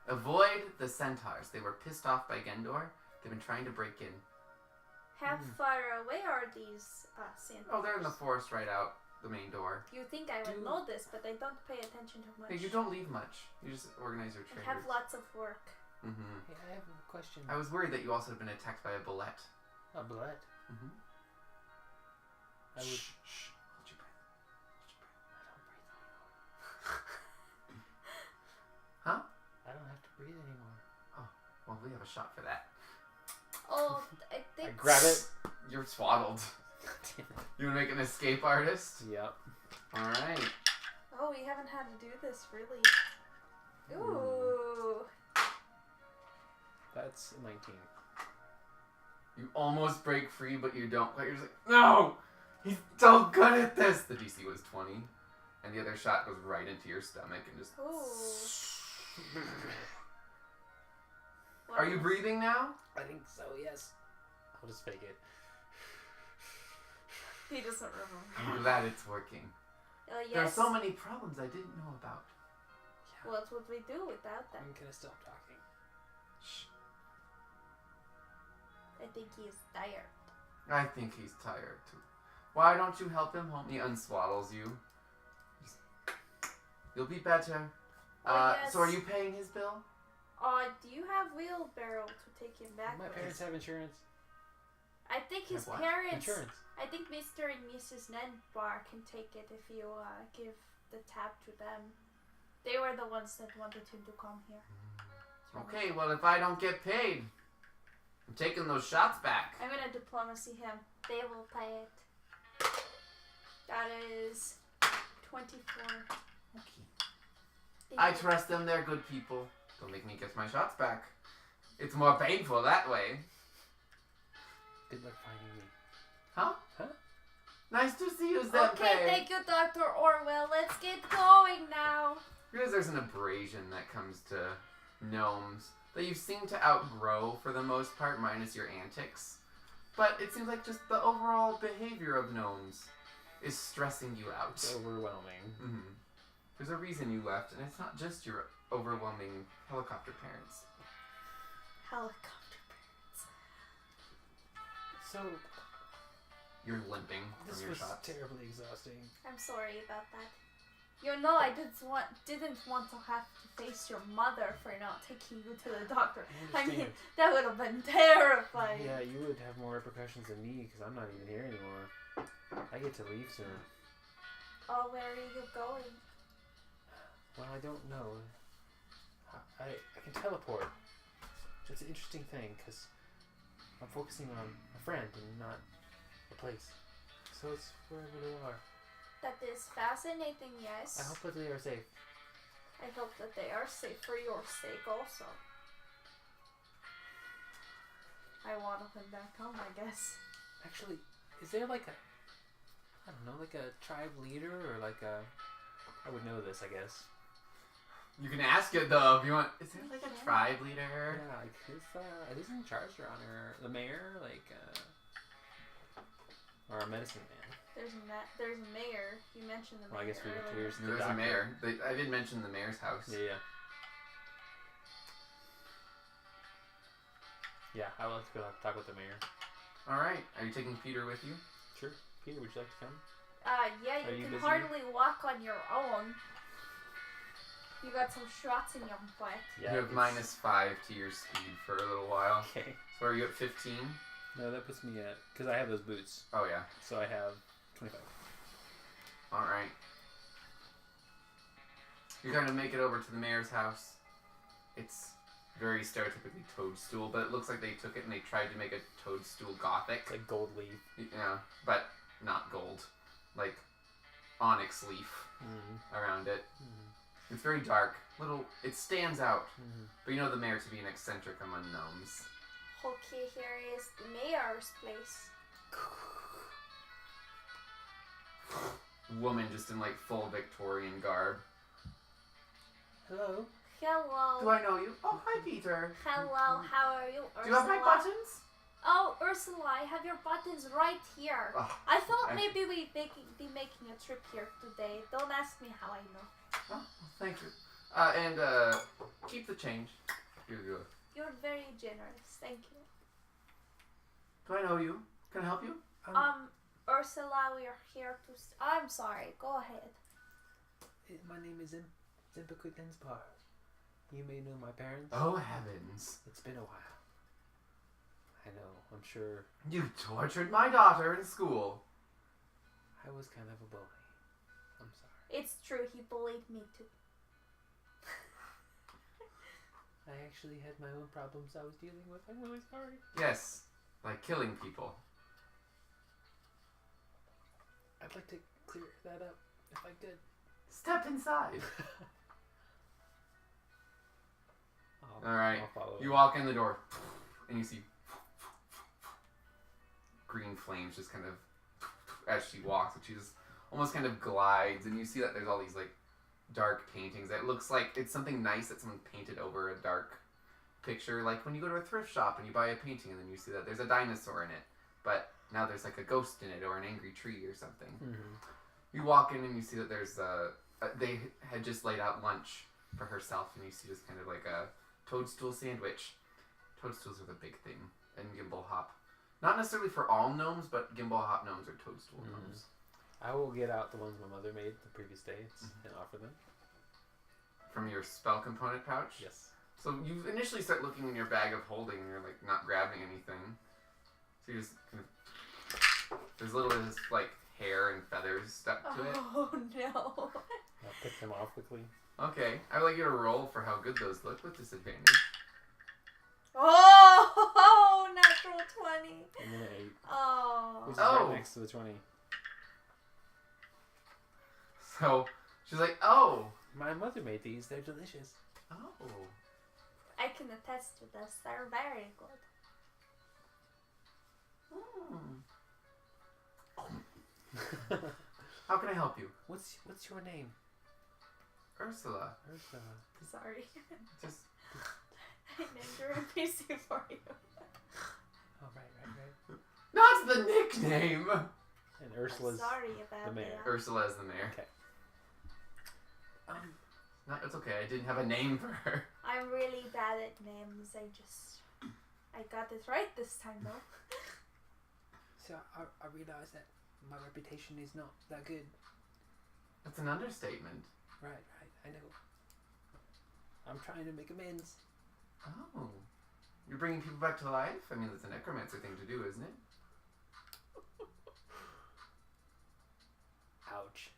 Avoid the centaurs. They were pissed off by Gendor. They've been trying to break in. How far away are these centaurs? Oh, they're in the forest right out the main door. You think I would know this, but I don't pay attention to much. Hey, you don't leave much. You just organize your I traders. have lots of work. Mm-hmm. Hey, I have a question. I was worried that you also had been attacked by a bullet. A blood? Mm-hmm. I would. Shh. Hold your breath. Huh? I don't have to breathe anymore. Oh, well, we have a shot for that. Oh, I think. I grab it. You're swaddled. You want to make an escape artist? Yep. Alright. Oh, we haven't had to do this, really. Ooh. That's 19. You almost break free, but you don't quite. You're just like, no! He's so good at this! The DC was 20. And the other shot goes right into your stomach and just... Ooh. Are you breathing now? I think so, yes. I'll just fake it. He doesn't remember. I'm glad it's working. Yes. There are so many problems I didn't know about. Yeah. What would we do without them? I'm gonna stop talking. Shh. I think he is tired. I think he's tired too. Why don't you help him home? He unswaddles you. You'll be better. Oh, yes. So are you paying his bill? Do you have wheelbarrow to take him back? My with? parents have insurance. I think his Have what? parents. Insurance. I think Mr. and Mrs. Nenbar can take it if you give the tab to them. They were the ones that wanted him to come here. Okay, well if I don't get paid, I'm taking those shots back. I'm gonna diplomacy him. They will pay it. That is 24. Okay. I trust them, they're good people. Don't make me get my shots back. It's more painful that way. Good luck finding me. Huh? Huh? Nice to see you, Zempe. Okay, thank you, Dr. Orwell. Let's get going now. Realize there's an abrasion that comes to gnomes that you seem to outgrow for the most part, minus your antics. But it seems like just the overall behavior of gnomes is stressing you out. It's overwhelming. Mm-hmm. There's a reason you left, and it's not just your overwhelming helicopter parents. Helicopter parents. So, You're limping this from your was shots. terribly exhausting. I'm sorry about that. You know, I didn't want to have to face your mother for not taking you to the doctor. I mean, that would have been terrifying. Yeah, you would have more repercussions than me because I'm not even here anymore. I get to leave soon. Oh, where are you going? Well, I don't know. I can teleport. It's an interesting thing because I'm focusing on a friend and not a place. So it's wherever they are. That is fascinating, yes. I hope that they are safe. I hope that they are safe for your sake also. I want them back home, I guess. Actually, is there like a, I don't know, like a tribe leader or like a, I would know this, I guess. You can ask it though if you want. Is there like a tribe leader? Yeah, like who's in charge around here? The mayor, or a medicine man. There's a mayor. You mentioned the mayor. Well, I guess earlier. There's a mayor. I did mention the mayor's house. Yeah. Yeah, I would like to go talk with the mayor. All right. Are you taking Peter with you? Sure. Peter, would you like to come? Yeah, you can busy? hardly walk on your own. You got some shots in your butt. Yeah. You have -5 to your speed for a little while. Okay. So are you at 15? No, that puts me at... Because I have those boots. Oh, yeah. So I have 25. All right. You're going to make it over to the mayor's house. It's very stereotypically toadstool, but it looks like they took it and they tried to make a toadstool gothic. Like gold leaf. Yeah, but not gold. Like onyx leaf around it. Mm-hmm. It's very dark. It stands out. Mm-hmm. But you know the mayor to be an eccentric among gnomes. Okay, here is the mayor's place. Woman just in like full Victorian garb. Hello. Hello. Do I know you? Oh, hi, Peter. Hello, how are you, Ursula? Do you have my buttons? Oh, Ursula, I have your buttons right here. Oh, I thought maybe we'd be making a trip here today. Don't ask me how I know. Oh, thank you. And keep the change. Here you go. You're very generous. Thank you. Do I know you? Can I help you? Ursula, we are here to... I'm sorry. Go ahead. My name is Zempe. You may know my parents. Oh, heavens. It's been a while. I know, I'm sure. You tortured my daughter in school. I was kind of a bully. I'm sorry. It's true, he bullied me too. I actually had my own problems I was dealing with. I'm really sorry. Yes, like killing people. I'd like to clear that up if I could. Step inside. Alright, you walk in the door, and you see green flames just kind of, as she walks, and she just almost kind of glides, and you see that there's all these, like, dark paintings. It looks like it's something nice that someone painted over a dark picture, like when you go to a thrift shop and you buy a painting, and then you see that there's a dinosaur in it, but now there's, like, a ghost in it, or an angry tree or something. Mm-hmm. You walk in, and you see that there's they had just laid out lunch for herself, and you see just kind of like a toadstool sandwich. Toadstools are the big thing in Gimbal Hop. Not necessarily for all gnomes, but Gimbal Hop gnomes are toadstool gnomes. I will get out the ones my mother made the previous day and offer them. From your spell component pouch? Yes. So you initially start looking in your bag of holding and you're like not grabbing anything. So you just kind of... There's a little bit of this like hair and feathers stuck to it. Oh no. I'll pick them off quickly. Okay. I would like you to roll for how good those look with disadvantage. Oh, natural 20. And then an 8. Oh. Which is right next to the 20. So, she's like, oh. My mother made these. They're delicious. Oh. I can attest to this. They're very good. How can I help you? What's your name? Ursula. Sorry. Just... I named her NPC for you. Oh, right. Not the nickname! And Ursula's sorry about the mayor. that. Ursula is the mayor. Okay. No, it's okay. I didn't have a name for her. I'm really bad at names. I got it right this time though. So I realized that my reputation is not that good. That's an understatement. Right. I know. I'm trying to make amends. Oh. You're bringing people back to life? I mean, that's a necromancer thing to do, isn't it? Ouch.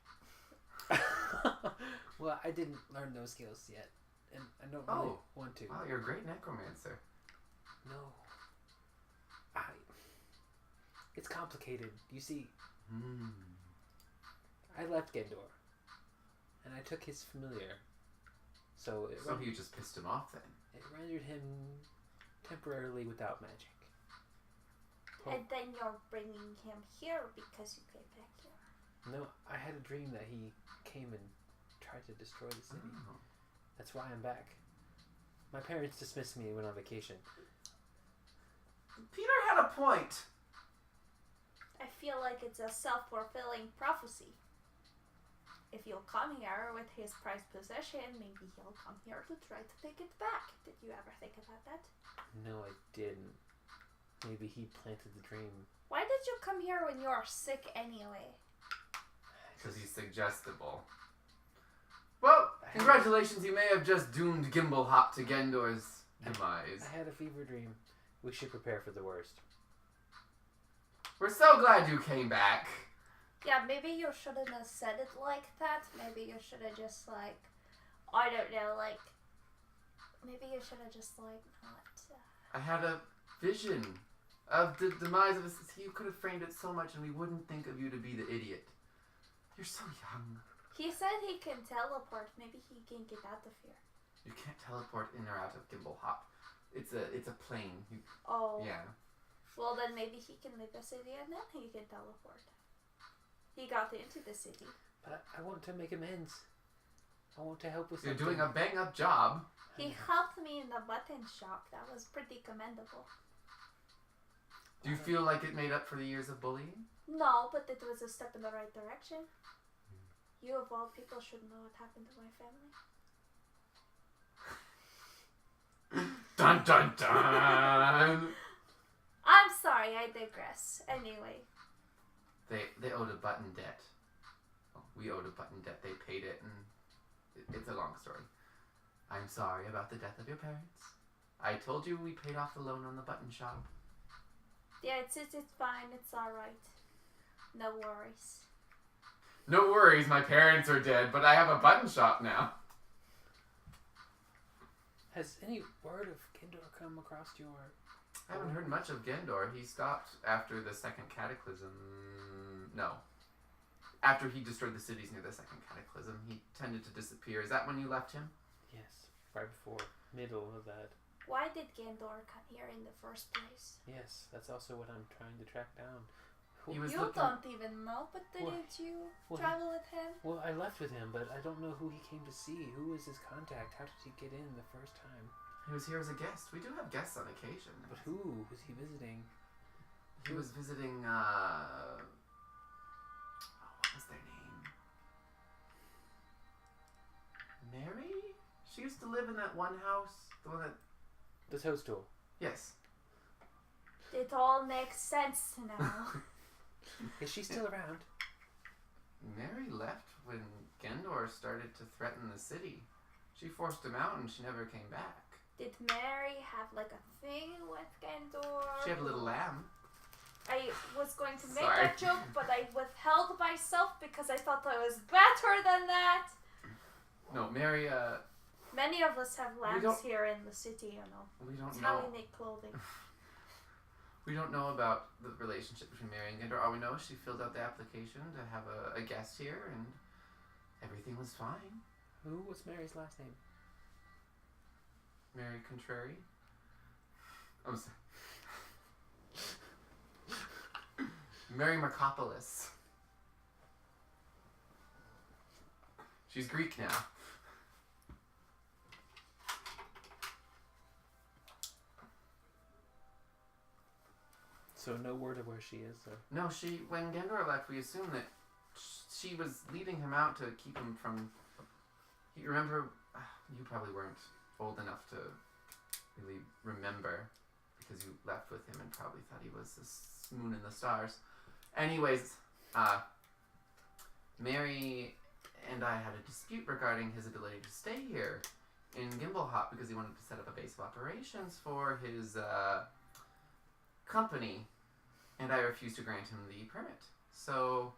Well, I didn't learn those skills yet. And I don't really want to. Wow, you're a great necromancer. No. It's complicated. You see, I left Gendor. And I took his familiar. So you just pissed him off then? It rendered him temporarily without magic. And then you're bringing him here because you came back here. No, I had a dream that he came and tried to destroy the city. Oh. That's why I'm back. My parents dismissed me and went on vacation. Peter had a point. I feel like it's a self-fulfilling prophecy. If you'll come here with his prized possession, maybe he'll come here to try to take it back. Did you ever think about that? No, I didn't. Maybe he planted the dream. Why did you come here when you're sick anyway? Because he's suggestible. Well, congratulations, you may have just doomed Gimblehop to Gendor's demise. I had a fever dream. We should prepare for the worst. We're so glad you came back. Yeah, maybe you shouldn't have said it like that. Maybe you should have just I don't know, maybe you should have just not. I had a vision of the demise of this. You could have framed it so much and we wouldn't think of you to be the idiot. You're so young. He said he can teleport. Maybe he can get out of here. You can't teleport in or out of Gimblehop. It's a plane. Oh. Yeah. Well, then maybe he can leave the city and then he can teleport. He got into the city. But I want to make amends. I want to help with something. You're doing a bang-up job. He helped me in the button shop. That was pretty commendable. Do you feel like it made up for the years of bullying? No, but it was a step in the right direction. You of all people should know what happened to my family. Dun dun dun! I'm sorry, I digress. Anyway. They owed a button debt. Well, we owed a button debt. They paid it, and it's a long story. I'm sorry about the death of your parents. I told you we paid off the loan on the button shop. Yeah, it's fine. It's all right. No worries. No worries, my parents are dead, but I have a button shop now. Has any word of Gendor come across your... I haven't heard much of Gendor. He stopped after the second cataclysm. No. After he destroyed the cities near the second cataclysm, he tended to disappear. Is that when you left him? Yes, right before, middle of that. Why did Gendor come here in the first place? Yes, that's also what I'm trying to track down. He was you don't even know, but didn't you travel with him? Well, I left with him, but I don't know who he came to see. Who was his contact? How did he get in the first time? He was here as a guest. We do have guests on occasion. But who was he visiting? He was visiting, what was their name? Mary? She used to live in that one house. The one that... The toadstool. Yes. It all makes sense now. Is she still around? Mary left when Gendor started to threaten the city. She forced him out and she never came back. Did Mary have a thing with Gendor? She had a little lamb. I was going to make that joke, but I withheld myself because I thought I was better than that. No, Mary, Many of us have lambs here in the city, you know. We don't It's know. how we make clothing. We don't know about the relationship between Mary and Gendor. All we know is she filled out the application to have a guest here, and everything was fine. Who was Mary's last name? Mary Contrary. I'm sorry. Mary Markopolis. She's Greek now. So no word of where she is, or... No, when Gendor left, we assumed that she was leading him out to keep him from... You remember, you probably weren't old enough to really remember because you left with him and probably thought he was the moon and the stars. Anyways, Mary and I had a dispute regarding his ability to stay here in Gimblehop because he wanted to set up a base of operations for his company, and I refused to grant him the permit. So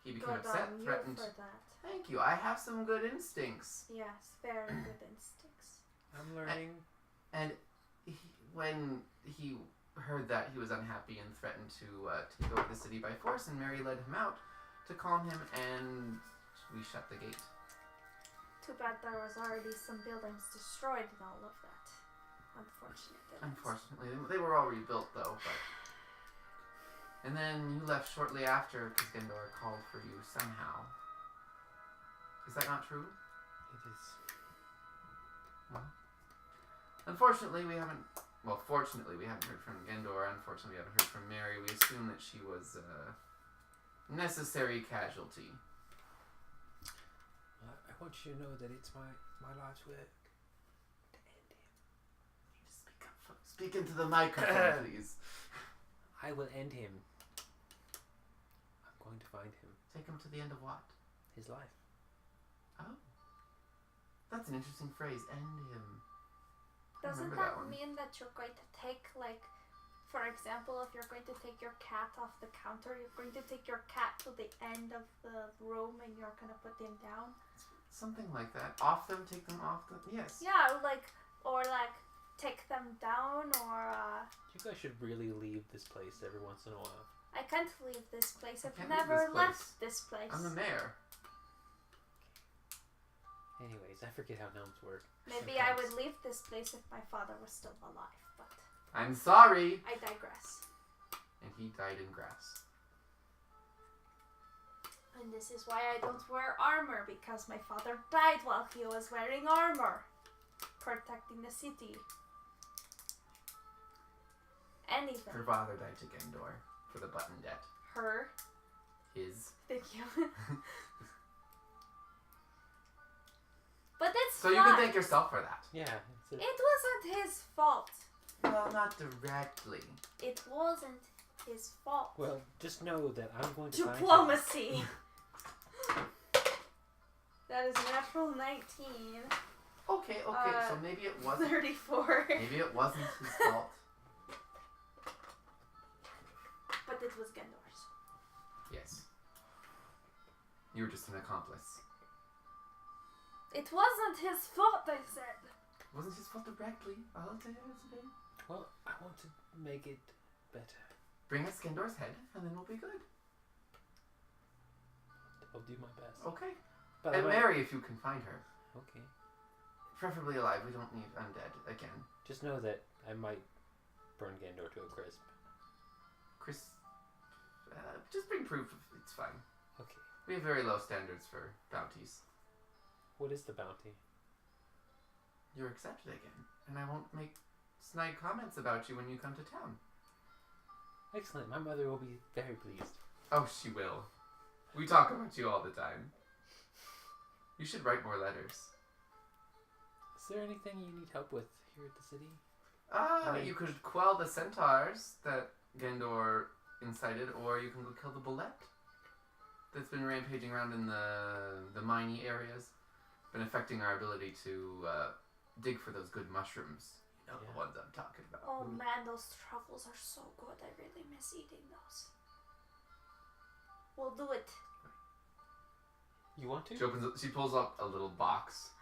he became upset, threatened. For that. Thank you. I have some good instincts. Yes, very good instincts. I'm learning. And when he heard that, he was unhappy and threatened to take over the city by force, and Mary led him out to calm him, and we shut the gate. Too bad there was already some buildings destroyed and all of that. Unfortunately. They were all rebuilt, though, but... And then you left shortly after because Gendor called for you somehow. Is that not true? It is. Well, unfortunately, we haven't... Well, fortunately, we haven't heard from Gendor. Unfortunately, we haven't heard from Mary. We assume that she was a necessary casualty. I want you to know that it's my life's work to end him. You speak into the microphone, please. I will end him. I'm going to find him. Take him to the end of what? His life. Oh. That's an interesting phrase. End him. Doesn't that mean that you're going to take, like, for example, if you're going to take your cat off the counter, you're going to take your cat to the end of the room and you're going to put him down? Something like that. Off them, take them off them. Yes. Yeah, or take them down, or You guys should really leave this place every once in a while. I can't leave this place. I've can't leave never this place. left this place. I'm the mayor. Anyways, I forget how gnomes work. Maybe I would leave this place if my father was still alive, but I'm sorry. I digress. And he died in grass. And this is why I don't wear armor, because my father died while he was wearing armor, protecting the city. Anything. Her father died to Gendor for the button debt. Her. His. Thank you. But it's So fine. you can thank yourself for that. Yeah. It wasn't his fault. Well, not directly. It wasn't his fault. Well, just know that I'm going to find him. Diplomacy. That is a natural 19. Okay, so maybe it wasn't. 34. Maybe it wasn't his fault. But it was Gendor's. Yes. You were just an accomplice. It wasn't his fault, I said. It wasn't his fault directly. I'll tell you today. Well, I want to make it better. Bring us Gendor's head, and then we'll be good. I'll do my best. Okay. But And Mary, if you can find her. Okay. Preferably alive. We don't need undead again. Just know that I might burn Gendor to a crisp. Just bring proof. It's fine. Okay. We have very low standards for bounties. What is the bounty? You're accepted again, and I won't make snide comments about you when you come to town. Excellent. My mother will be very pleased. Oh, she will. We talk about you all the time. You should write more letters. Is there anything you need help with here at the city? You could quell the centaurs that Gendor incited, or you can go kill the bullet that's been rampaging around in the miney areas. Been affecting our ability to dig for those good mushrooms. You know, the ones I'm talking about. Oh man, those truffles are so good. I really miss eating those. We'll do it. You want to? She pulls up a little box.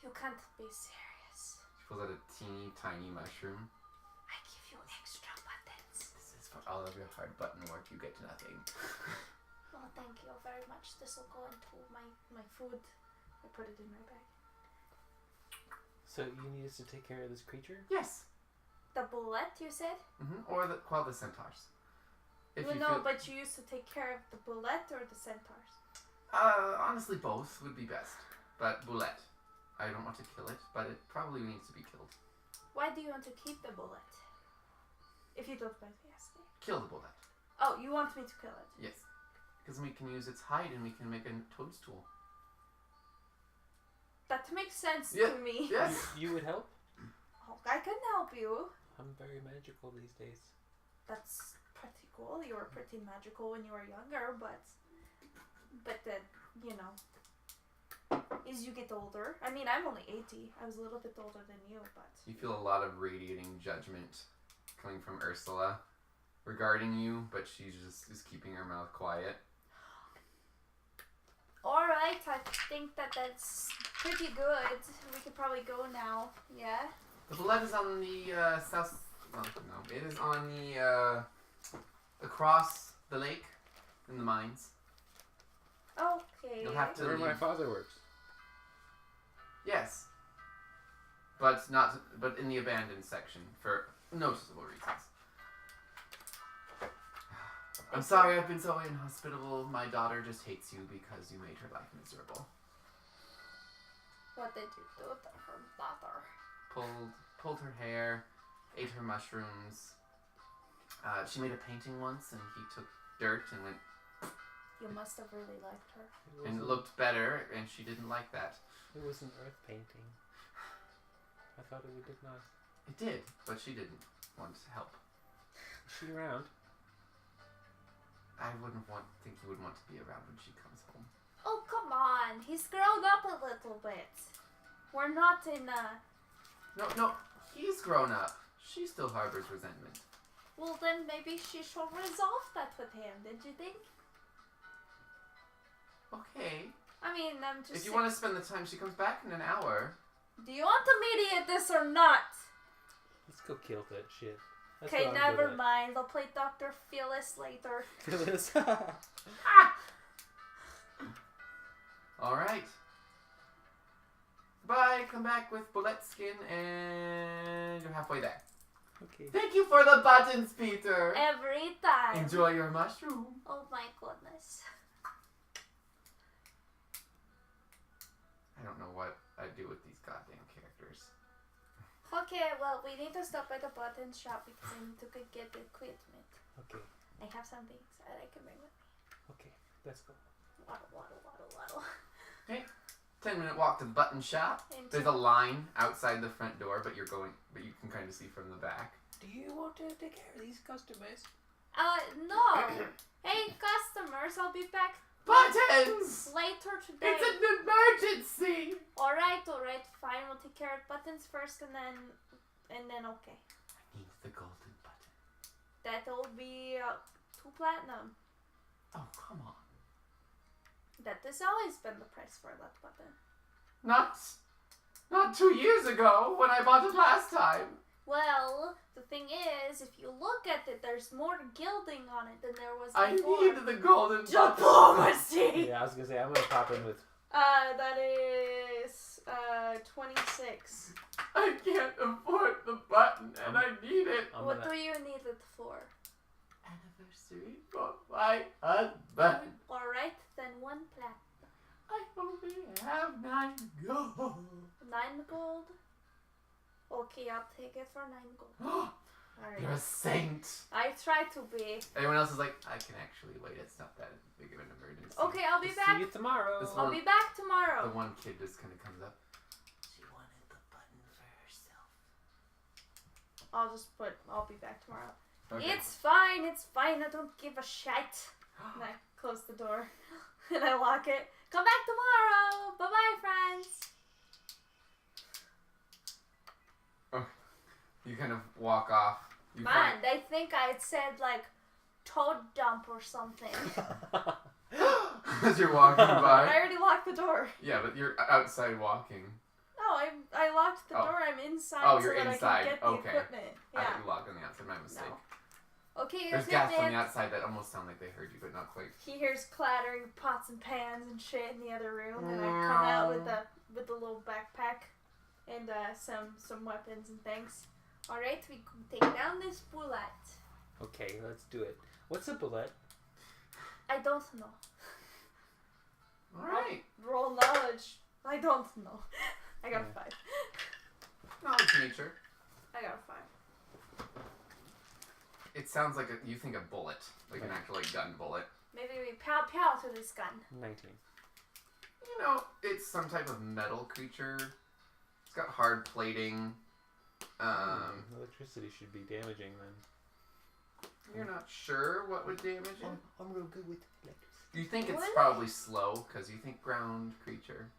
You can't be serious. She pulls out a teeny tiny mushroom. I give you extra buttons. This is for all of your hard button work. You get nothing. Oh, thank you very much. This will go into my food. I put it in my bag. So you need us to take care of this creature? Yes. The bullet, you said? Or quell the centaurs. But you used to take care of the bullet or the centaurs? Honestly, both would be best. But bullet. I don't want to kill it, but it probably needs to be killed. Why do you want to keep the bullet? If you don't mind me asking. Kill the bullet. Oh, you want me to kill it? Yes. Because we can use its hide and we can make a toadstool. That makes sense Yeah, to me. Yes. You would help? Oh, I can help you. I'm very magical these days. That's pretty cool. You were pretty magical when you were younger, but then, you know, as you get older. I mean, I'm only 80. I was a little bit older than you, but... You feel a lot of radiating judgment coming from Ursula regarding you, but she just is keeping her mouth quiet. Alright, I think that's pretty good. We could probably go now. Yeah? The bullet is on the south... Oh, no, it is on the across the lake in the mines. Okay. You'll have to Where leave. my father works. Yes. But in the abandoned section for noticeable reasons. I'm sorry I've been so inhospitable. My daughter just hates you because you made her life miserable. What did you do to her daughter? Pulled her hair, ate her mushrooms. She made a painting once, and he took dirt and went. You must have really liked her. And it looked better, and she didn't like that. It was an earth painting. I thought it did not. It did, but she didn't want to help. Is she around? I think you would want to be around when she comes home. Oh, come on. He's grown up a little bit. We're not in a... No, he's grown up. She still harbors resentment. Well, then maybe she should resolve that with him, did you think? Okay. I mean, I'm just... If you want to spend the time, she comes back in an hour. Do you want to mediate this or not? Let's go kill that shit. That's Okay, what I'm never good at. mind. I'll play Dr. Phyllis later. Phyllis. Alright. Bye, come back with bullet skin, and you're halfway there. Okay. Thank you for the buttons, Peter. Every time. Enjoy your mushroom. Oh my goodness. I don't know what I do with these goddamn characters. Okay, well, we need to stop at the button shop because I need to go get the equipment. Okay. I have some things that I can bring with me. Okay. Let's go. Waddle, waddle, waddle, waddle. Okay. 10-minute walk to the button shop. And There's a line outside the front door, but you can kind of see from the back. Do you want to take care of these customers? No. Hey, customers, I'll be back Buttons! later today. It's an emergency! Alright, fine. We'll take care of buttons first and then okay. I need the golden button. That'll be 2 platinum. Oh, come on. That has always been the price for that button. Not 2 years ago when I bought it last time. Well, the thing is, if you look at it, there's more gilding on it than there was I before. need the golden button. Diplomacy! Yeah, I was gonna say I'm gonna pop in with. That is 26. I can't afford the button and I need it. What do you need it for? Anniversary for my husband. Alright, then 1 platinum. I only have 9 gold. 9 gold? Okay, I'll take it for 9 gold. You're a Alright. saint. I try to be. Everyone else is like, I can actually wait. It's not that big of an emergency. Okay, I'll be See back. you tomorrow. This I'll one- be back The tomorrow. one kid just kind of comes up. She wanted the button for herself. I'll be back tomorrow. Okay. It's fine, I don't give a shit. And I close the door. And I lock it. Come back tomorrow. Bye-bye, friends. You kind of walk off. You Man, they think I said, like, toad dump or something. As you're walking I by. already locked the door. Yeah, but you're outside walking. No, I locked the Oh. door. I'm inside Oh, so you're that inside. I can get the Okay. equipment. I Yeah. thought you locked on the outside. My mistake. No. Okay, There's gas on the outside that almost sound like they heard you, but not quite. He hears clattering pots and pans and shit in the other room, and I come out with the little backpack and some weapons and things. Alright, we can take down this bullet. Okay, let's do it. What's a bullet? I don't know. Alright. Roll knowledge. I don't know. I got a 5. Knowledge nature. I got a 5. It sounds like you think a bullet. Like an actual gun bullet. Maybe we pow pow to this gun. 19. You know, it's some type of metal creature. It's got hard plating. Electricity should be damaging then. You're not sure what would damage it? I'm real good with electricity. You think it's Really? probably slow, because you think ground creature.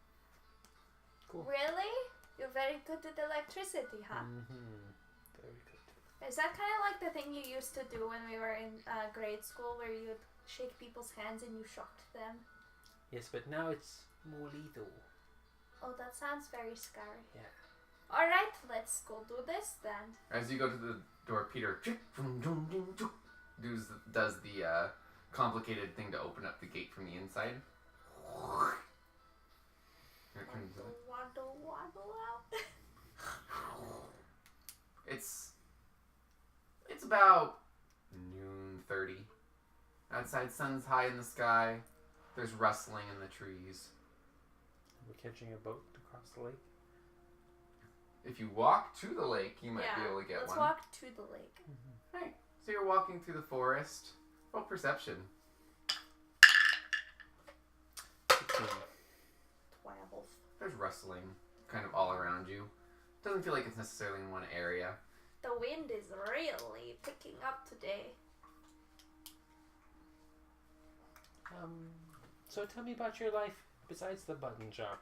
Cool. Really? You're very good at electricity, huh? Mm-hmm. Very good. Is that kind of like the thing you used to do when we were in grade school where you would shake people's hands and you shocked them? Yes, but now it's more lethal. Oh, that sounds very scary. Yeah. Alright, let's go do this then. As you go to the door, Peter does the complicated thing to open up the gate from the inside. Here it turns out. Waddle, waddle out. It's about noon 30. Outside, sun's high in the sky. There's rustling in the trees. we're catching a boat across the lake? If you walk to the lake, you might be able to get let's one. walk to the lake. Right. So you're walking through the forest. Roll perception. 16. 12. There's rustling kind of all around you. Doesn't feel like it's necessarily in one area. The wind is really picking up today. So tell me about your life besides the button shop.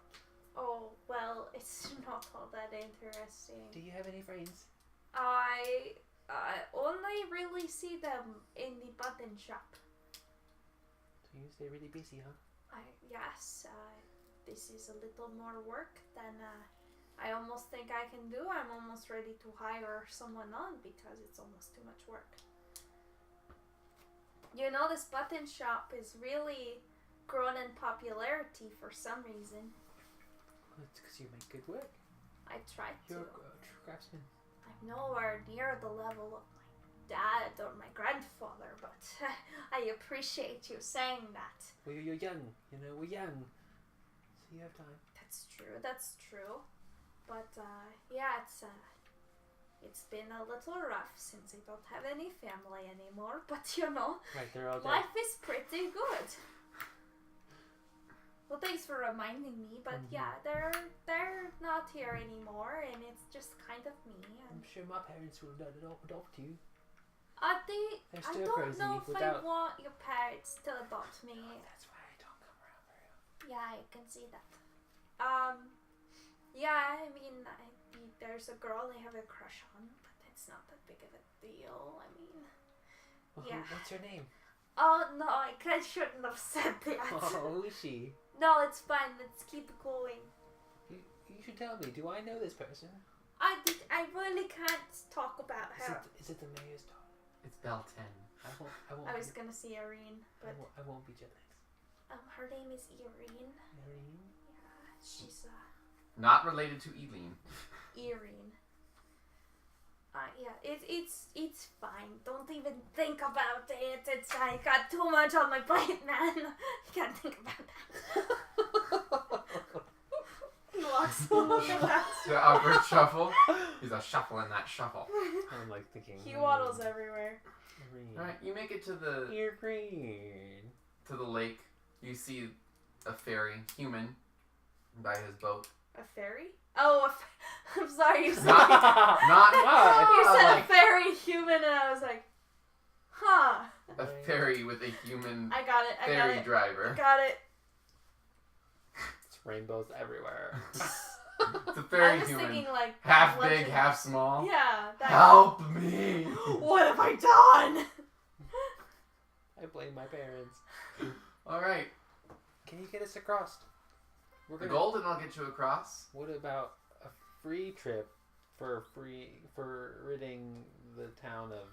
Oh, well, it's not all that interesting. Do you have any friends? I only really see them in the button shop. So you stay really busy, huh? Yes, this is a little more work than I almost think I can do. I'm almost ready to hire someone on because it's almost too much work. You know, this button shop is really grown in popularity for some reason. Well, it's because you make good work. I try to. You're a true craftsman. I'm nowhere near the level of my dad or my grandfather, but I appreciate you saying that. Well, you're young. You know, we're young. So you have time. That's true. But, yeah, it's been a little rough since I don't have any family anymore, but you know, Right, they're all dead. life is pretty good. Well, thanks for reminding me, but yeah, they're not here anymore, and it's just kind of me. I'm sure my parents will adopt you. I They're still don't crazy know if without... I want your parents to adopt me. That's why I don't come around very often. Yeah, I can see that. Yeah, I mean, there's a girl I have a crush on, but it's not that big of a deal. I mean, Well, yeah. what's her name? Oh no, I shouldn't have said that. Oh, who is she? No, it's fine. Let's keep going. You should tell me. Do I know this person? I really can't talk about her. Is it the mayor's daughter? It's Belle 10. I I was gonna say Irene, but I won't be jealous. her name is Irene. Irene? Yeah, she's Not related to Eileen. Irene. Yeah, it's fine. Don't even think about it. I got too much on my plate, man. I can't think about that. He walks away. The awkward shuffle. He's a shuffle in that shuffle. I'm like thinking. He waddles everywhere. Irene. Alright, you make it to the Irene. lake. You see a fairy, human, by his boat. A fairy? Oh, I'm sorry. You said, Not you said like a fairy human, and I was like, huh. a fairy with a human I got it. fairy driver. Got it. It's rainbows everywhere. It's a I fairy was human. thinking like Half legend. big, half small. Yeah. That Help me! What have I done? I blame my parents. Alright. Can you get us across? The golden I'll get you across. What about a free trip for ridding the town of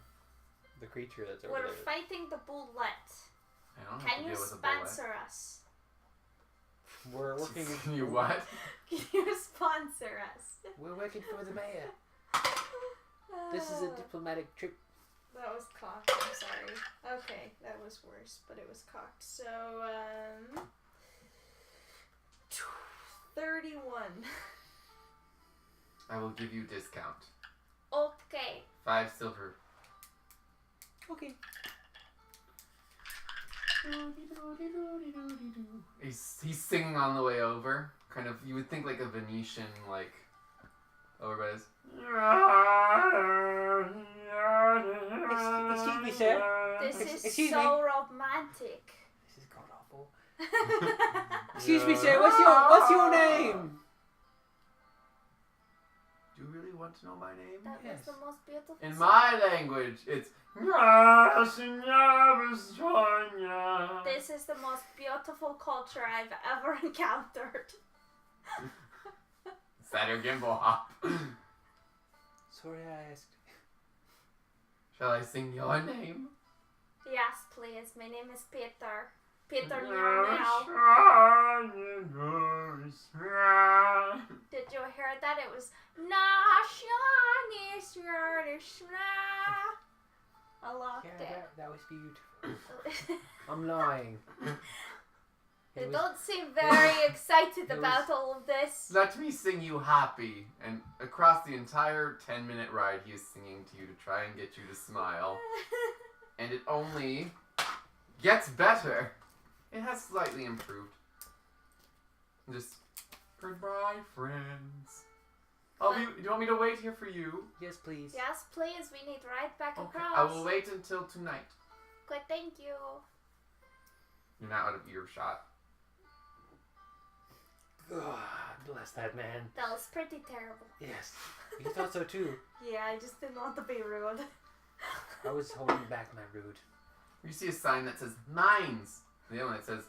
the creature that's over We're there? fighting the bullet. I don't have Can to you deal with a bullet. sponsor us? We're working. You what? Can you sponsor us? We're working for the mayor. This is a diplomatic trip. That was cocked. I'm sorry. Okay, that was worse, but it was cocked. So, 31. I will give you discount. Okay. 5 silver. Okay. He's singing on the way over. Kind of, you would think like a Venetian, like, over by his... Excuse me, sir. This is Excuse so romantic. This is god awful. Excuse me, sir. What's your name? Do you really want to know my name? That Yes. was the most beautiful In song. my language, it's... This is the most beautiful culture I've ever encountered. Is that your gimbal hop? Sorry, I asked. Shall I sing your name? Yes, please. My name is Peter. Peter now. Did you hear that? It was I loved Yeah, it. that was beautiful. I'm lying. You don't seem very excited about all of this. Let me sing you happy. And across the entire 10-minute ride, he is singing to you to try and get you to smile. And it only gets better. It has slightly improved. Just, goodbye, friends. Do you want me to wait here for you? Yes, please. Yes, please. We need right back Okay, across. I will wait until tonight. Good, thank you. You're not out of earshot. God bless that man. That was pretty terrible. Yes, you thought so too. Yeah, I just didn't want to be rude. I was holding back my rude. You see a sign that says mines. The other one that says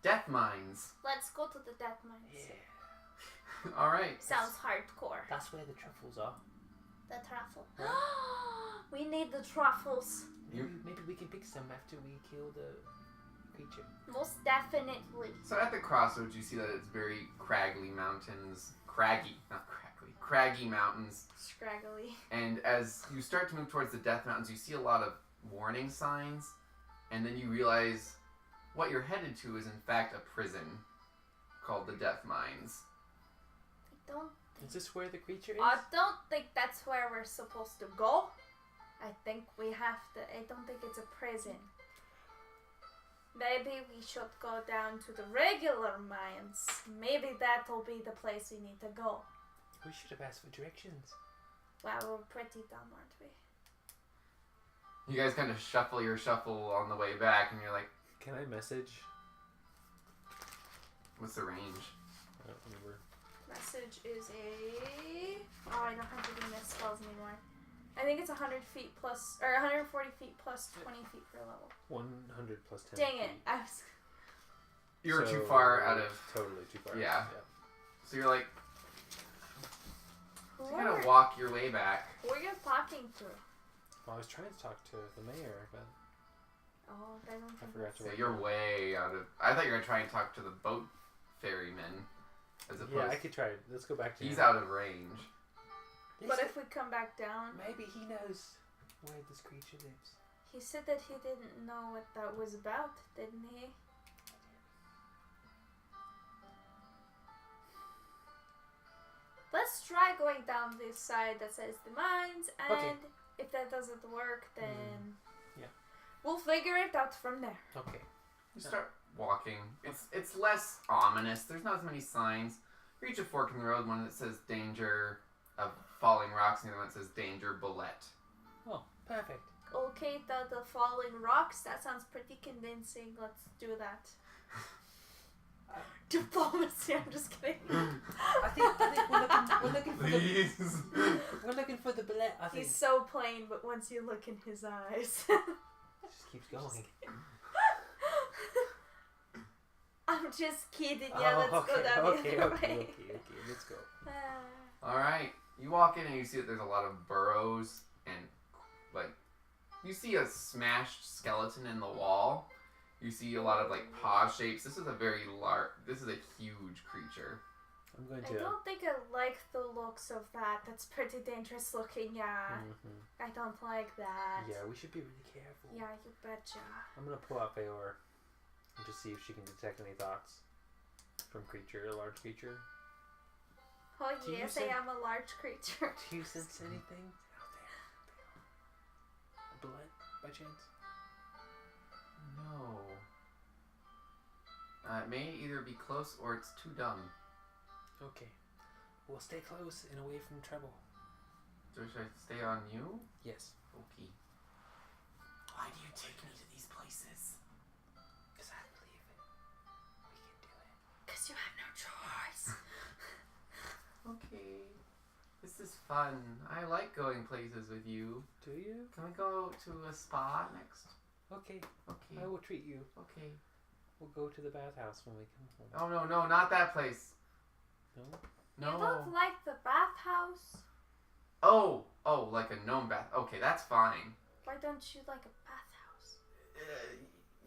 death mines. Let's go to the death mines. Yeah. Alright. Sounds hardcore. That's where the truffles are. The truffle. Right. We need the truffles. Maybe we can pick some after we kill the creature. Most definitely. So at the crossroads, you see that it's very craggy mountains. Craggy, not craggly. Craggy mountains. Scraggly. And as you start to move towards the Death Mountains, you see a lot of warning signs. And then you realize what you're headed to is in fact a prison called the Death Mines. I don't Is this where the creature is? I don't think that's where we're supposed to go. I think we have to. I don't think it's a prison. Maybe we should go down to the regular mines. Maybe that'll be the place we need to go. We should have asked for directions. Wow, we're pretty dumb, aren't we? You guys kind of shuffle your shuffle on the way back, and you're like, Can I message? what's the range? I don't remember. Message is a... Oh, I don't have to do miss spells anymore. I think it's 100 feet plus... Or 140 feet plus 20 feet per level. 100 plus 10. Dang it. feet. I was... You were So, too far out of... Totally too far. Yeah. So you're like, Who you kind are, of walk your way back. who are you talking to? Well, I was trying to talk to the mayor, but Oh, I don't I think forgot to. So write you're down. way out of... I thought you were going to try and talk to the boat ferryman. As opposed Yeah, I could try it. Let's go back to He's him. out of range. But if we come back down... Maybe he knows where this creature lives. He said that he didn't know what that was about, didn't he? Let's try going down this side that says the mines, and Okay. If that doesn't work, then... Yeah. We'll figure it out from there. Okay. You start walking. It's less ominous. There's not as many signs. You reach a fork in the road, one that says danger of falling rocks, and the other one that says danger bullet. Oh, perfect. okay, the falling rocks. That sounds pretty convincing. Let's do that. Diplomacy, I'm just kidding. I think we're looking for the Please. we're looking for the bullet. I think He's so plain, but once you look in his eyes... it just keeps going. I'm just kidding. Yeah, let's go down okay, the other okay, way. okay, let's go. Alright. You walk in and you see that there's a lot of burrows and, like, you see a smashed skeleton in the wall. You see a lot of, like, paw shapes. This is a very this is a huge creature. I'm going I to. don't think I like the looks of that. That's pretty dangerous looking, yeah. Mhm. I don't like that. Yeah, we should be really careful. Yeah, you betcha. I'm gonna pull out Feor and just see if she can detect any thoughts from a large creature. Oh Do you yes, say- I am a large creature. Do you sense anything out there? A bullet, by chance? No. It may either be close or it's too dumb. Okay. We'll stay close and away from trouble. So should I stay on you? Yes. Okay. Why do you take me to these places? Because I believe it. We can do it. Because you have no choice. Okay. This is fun. I like going places with you. Do you? Can we go to a spa next? Okay. Okay. I will treat you. Okay. We'll go to the bathhouse when we come home. Oh no, not that place. No? No. You don't like the bathhouse? Oh, like a gnome bath. Okay, that's fine. Why don't you like a bathhouse?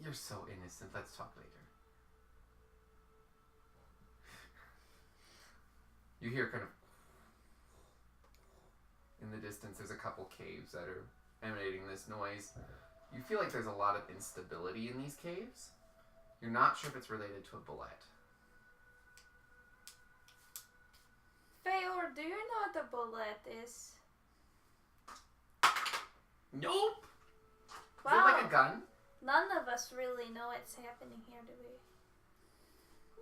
You're so innocent. Let's talk later. You hear kind of in the distance. There's a couple caves that are emanating this noise. You feel like there's a lot of instability in these caves. You're not sure if it's related to a bullet. Feyor, do you know what a bullet is? Nope. Wow. Is it like a gun? None of us really know what's happening here, do we?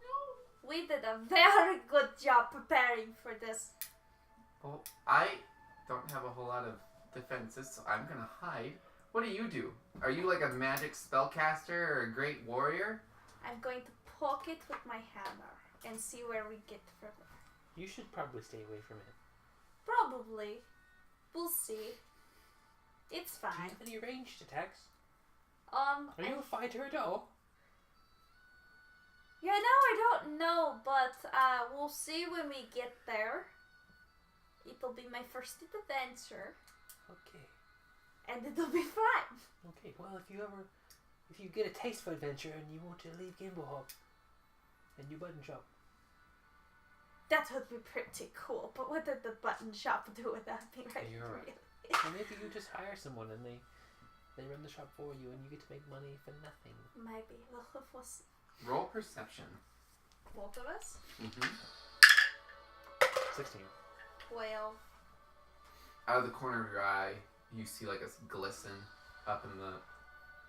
No. We did a very good job preparing for this. Well, I don't have a whole lot of defenses, so I'm gonna hide. What do? Are you like a magic spellcaster or a great warrior? I'm going to poke it with my hammer and see where we get from there. You should probably stay away from it. Probably. We'll see. It's Do you fine. have any ranged attacks? Are I you a fighter at all? I don't know, but we'll see when we get there. It'll be my first adventure, Okay. and it'll be fun. Okay, well, if you get a taste for adventure and you want to leave Gimblehop, then you button shop. That would be pretty cool, but what did the button shop do without me, right? You're right. Or maybe you just hire someone and they run the shop for you and you get to make money for nothing. Maybe. We'll see. Roll perception. Both of us? Mm-hmm. 16. 12. Out of the corner of your eye, you see like a glisten up in the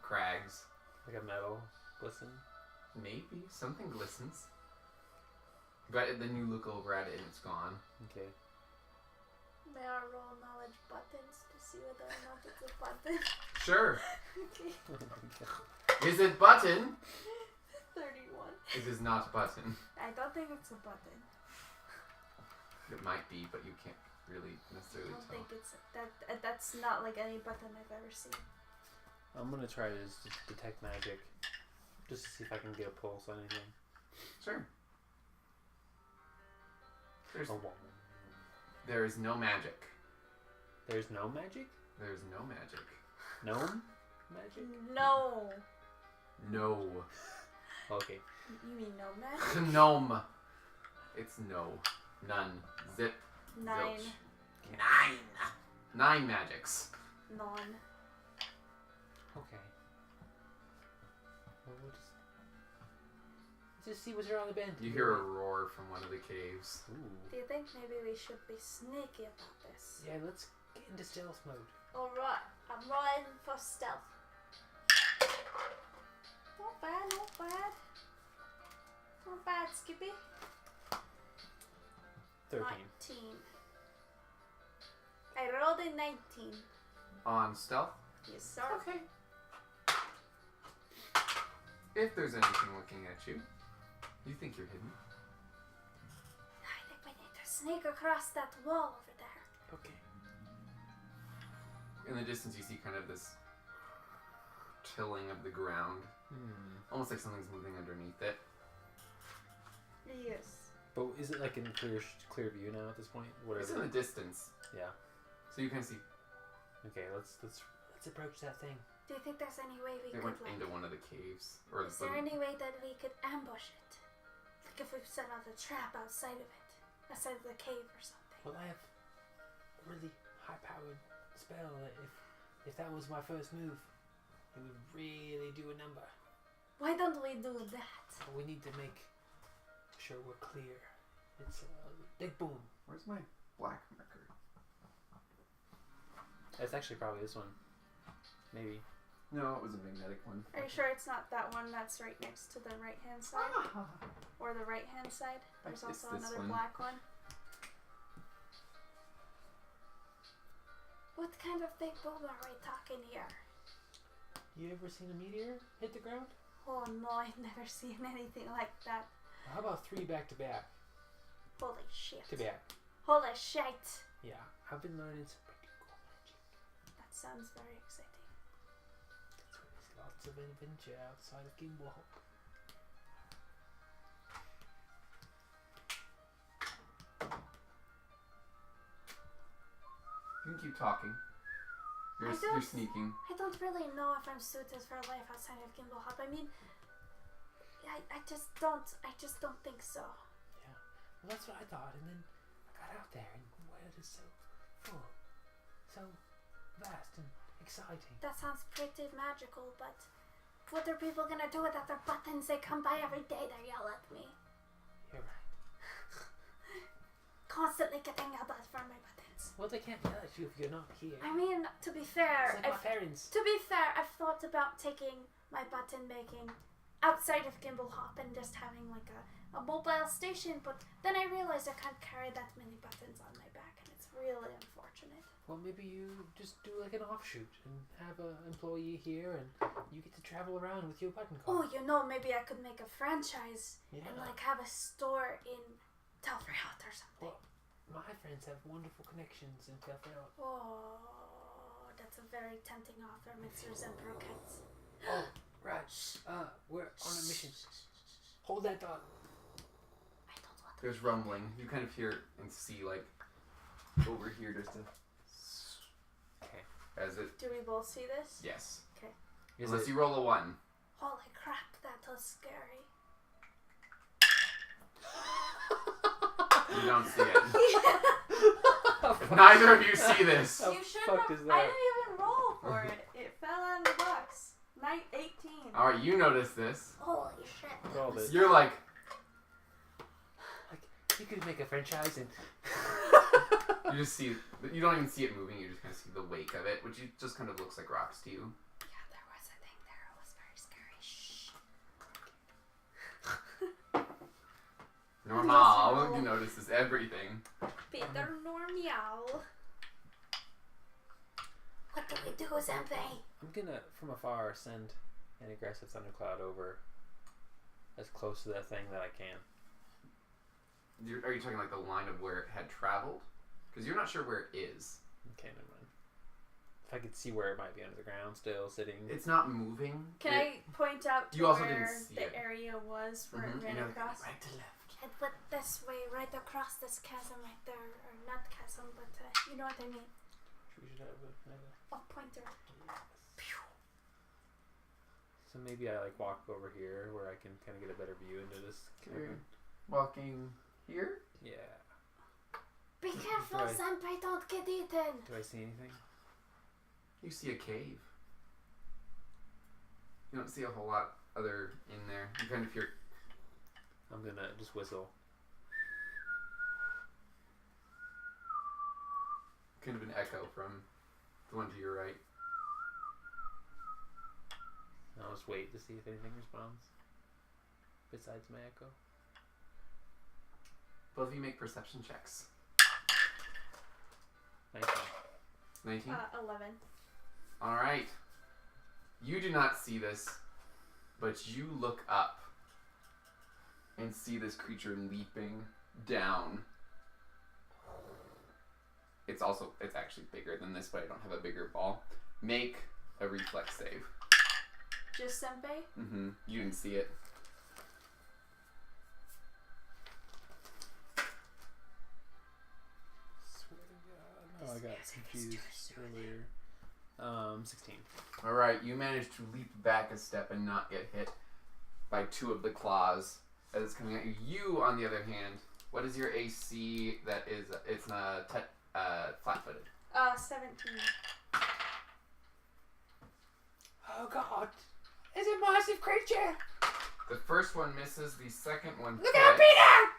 crags. Like a metal glisten. Maybe. Something glistens. But then you look over at it and it's gone. Okay. May I roll knowledge buttons to see whether or not it's a button? Sure. Okay. Is it button? 31. It is not button. I don't think it's a button. It might be, but you can't really I necessarily don't tell. think it's that's not like any button I've ever seen. I'm gonna try to just detect magic. Just to see if I can get a pulse on anything. Sure. Oh, wow. There is no magic. There's no magic? There's no magic. Gnome magic? No. No. Okay. You mean no magic? Gnome. It's no. None. Zip. 9. Zilch. 9 magics. None. Okay. Well, let's just see what's around the bend. You hear a roar from one of the caves. Ooh. Do you think maybe we should be sneaky about this? Yeah, let's get into stealth mode. Alright, I'm rolling for stealth. Not bad, not bad. Not bad, Skippy. 13. 19. I rolled a 19. On stealth? Yes, sir. Okay. If there's anything looking at you, you think you're hidden. I think we need to sneak across that wall over there. Okay. In the distance, you see kind of this tilling of the ground. Almost like something's moving underneath it. Yes. But is it like in clear view now at this point? It's in the distance. Yeah. So you can see Okay, let's approach that thing. Do you think there's any way we it could went into one of the caves. Or Is there any way that we could ambush it? Like if we set out a trap outside of it? Outside of the cave or something? Well, I have a really high-powered spell that if that was my first move, it would really do a number. Why don't we do that? But we need to make sure we're clear. It's a big boom. Where's my black marker? That's actually probably this one. Maybe. No, it was a magnetic one. Are you sure it's not that one that's right next to the right hand side? Ah. Or the right hand side? There's It's also this another one. black one. What kind of big boom are we talking here? You ever seen a meteor hit the ground? Oh no, I've never seen anything like that. How about 3 back to back? Holy shit. To back. Holy shit. Yeah, I've been learning some pretty cool magic. That sounds very exciting. That's why there's lots of adventure outside of Gimblehop. You can keep talking. You're sneaking. I don't really know if I'm suited for life outside of Gimblehop. I mean, I just don't think so. Yeah, well that's what I thought, and then I got out there, and the world is so full, so vast and exciting. That sounds pretty magical, but what are people gonna do without their buttons? They come by every day, they yell at me. You're right. Constantly getting yelled at for my buttons. Well, they can't yell at you if you're not here. I mean, to be fair, It's like my parents. To be fair, I've thought about taking my button making outside of Gimbal Hop and just having like a mobile station, but then I realized I can't carry that many buttons on my back, and it's really unfortunate. Well, maybe you just do like an offshoot and have an employee here, and you get to travel around with your button card. Oh, maybe I could make a franchise and like have a store in Telfreyot or something. Well, my friends have wonderful connections in Telfreyot. Oh, that's a very tempting offer, Mr. Zempe. Oh, right. We're on a mission. Hold that thought. I don't want to. There's rumbling. You kind of hear and see like over here just a. Okay. As it. Do we both see this? Yes. Okay. Unless you roll a 1. Holy crap, that was scary. You don't see it. Neither of you see this. How You should fucked have. is I that? didn't even roll for it. It fell out of the box. Night 18. All right, you notice this. Holy shit. Roll it. You're like, You could make a franchise and. you just see. You don't even see it moving. You just kind of see the wake of it, which just kind of looks like rocks to you. Yeah, there was a thing there. It was very scary. Shh. Normal. You notices everything. Peter Normial. What do we do, Zempe? I'm gonna, from afar, send an aggressive thundercloud over as close to that thing that I can. Are you talking like the line of where it had traveled? Because you're not sure where it is. Okay, never mind. If I could see where it might be under the ground still, sitting. It's not moving. Can I point out to You also where didn't see the it. area was where it ran You know, across? right to left. It went this way, right across this chasm right there. Or not chasm, but you know what I mean. We should have A pointer. So maybe I like walk over here where I can kind of get a better view into this cavern. Walking here? Yeah. Be careful, Right. Zempe, don't get eaten. Do I see anything? You see a cave. You don't see a whole lot other in there. You kind of hear. I'm gonna just whistle. Kind of an echo from the one to your right. I'll just wait to see if anything responds. Besides my echo. Both of you make perception checks. 19? 11. Alright. You do not see this, but you look up and see this creature leaping down. It's actually bigger than this, but I don't have a bigger ball. Make a reflex save. Just Zempe? Mm-hmm. You didn't see it. Swear to God. Oh, I got confused earlier. 16. Alright, you managed to leap back a step and not get hit by 2 of the claws as it's coming at you. You, on the other hand, what is your AC that is, it's not flat-footed? 17. Oh God! It's a massive creature! The first one misses, the second one Look hits. out, Peter!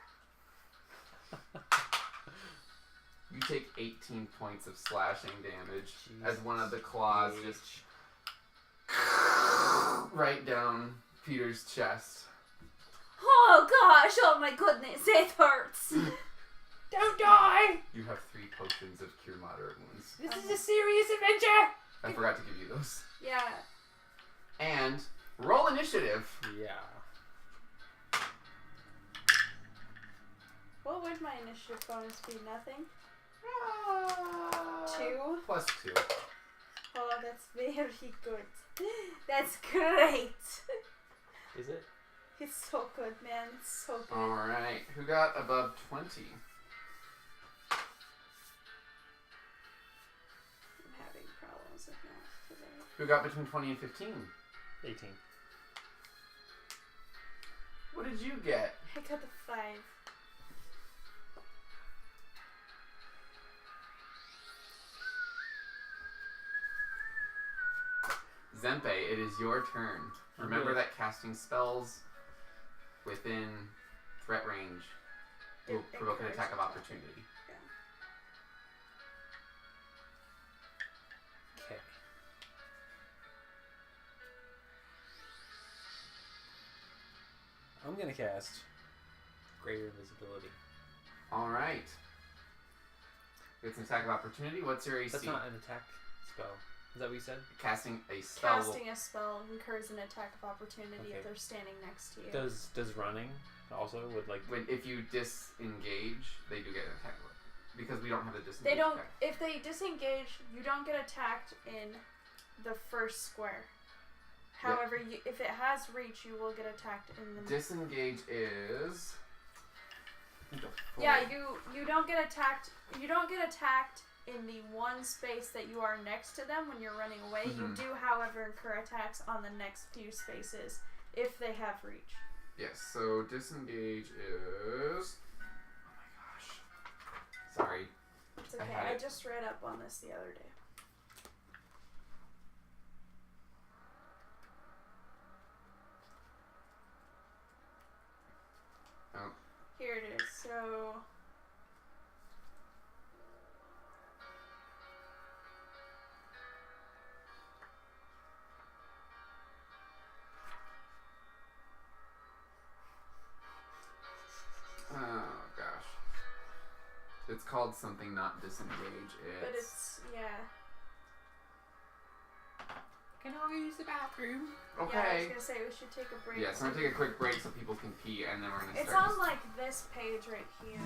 You take 18 points of slashing damage Jesus as one of the claws H. just right down Peter's chest. Oh gosh, oh my goodness, it hurts. Don't die! You have 3 potions of cure moderate wounds. This is a serious adventure! I forgot to give you those. Yeah. And roll initiative. Yeah. What would my initiative bonus be? Nothing? 2? Plus 2. Oh, that's very good. That's great. Is it? It's so good, man. It's so good. Alright, who got above 20? I'm having problems with math today. Who got between 20 and 15? 18. What did you get? I got a 5. Zempe, it is your turn. Remember that casting spells within threat range will provoke an attack of opportunity. Yeah. Okay. I'm gonna cast Greater Invisibility. Alright. It's an attack of opportunity. What's your AC? That's not an attack spell. Is that what you said? Casting a spell. Casting a spell incurs an attack of opportunity if they're standing next to you. Does running also would like if you disengage, they do get an attack because we don't have a disengage. They don't. Attack. If they disengage, you don't get attacked in the first square. However, if it has reach, you will get attacked in the. Disengage is. Yeah, you don't get attacked. You don't get attacked in the one space that you are next to them when you're running away. You do, however, incur attacks on the next few spaces if they have reach. Yes, so disengage is... Oh my gosh. Sorry. It's okay, I just read up on this the other day. Oh. Here it is, so... Oh gosh. It's called something not disengage. But it's, yeah. Can I use the bathroom? Okay. Yeah, I was gonna say we should take a break. Yeah, so I'm gonna take a quick break so people can pee and then we're gonna It's start. on like this page right here.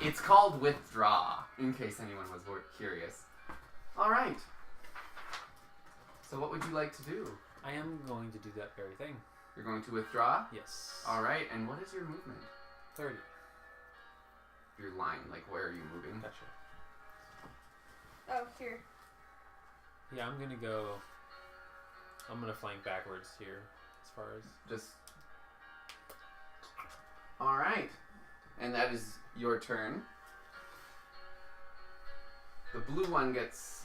It's called withdraw, in case anyone was curious. Alright. So what would you like to do? I am going to do that very thing. You're going to withdraw? Yes. Alright, and what is your movement? 30. Your line, like where are you moving? Gotcha. Oh, here. Yeah, I'm gonna flank backwards here, as far as... Just... Alright. And that is your turn. The blue one gets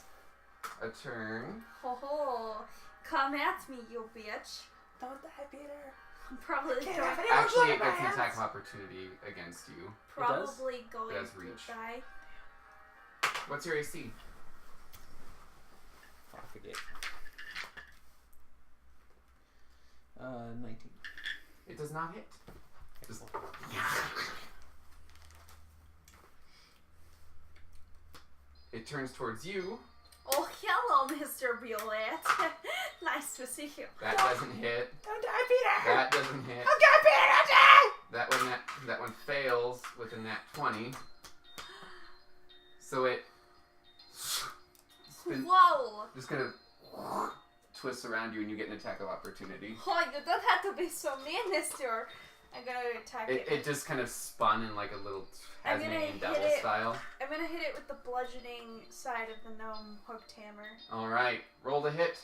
a turn. Ho ho! Come at me, you bitch! Don't die, Peter. I'm probably going. Actually, it gets an attack of opportunity against you. Probably going It has to reach. die. What's your AC? I forget. 19. It does not hit. Just... It turns towards you. Oh, hello! Hello, Mr. Bullet. Nice to see you. That doesn't hit. Don't die, Peter! That doesn't hit. Okay, Peter, don't die! That one fails with a nat 20. So it Whoa! just kind of twists around you and you get an attack of opportunity. Oh, you don't have to be so mean, Mister. I'm gonna attack it. It just kind of spun in like a little I'm gonna Tasmanian hit devil it. style. I'm gonna hit it with the bludgeoning side of the gnome hooked hammer. Alright, roll to hit.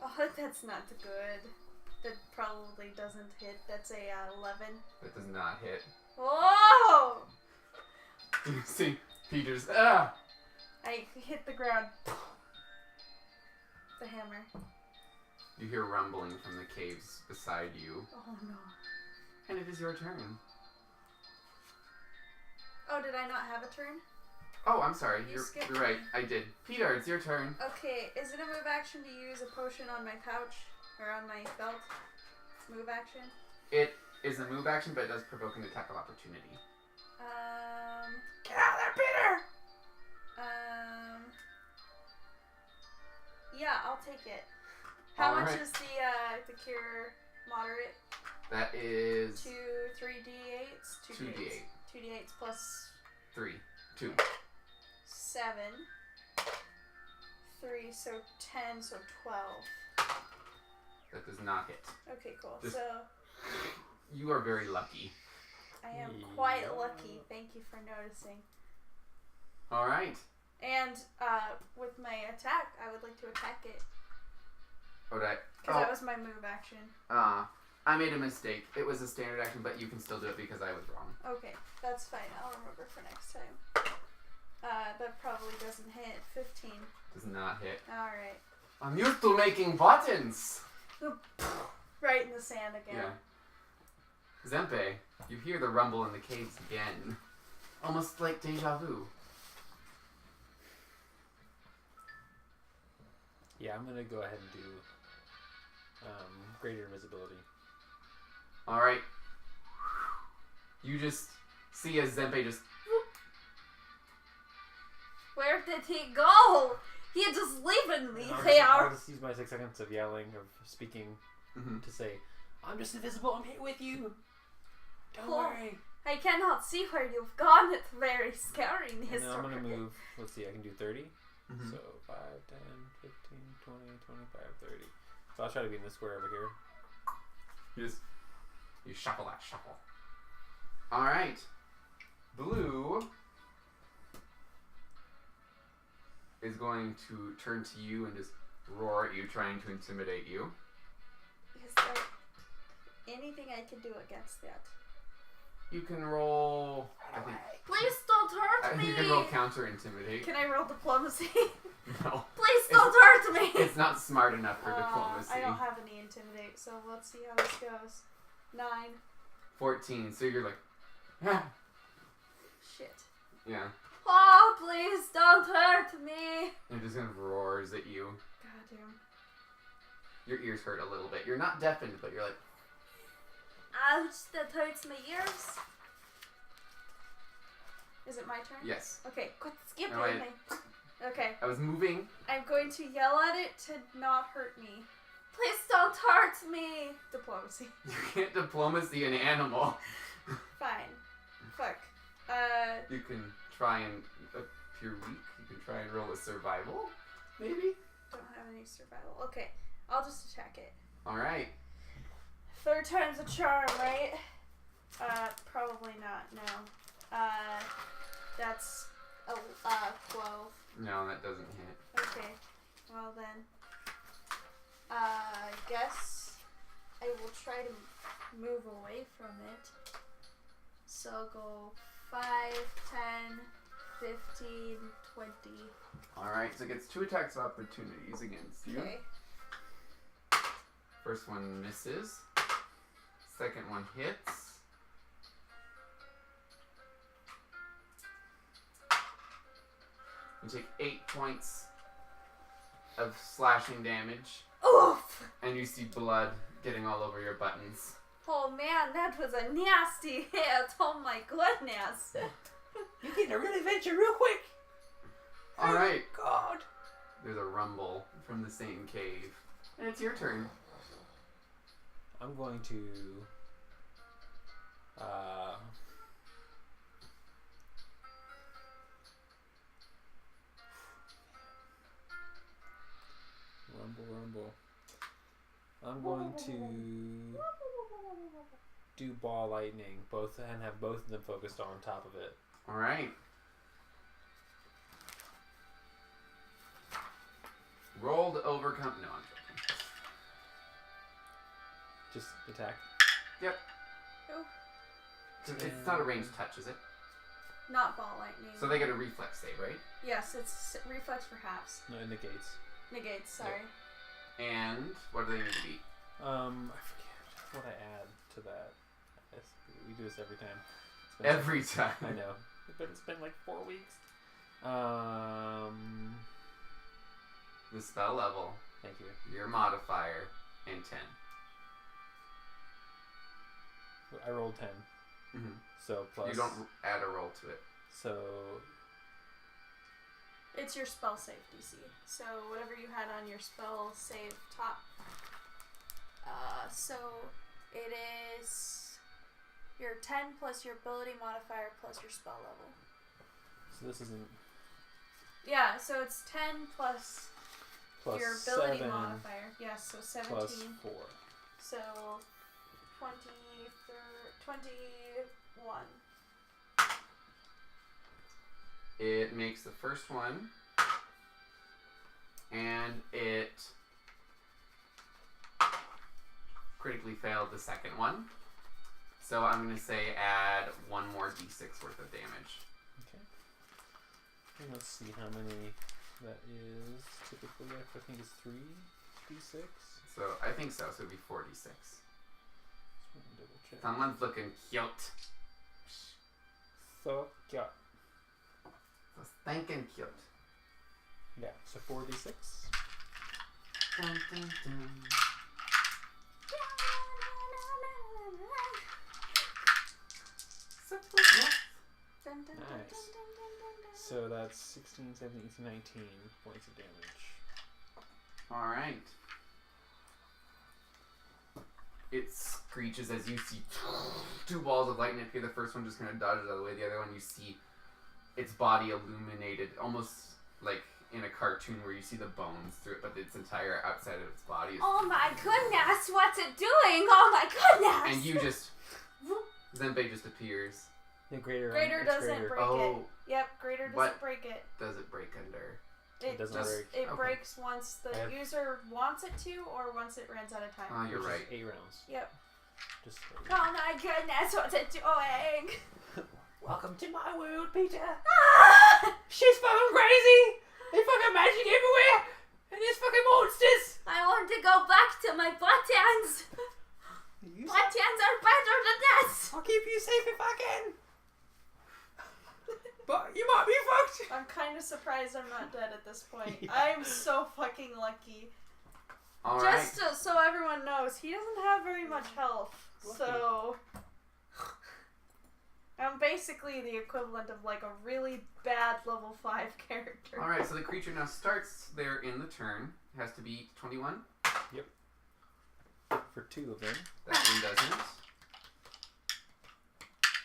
Oh, that's not good. That probably doesn't hit. That's a 11. That does not hit. Whoa! You see Peter's, I hit the ground. The hammer. You hear rumbling from the caves beside you. Oh no. And it is your turn. Oh, did I not have a turn? Oh, I'm sorry. You You're skipped right. me. I did. Peter, it's your turn. Okay, is it a move action to use a potion on my pouch? Or on my belt? Move action? It is a move action, but it does provoke an attack of opportunity. Get out of there, Peter! Yeah, I'll take it. How much Alright. is the cure moderate? That is 2, 3 d8s? 2 d8. 2 d8s plus 3. 2. 7. 3, so 10, so 12. That does not hit. Okay, cool. Just- So, You are very lucky. I am quite lucky. Thank you for noticing. Alright. And, with my attack, I would like to attack it. Alright. Because that was my move action. I made a mistake. It was a standard action, but you can still do it because I was wrong. Okay, that's fine. I'll remember for next time. That probably doesn't hit. 15. Does not hit. Alright. I'm used to making buttons! Right in the sand again. Yeah. Zempe, you hear the rumble in the caves again. Almost like deja vu. Yeah, I'm gonna go ahead and do greater invisibility. Alright. You just see as Zempe just... Where did he go? He just leaving me I'll there. just use my 6 seconds of yelling, of speaking, Mhm. to say, I'm just invisible, I'm here with you. Don't Cool. worry. I cannot see where you've gone. It's very scary, And Mr. then I'm gonna move, let's see, I can do 30. Mhm. So 5, 10, 15, 20, 25, 30. So I'll try to be in this square over here. You shuffle that shuffle. Alright. Blue is going to turn to you and just roar at you, trying to intimidate you. Is there anything I can do against that? You can roll... I think, Please don't hurt me! you can roll counter intimidate. Can I roll diplomacy? No. Please don't hurt me! It's not smart enough for diplomacy. I don't have any intimidate, so let's see how this goes. 9. 14, so you're like... Ah. Shit. Yeah. Oh, please don't hurt me! It just kind of roars at you. Goddamn. Your ears hurt a little bit. You're not deafened, but you're like... Ouch, that hurts my ears. Is it my turn? Yes. Okay, quit skipping No, wait. me. Okay, I was moving. I'm going to yell at it to not hurt me. Please don't hurt me! Diplomacy. You can't diplomacy an animal. Fine. Fuck. You can try and... if you're weak, you can try and roll a survival, maybe? Don't have any survival. Okay, I'll just attack it. Alright. 3rd time's a charm, right? Probably not, no. That's 12. No, that doesn't hit. Okay, well then, I guess I will try to move away from it. So I'll go 5, 10, 15, 20. Alright, so it gets 2 attacks of opportunities against you. Okay. First one misses. Second one hits. You take 8 points of slashing damage, Oof! and you see blood getting all over your buttons. Oh man, that was a nasty hit. Oh my goodness. You're getting a real adventure real quick. Alright. God. there's a rumble from the same cave. And it's your turn. I'm going to rumble. I'm going to do ball lightning, and have both of them focused on top of it. All right. Roll to overcome. No, I'm joking. Just attack. Yep. Oh. It's not a ranged touch, is it? Not ball lightning. So they get a reflex save, right? Yes, it's reflex for halves. No, it negates. Negates, sorry. Yep. And what do they need to beat? I forget what I add to that. We do this every time. Every time. I know, but it's been like 4 weeks. The spell level. Thank you. Your modifier and 10. I rolled 10. Mm-hmm. So plus. You don't add a roll to it. So. It's your spell save DC. So whatever you had on your spell save top. So it is your 10 plus your ability modifier plus your spell level. So this isn't. Yeah, so it's 10 plus your ability 7 modifier. Yes, so 17. Plus 4. So 21. It makes the first one. And it critically failed the second one. So I'm going to say add 1 more d6 worth of damage. Okay. And let's see how many that is. Typically, I think it's 3d6. So I think so. So it'd be 4d6. Double check. Someone's looking cute. So, yeah. So stinking cute. Yeah, so 4d6. Dun, dun, dun. Nice. So that's 16, 17, 18, 19 points of damage. Alright. It screeches as you see 2 balls of lightning appear. The first one just kind of dodges out of the way. The other one you see its body illuminated, almost like in a cartoon where you see the bones through it, but its entire outside of its body is... Oh my goodness, what's it doing? Oh my goodness! And you just... Zempe just appears. The greater doesn't break it. Yep, greater doesn't break it. Does it break under? It doesn't break. It breaks once the user wants it to, or once it runs out of time. Oh, you're right. 8 rounds. Yep. Just oh my goodness, what's it doing? Welcome to my world, Peter. Ah! She's fucking crazy. There's fucking magic everywhere, and there's fucking monsters. I want to go back to my buttons. Buttons are better than this. I'll keep you safe if I can. But you might be fucked. I'm kind of surprised I'm not dead at this point. Yeah. I'm so fucking lucky. All Just right. so everyone knows, he doesn't have very much health. Lucky. So I'm basically the equivalent of like a really bad level 5 character. All right, so the creature now starts there in the turn. It has to beat 21. Yep. For 2 of them. That one doesn't.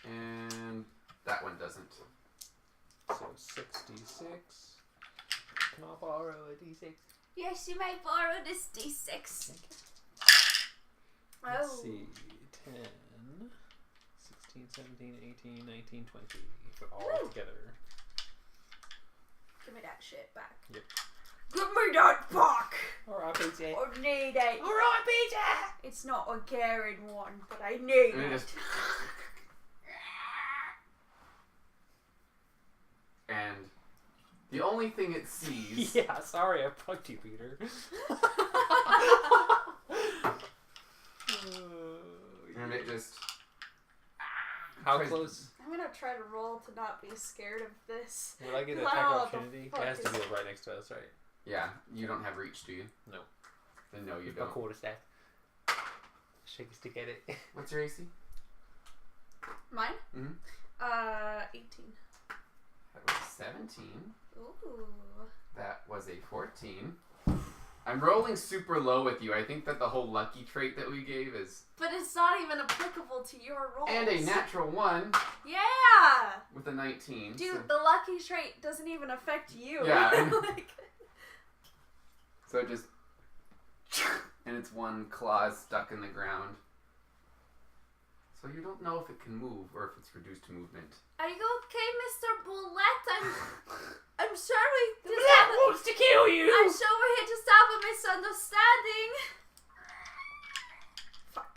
And that one doesn't. So 6d6. Can I borrow a d6? Yes, you may borrow this d6. Let's see. 10, 16, 17, 18, 19, 20. For all Woo! together. Give me that shit back. Yep. Give me that back! Alright, Peter. I need it. Alright, Peter! It's not a caring one, but I need And it it. just... And the only thing it sees... Yeah, sorry I fucked you, Peter. And it just... How tries- close? I'm gonna try to roll to not be scared of this. Will I get an I don't attack know what the opportunity? It fuck has to is- be right next to us, right? Yeah, you don't have reach, do you? No. Then no, you With my don't. quarterstaff. Shake a stick at it. What's your AC? Mine? Mm-hmm. 18. That was 17. Ooh. That was a 14. I'm rolling super low with you. I think that the whole lucky trait that we gave is... But it's not even applicable to your rolls. And a natural 1. Yeah! With a 19. Dude, so... the lucky trait doesn't even affect you. Yeah. Like... So it just... And it's one claw stuck in the ground. So you don't know if it can move or if it's reduced to movement. Are you okay, Mr. Bullet? I'm sorry. The black wants to kill you! I'm sure we're here to stop a misunderstanding. Fuck.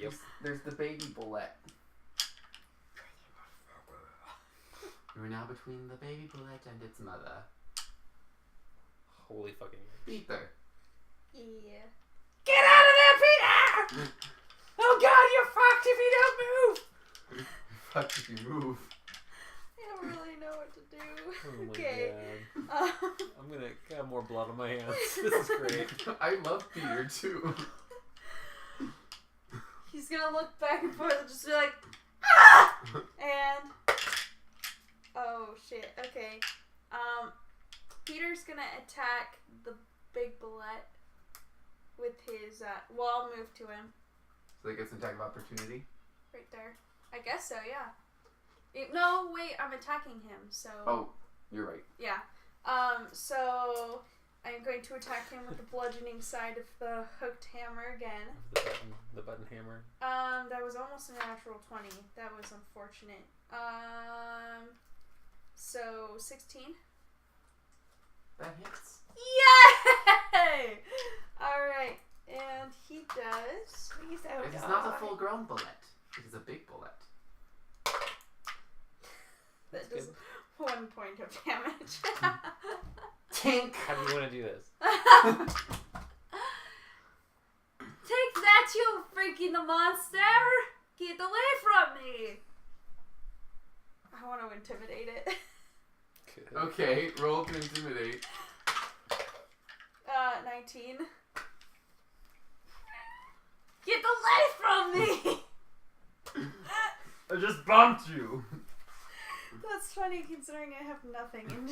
Yep. There's the baby bullet. You're now between the baby bullet and its mother. Holy fucking Peter. Yeah. Get out of there, Peter! Oh god, you're fucked if you don't move! Fuck if you move. I don't really know what to do. Oh my Okay. god. I'm gonna have more blood on my hands. This is great. I love Peter too. He's gonna look back and forth and just be like, ah! And, oh shit, okay. Peter's gonna attack the big bullet with his, well, I'll move to him. So they get some attack of opportunity? Right there. I guess so, yeah. No, wait, I'm attacking him, so... Oh, you're right. Yeah. So I'm going to attack him with the bludgeoning side of the hooked hammer again. The button hammer. That was almost a natural 20. That was unfortunate. So 16. That hits. Yay! Alright. And he does... Please, It is not a full-grown bullet. It is a big bullet. That does 1 point of damage. Tink! How do you want to do this? Take that, you freaking monster! Get away from me! I want to intimidate it. Okay, roll to intimidate. 19. Get away from me! I just bumped you. That's funny considering I have nothing in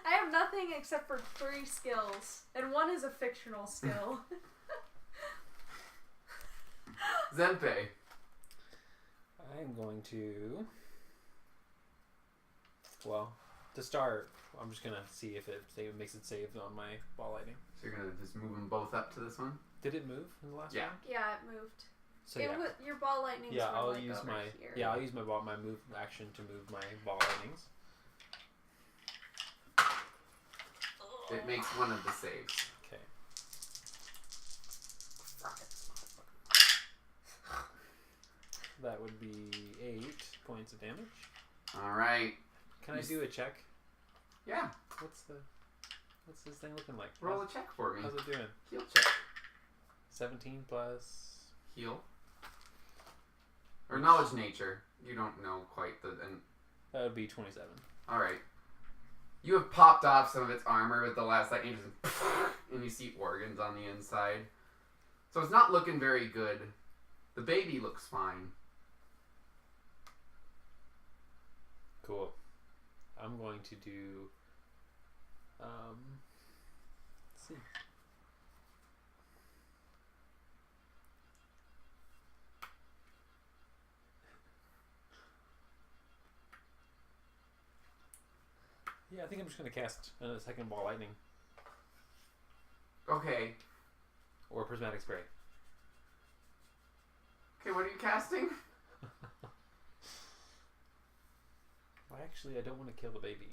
I have nothing except for 3 skills, and 1 is a fictional skill. Zempe. I'm going to... Well, to start, I'm just going to see if it makes it save on my ball lightning. So you're going to just move them both up to this one? Did it move in the last round? Yeah, it moved. So It yeah. your ball lightnings Yeah, were I'll like use over my here. I'll use my move action to move my ball lightnings. It makes one of the saves. Okay. That would be 8 points of damage. Alright. Can I do a check? Yeah. What's this thing looking like? Roll a check for me. How's it doing? Heal check. 17 plus... Heal. Or knowledge nature. You don't know quite the... That would be 27. Alright. You have popped off some of its armor with the last lightning, and you see organs on the inside. So it's not looking very good. The baby looks fine. Cool. I'm going to do... let's see. Yeah, I think I'm just going to cast a second ball lightning. Okay. Or prismatic spray. Okay, what are you casting? Well, actually, I don't want to kill the baby.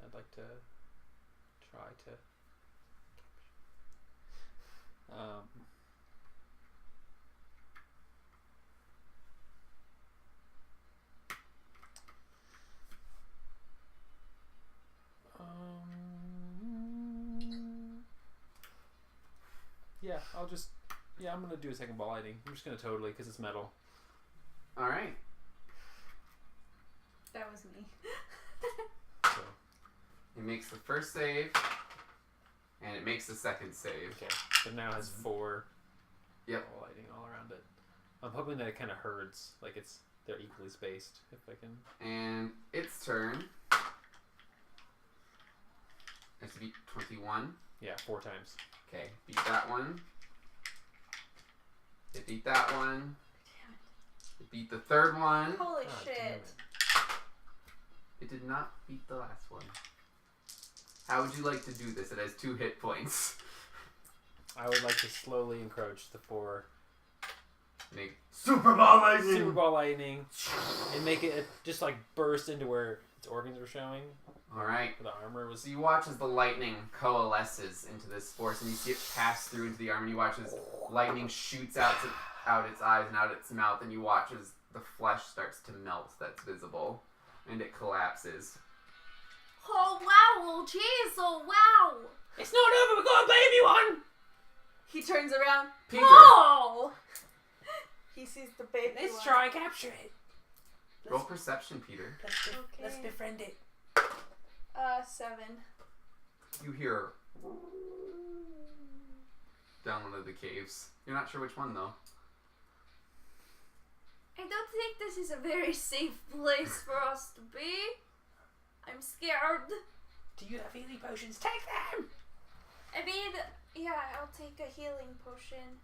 I'd like to try to... Yeah, I'll just... Yeah, I'm going to do a second ball lightning. I'm just going to totally, because it's metal. Alright. That was me. So, It makes the first save, and it makes the second save. okay. So now it has 4 Yep. ball lightning all around it. I'm hoping that it kind of herds, like they're equally spaced, if I can... And its turn. Has to beat 21. Yeah, 4 times. Okay, beat that one. It beat that one. It beat the third one. Holy shit. It did not beat the last one. How would you like to do this? It has 2 hit points. I would like to slowly encroach the 4. Make Super Ball Lightning! Super Ball Lightning. And make it just like burst into where its organs were showing. Alright. The armor was... So you watch as the lightning coalesces into this force and you see it pass through into the armor and you watch as lightning shoots out its eyes and out its mouth and you watch as the flesh starts to melt that's visible and it collapses. Oh wow, oh jeez, oh wow. It's not over, we're gonna blame you on! He turns around. Peter! Oh! He sees the baby. Let's try and capture it. Roll perception, Peter. Let's befriend it. 7. You hear down one of the caves. You're not sure which one though. I don't think this is a very safe place for us to be. I'm scared. Do you have healing potions? Take them! I mean, yeah, I'll take a healing potion.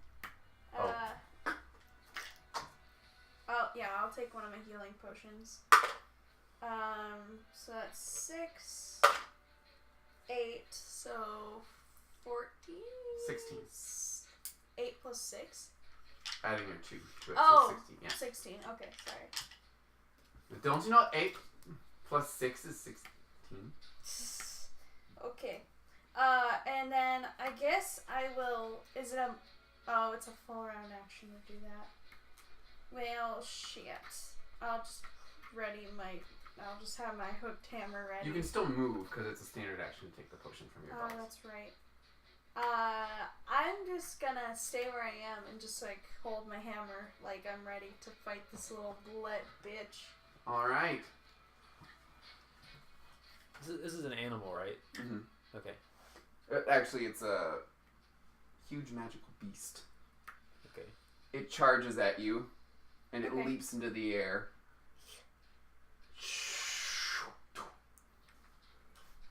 Yeah, I'll take one of my healing potions. So that's 6, 8, so 14? 16. 8 plus 6? Adding your 2. So Oh, 16, yeah. 16. Okay, sorry. Don't you know 8 plus 6 is 16? Okay. And then I guess I will... Is it a... Oh, it's a full round action to do that. Well, shit. I'll just I'll just have my hooked hammer ready. You can still move because it's a standard action to take the potion from your belt. Oh, that's right. I'm just gonna stay where I am and just like hold my hammer like I'm ready to fight this little bullet bitch. Alright. This is an animal, right? Mm-hmm. Okay. Actually, it's a huge magical beast. Okay. It charges at you, and it leaps into the air.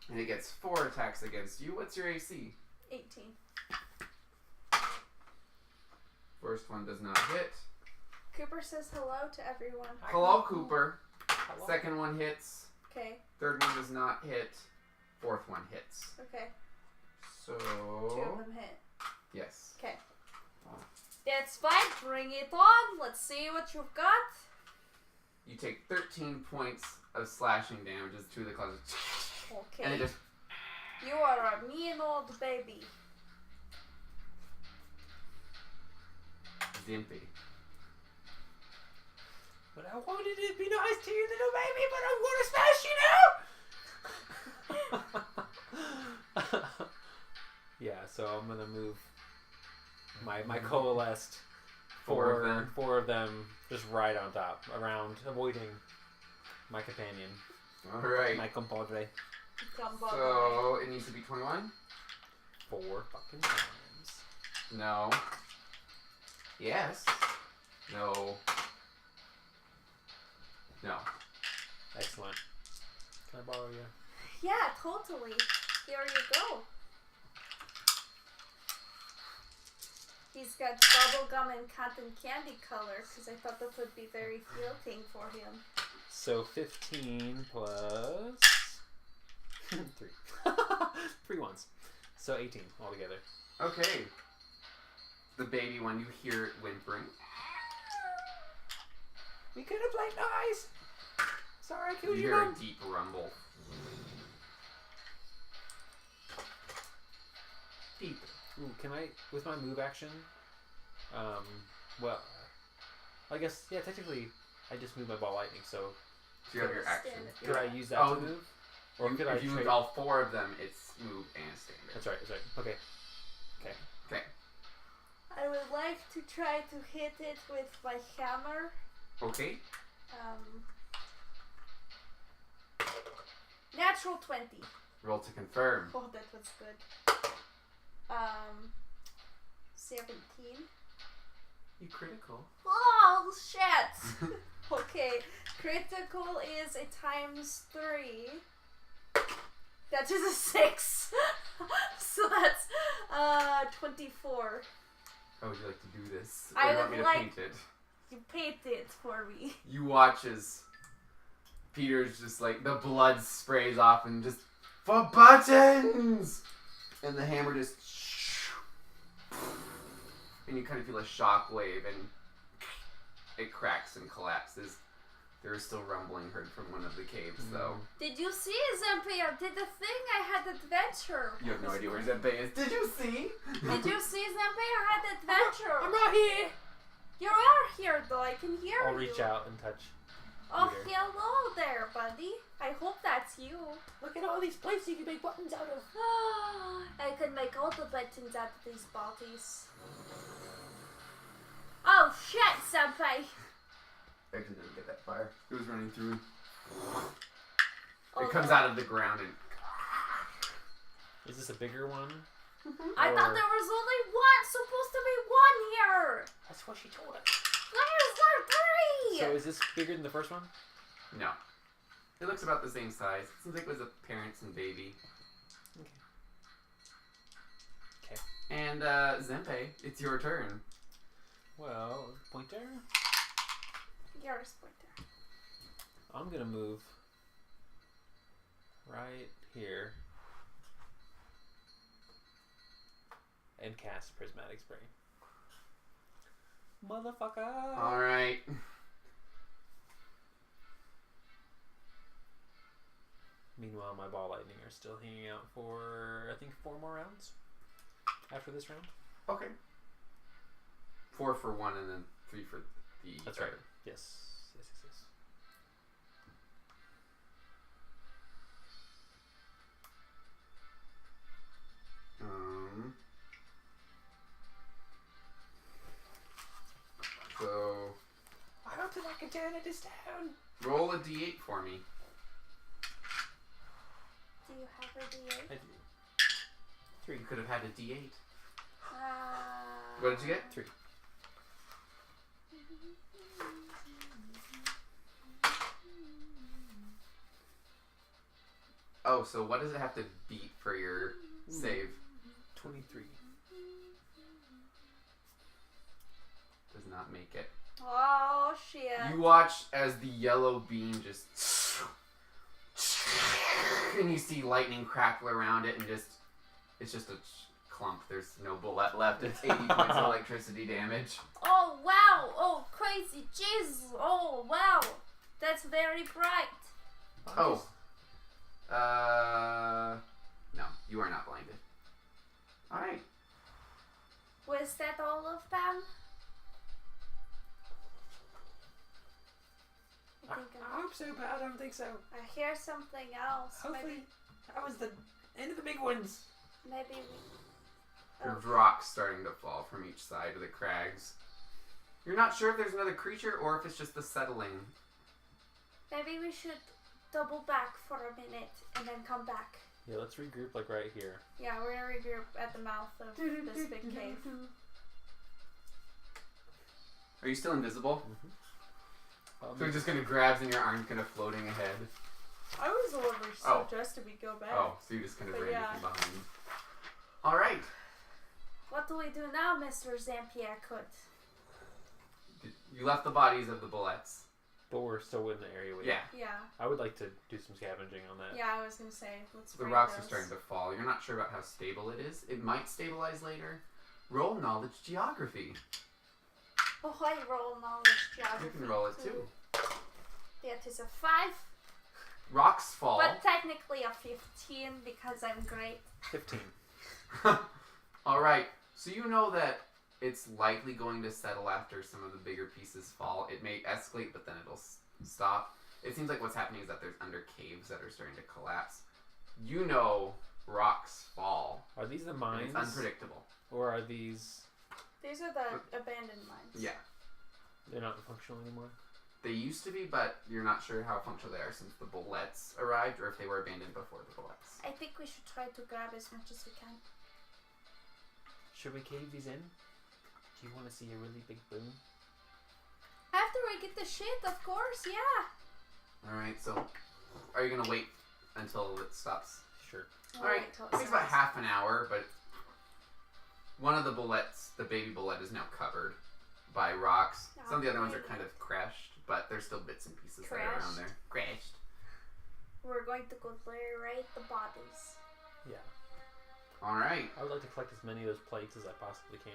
And it gets 4 attacks against you. What's your AC? 18. First one does not hit. Cooper says hello to everyone. Hello, Cooper. Hello. Second one hits. Okay. Third one does not hit. Fourth one hits. Okay. So... 2 of them hit. Yes. Okay. That's fine, bring it on. Let's see what you've got. You take 13 points of slashing damage as 2 of the claws. Okay. And it just... You are a mean old baby. Zempe. But I wanted to be nice to you, little baby, but I'm gonna smash you now! Yeah, so I'm gonna move my coalesced 4 of them just right on top, around, avoiding my companion. Alright. My compadre. So, it needs to be 21? 4 fucking times. No. Yes. No. No. Excellent. Can I borrow you? Yeah, totally. Here you go. He's got bubblegum and cotton candy color because I thought that would be very fitting for him. So 15 plus 3. 3 ones. So 18 altogether. Okay. The baby one, you hear it whimpering. We could have played nice. Sorry, I killed You your hear mom. a deep rumble. Deep. Ooh, can I, with my move action, well, I guess, yeah, technically, I just moved my ball lightning, so So you have your action. could I use that Oh, to move? Or could I if you trade? move all 4 of them, it's move and standard. That's right, Okay. Okay. I would like to try to hit it with my hammer. Okay. Natural 20. Roll to confirm. Oh, that was good. 17. You critical. Oh, shit! Okay, critical is a times 3. That is a 6. So that's 24. How would you like to do this? I Or you want would me to like- paint it? You paint it for me. You watch as Peter's just like the blood sprays off and just for buttons, and the hammer just and you kind of feel a shock wave and it cracks and collapses. There is still rumbling heard from one of the caves, though. Did you see Zempe? I did the thing. I had adventure. You have no idea where Zempe is. Did you see? Did you see Zempe? I had adventure. I'm not here. You are here, though. I can hear I'll you. reach out and touch. Oh, Peter. hello there, buddy. I hope that's you. Look at all these places you can make buttons out of. I can make all the buttons out of these bodies. Oh, shit, Zempe. Actually didn't get that far. It was running through. Oh, It comes out of the ground and Is this a bigger one? I thought there was only one. Supposed to be one here. That's what she told us. Where's there three? So is this bigger than the first one? no. It looks about the same size. It seems like it was a parents and baby. Okay. And Zempe, it's your turn. Well, pointer. Yours, pointer. I'm gonna move right here and cast Prismatic Spray. Motherfucker! Alright. Meanwhile, my ball lightning are still hanging out for, I think, 4 more rounds after this round. Okay. 4 for 1 and then 3 for the That's other. right. Yes. Yes, yes, yes. So, I don't think I can turn it this down. roll a d8 for me. Do you have a D8? I do. 3. You could have had a d8. Uh, What did you get? 3. Oh, so what does it have to beat for your save? 23. Does not make it. Oh, shit. You watch as the yellow beam just and you see lightning crackle around it and it's just a clump. There's no bullet left. It's 80 points of electricity damage. Oh, wow. Oh, crazy. Jesus. Oh, wow. That's very bright. Oh. No, you are not blinded. Alright. Was that all of them? I think I hope so, but I don't think so. I hear something else. Hopefully, that was the end of the big ones. Maybe we... There's rocks starting to fall from each side of the crags. You're not sure if there's another creature or if it's just the settling. Maybe we should double back for a minute and then come back. Yeah, let's regroup like right here. Yeah, we're gonna regroup at the mouth of this big cave. Are you still invisible? Mm-hmm. So you're just gonna grabs and your arm's kind of floating ahead. I was the one who Oh. suggested we go back. Oh, so you just kind of But ran yeah. from behind. Alright. What do we do now, Mr. Zampier-Kut? You left the bodies of the bullets. But we're still in the area. Yeah. Yeah. I would like to do some scavenging on that. Yeah, I was gonna say, let's The break rocks those. are starting to fall. You're not sure about how stable it is. It might stabilize later. Roll knowledge geography. Oh, I roll knowledge geography. You can roll it too. That is a 5, Rocks fall. but technically a 15 because I'm great. 15. Alright, so you know that it's likely going to settle after some of the bigger pieces fall. It may escalate, but then it'll stop. It seems like what's happening is that there's under caves that are starting to collapse. You know rocks fall. Are these the And mines? it's unpredictable. Or are these... These are the abandoned mines. Yeah. They're not functional anymore? They used to be, but you're not sure how functional they are since the bullets arrived or if they were abandoned before the bullets. I think we should try to grab as much as we can. Should we cave these in? Do you want to see a really big boom? After we get the shit, of course, yeah. Alright, so are you going to wait until it stops? Sure. Alright, it takes about half an hour, but one of the bullets, the baby bullet, is now covered by rocks. Some of the other ones are kind of crashed, but there's still bits and pieces that are around there. Crashed. We're going to go liberate the bodies. Yeah. Alright. I would like to collect as many of those plates as I possibly can.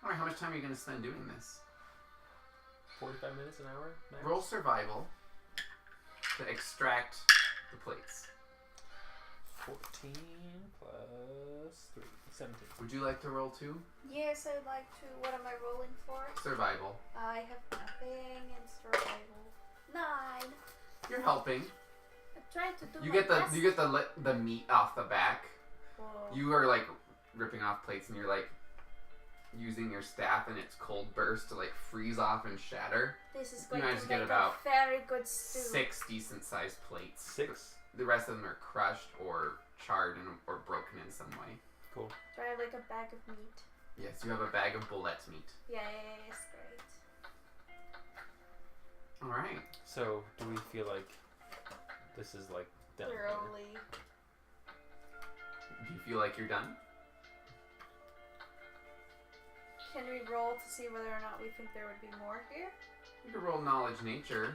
Alright, how much time are you going to spend doing this? 45 minutes, an hour? Max? Roll survival to extract the plates. 14 plus 3. 17. Would you like to roll too? Yes, I'd like to. What am I rolling for? Survival. I have nothing in survival. 9. You're helping. I tried to do You my get best. the meat off the back. Whoa. You are like ripping off plates and you're like using your staff and its cold burst to like freeze off and shatter. This is going managed to to get make about a very good stew. 6 decent sized plates. 6? The rest of them are crushed or charred or broken in some way. Cool. Try like a bag of meat. Yes, you have a bag of bullet meat. Yes, great. Alright. So, do we feel like this is like done? Thoroughly. Do you feel like you're done? Can we roll to see whether or not we think there would be more here? You could roll knowledge nature.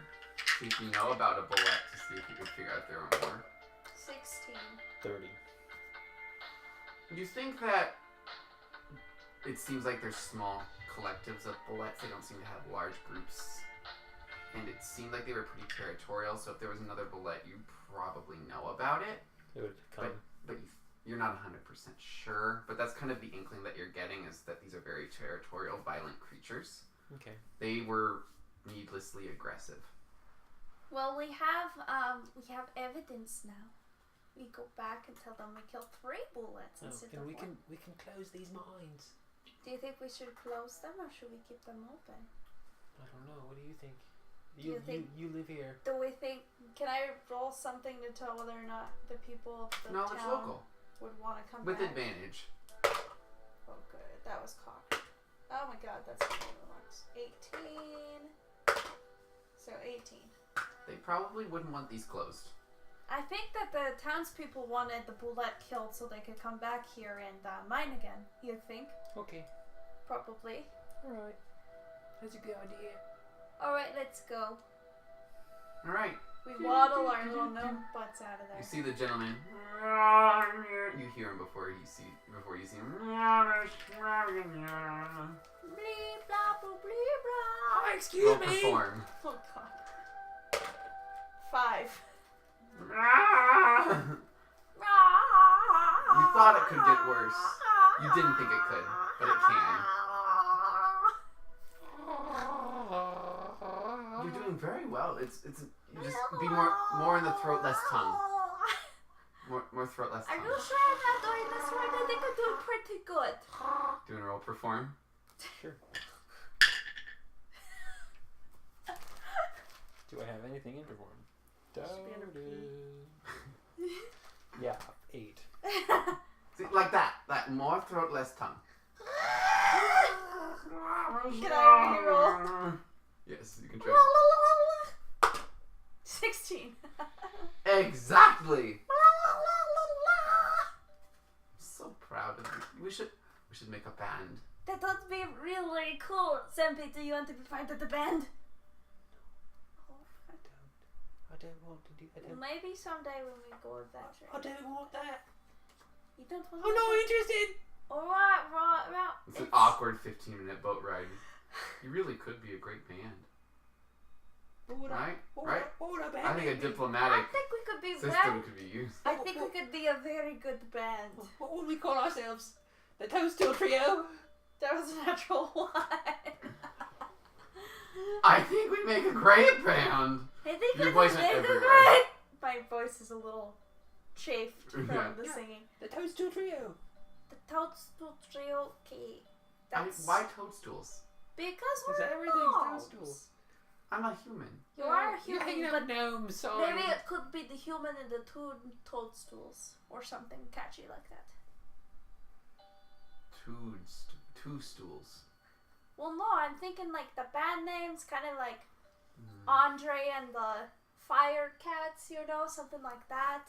See if you know about a bullet to see if you can figure out if there are more. 16. 30. Do you think that it seems like there's small collectives of bullets? They don't seem to have large groups. And it seemed like they were pretty territorial, so if there was another bullet, you probably know about it. It would come. But you're not 100% sure. But that's kind of the inkling that you're getting, is that these are very territorial, violent creatures. Okay. They were needlessly aggressive. Well, we have evidence now. We go back and tell them we killed 3 bullets instead of we 1. can close these mines. Do you think we should close them or should we keep them open? I don't know. What do you think? You live here. Do we think? Can I roll something to tell whether or not the people of the Knowledge town local. would want to come With back? advantage. Oh, good. That was cocked. Oh my god, that's marks. 18. So 18. They probably wouldn't want these closed. I think that the townspeople wanted the bullet killed so they could come back here and mine again. You think? Okay. Probably. Alright. That's a good idea. Alright, let's go. Alright. We waddle our little gnome butts out of there. You see the gentleman. You hear him before you see him. Blee blah boo blee blah. Oh, excuse Roll me. perform. Oh god. 5. You thought it could get worse. You didn't think it could, but it can. You're doing very well. It's you just be more in the throat, less tongue. More throat, less Are tongue. you sure I'm not doing this right? I think I'm doing pretty good. Doing a roll perform. Sure. Do I have anything in perform? Should be under P. Yeah, 8. See, like that. More throat, less tongue. Can I reroll? Yes, you can try. 16. Exactly. I'm so proud of you. We should make a band. That would be really cool. Zempe, do you want to be part of the band? I don't want to do that. Maybe someday when we go adventuring. I don't want that. You don't want I'm not interested. Alright. It's an awkward 15-minute boat ride. You really could be a great band. Right? Right? I think a I diplomatic think we could be system could be used. I think we could be a very good band. What would we call ourselves? The Toadstool Trio? That was a natural 1. I think we make a great band. I think Your we voice could went make a everywhere. great. My voice is a little chafed from Yeah. the singing. The Toadstool Trio. The Toadstool Trio. Okay. Why toadstools? Because Because we're everything's gnomes. toadstools. I'm a human. You are a You're hanging human, out but gnomes, sorry. maybe it could be the human and the two toadstools or something catchy like that. Two stools. Well, no, I'm thinking like the band names, kind of like Andre and the Fire Cats, you know, something like that.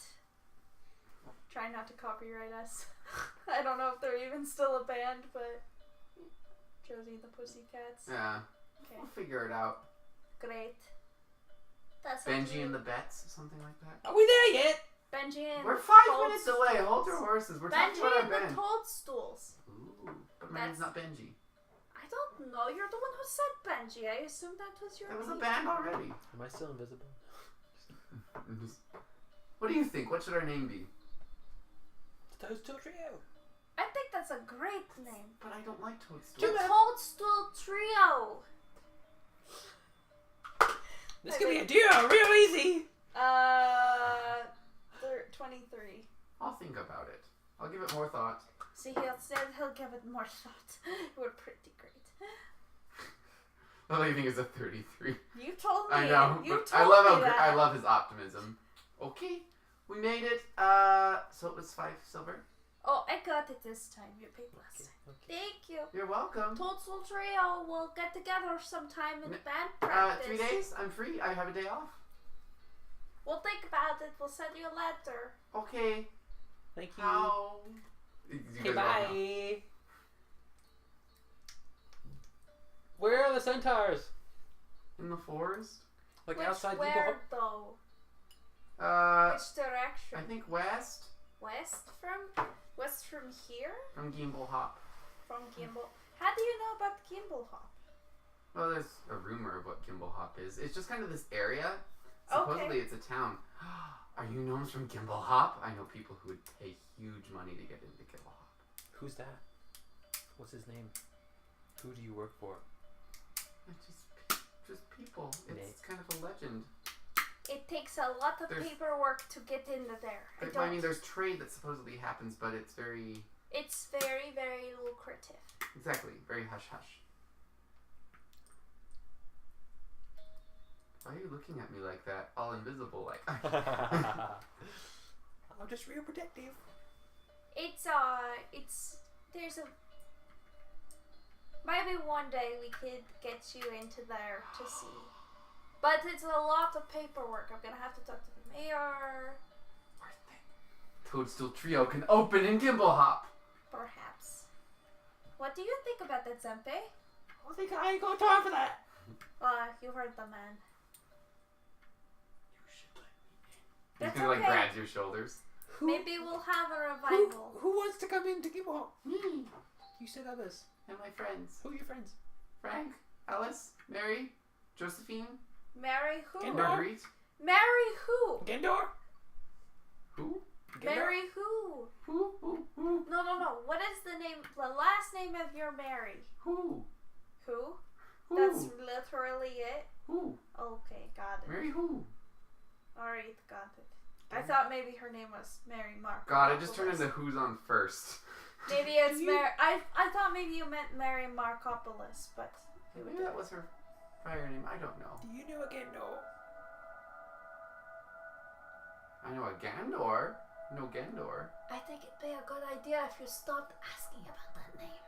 Try not to copyright us. I don't know if they're even still a band, but Josie and the Pussycats. Yeah. Okay. We'll figure it out. Great. That's Benji and the Bets, something like that. Are we there yet? Benji and We're the 5 minutes away. Hold your horses. We're talking Benji about our and the band. Toadstools. Ooh, but my name's not Benji. I don't know. You're the one who said Benji. I assumed that was your It was name. a band already. Am I still invisible? What do you think? What should our name be? The Toadstool Trio. I think that's a great name. But I don't like Toadstool. The Toadstool Trio. This could be a duo, real easy. 23. I'll think about it. I'll give it more thought. See, he'll give it more thought. We're pretty great. The only thing is a 33. You told me. I know, You but told me that. I love his optimism. Okay, we made it. So it was 5 silver. Oh, I got it this time. You paid last time. Okay. Thank you. You're welcome. Toadstool Trio will get together sometime in band practice. 3 days. I'm free. I have a day off. We'll think about it. We'll send you a letter. Okay. Thank you. How? Okay, bye. Where are the centaurs? In the forest. Like Which outside where though? Which direction? I think west. West from here? From Gimble Hop. From Gimble. How do you know about Gimble Hop? Well, there's a rumor of what Gimble Hop is. It's just kind of this area. Okay. Supposedly it's a town. Are you gnomes from Gimble Hop? I know people who would pay huge money to get into Gimble Hop. Who's that? What's his name? Who do you work for? It's just people. It's kind of a legend. It takes a lot of paperwork to get into there. I mean, there's trade that supposedly happens, but it's very... It's very, very lucrative. Exactly. Very hush-hush. Why are you looking at me like that? All invisible like... I'm just real protective. There's a... Maybe one day we could get you into there to see. But it's a lot of paperwork. I'm gonna have to talk to the mayor. Worth it. Toadstool Trio can open in Gimble Hop. Perhaps. What do you think about that, Zempe? I think I ain't got time for that. You heard the man. You should let me in. That's He's gonna okay. grab your shoulders. Maybe we'll have a revival. Who wants to come in to give up? Me You said others. and my friends. Who are your friends? Frank, Alice, Mary, Josephine, Mary who? Gendor. Marguerite. Mary who? Gendor? Who? Mary who? Who? No. What is the name? The last name of your Mary? Who? Who? Who? That's literally it. Who? Okay, got it. Mary who? Alright, got it. I thought maybe her name was Mary Mark. God, I just turned into who's on first. Maybe it's Mary. I thought maybe you meant Mary Markopolis, but Maybe that was her prior name. I don't know. Do you know a Gendor? I know a Gandor. No Gendor. I think it'd be a good idea if you stopped asking about that name.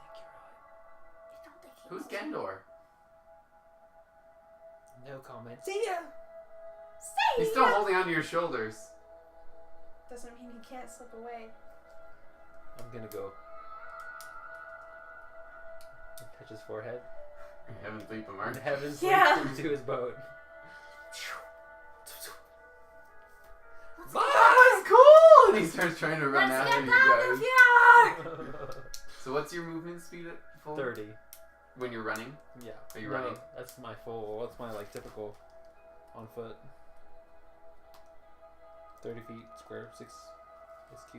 I think you're right. I don't think he Who's knows. Gendor? No comment. See ya! See He's still ya! holding onto your shoulders. Doesn't mean he can't slip away. I'm gonna go. Touch his forehead. Heaven's leap of And March. heavens Yeah. leads him to his boat. Ah, it's cool! And he starts trying to run Let's after get you out guys. of here! So what's your movement speed at full? 30. When you're running? Yeah. Are you No, running? That's my like typical on foot. 30 feet square, 6 SQ.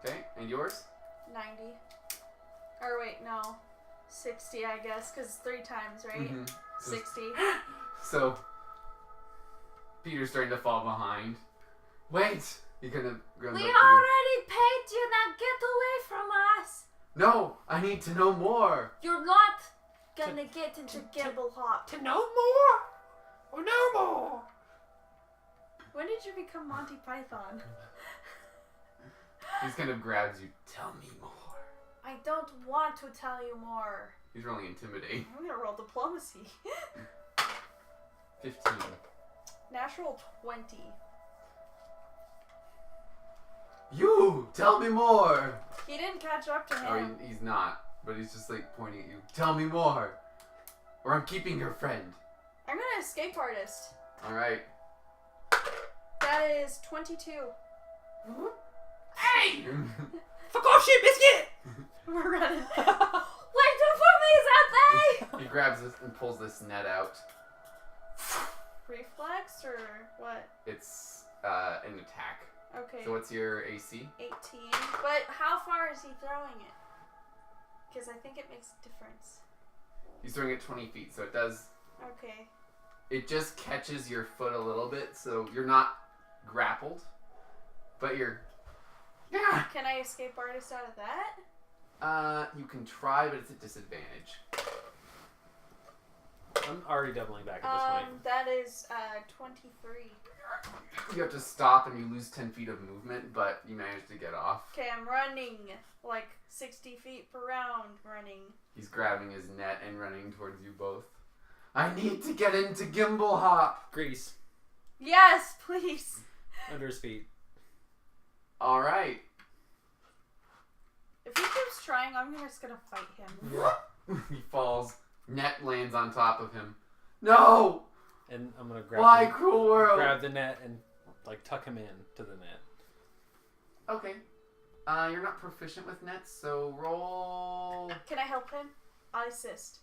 Okay, and yours? 90. Or wait, no. 60, I guess, because it's 3 times, right? Mm-hmm. 60. So, Peter's starting to fall behind. Wait! He kind of runs We up to you. already paid you, now get away from us! No! I need to know more! You're not gonna get into Gimble Hop. To no more? Or no more? When did you become Monty Python? He just kind of grabs you. Tell me more. I don't want to tell you more. He's rolling intimidate. I'm gonna roll diplomacy. 15. Natural 20. You! Tell me more! He didn't catch up to him. Oh, he's not. But he's just like pointing at you. Tell me more! Or I'm keeping your friend. I'm gonna escape artist. Alright. That is 22. Hey! Fuck off, shit biscuit! We're running. Wait, don't put me out there! He grabs this and pulls this net out. Reflex or what? It's an attack. Okay. So what's your AC? 18. But how far is he throwing it? Because I think it makes a difference. He's throwing it 20 feet, so it does... Okay. It just catches your foot a little bit, so you're not grappled. But you're... Yeah! Can I escape artist out of that? You can try, but it's a disadvantage. I'm already doubling back at this point. That is 23. You have to stop and you lose 10 feet of movement, but you manage to get off. Okay, I'm running. Like 60 feet per round running. He's grabbing his net and running towards you both. I need to get into Gimbal Hop! Grease. Yes, please. Under his feet. Alright. If he keeps trying, I'm just gonna fight him. He falls. Net lands on top of him. No! And I'm gonna grab Why, cruel world? grab the net and like tuck him in to the net. Okay. You're not proficient with nets, so roll... Can I help him? I'll assist.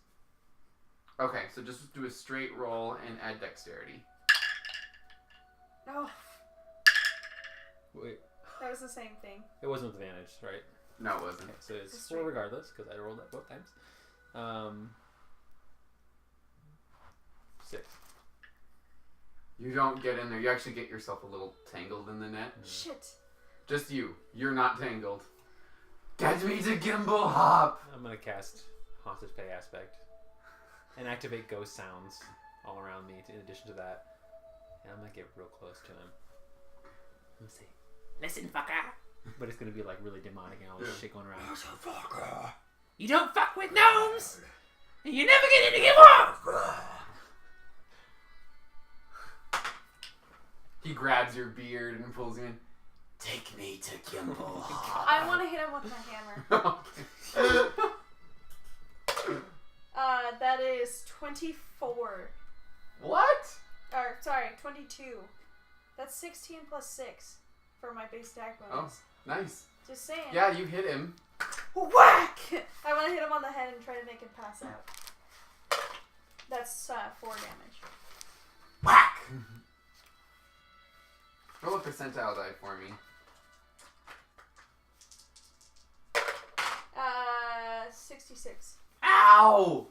Okay, so just do a straight roll and add dexterity. Oh, Wait, that was the same thing. it wasn't with advantage, right? No, it wasn't. Okay, so it's It's 4 straight. regardless, because I rolled that both times. 6. You don't get in there. You actually get yourself a little tangled in the net. Shit. Just you. You're not tangled. Get me to Gimbal Hop! I'm gonna cast Hostage Pay Aspect and activate ghost sounds all around me in addition to that. And I'm gonna get real close to him. I'm gonna say, "Listen, fucker!" But it's gonna be like really demonic and all this shit going around. Listen, fucker! You don't fuck with gnomes! And you never get into Gimbal! He grabs your beard and pulls you in. Take me to Gimbal Hop. I want to hit him with my hammer. That is 24. What? Or, sorry, 22. That's 16 plus 6 for my base attack bonus. Nice. Just saying. Yeah, you hit him. Whack! I want to hit him on the head and try to make him pass out. That's 4 damage. Whack! Roll a percentile die for me. 66. Ow!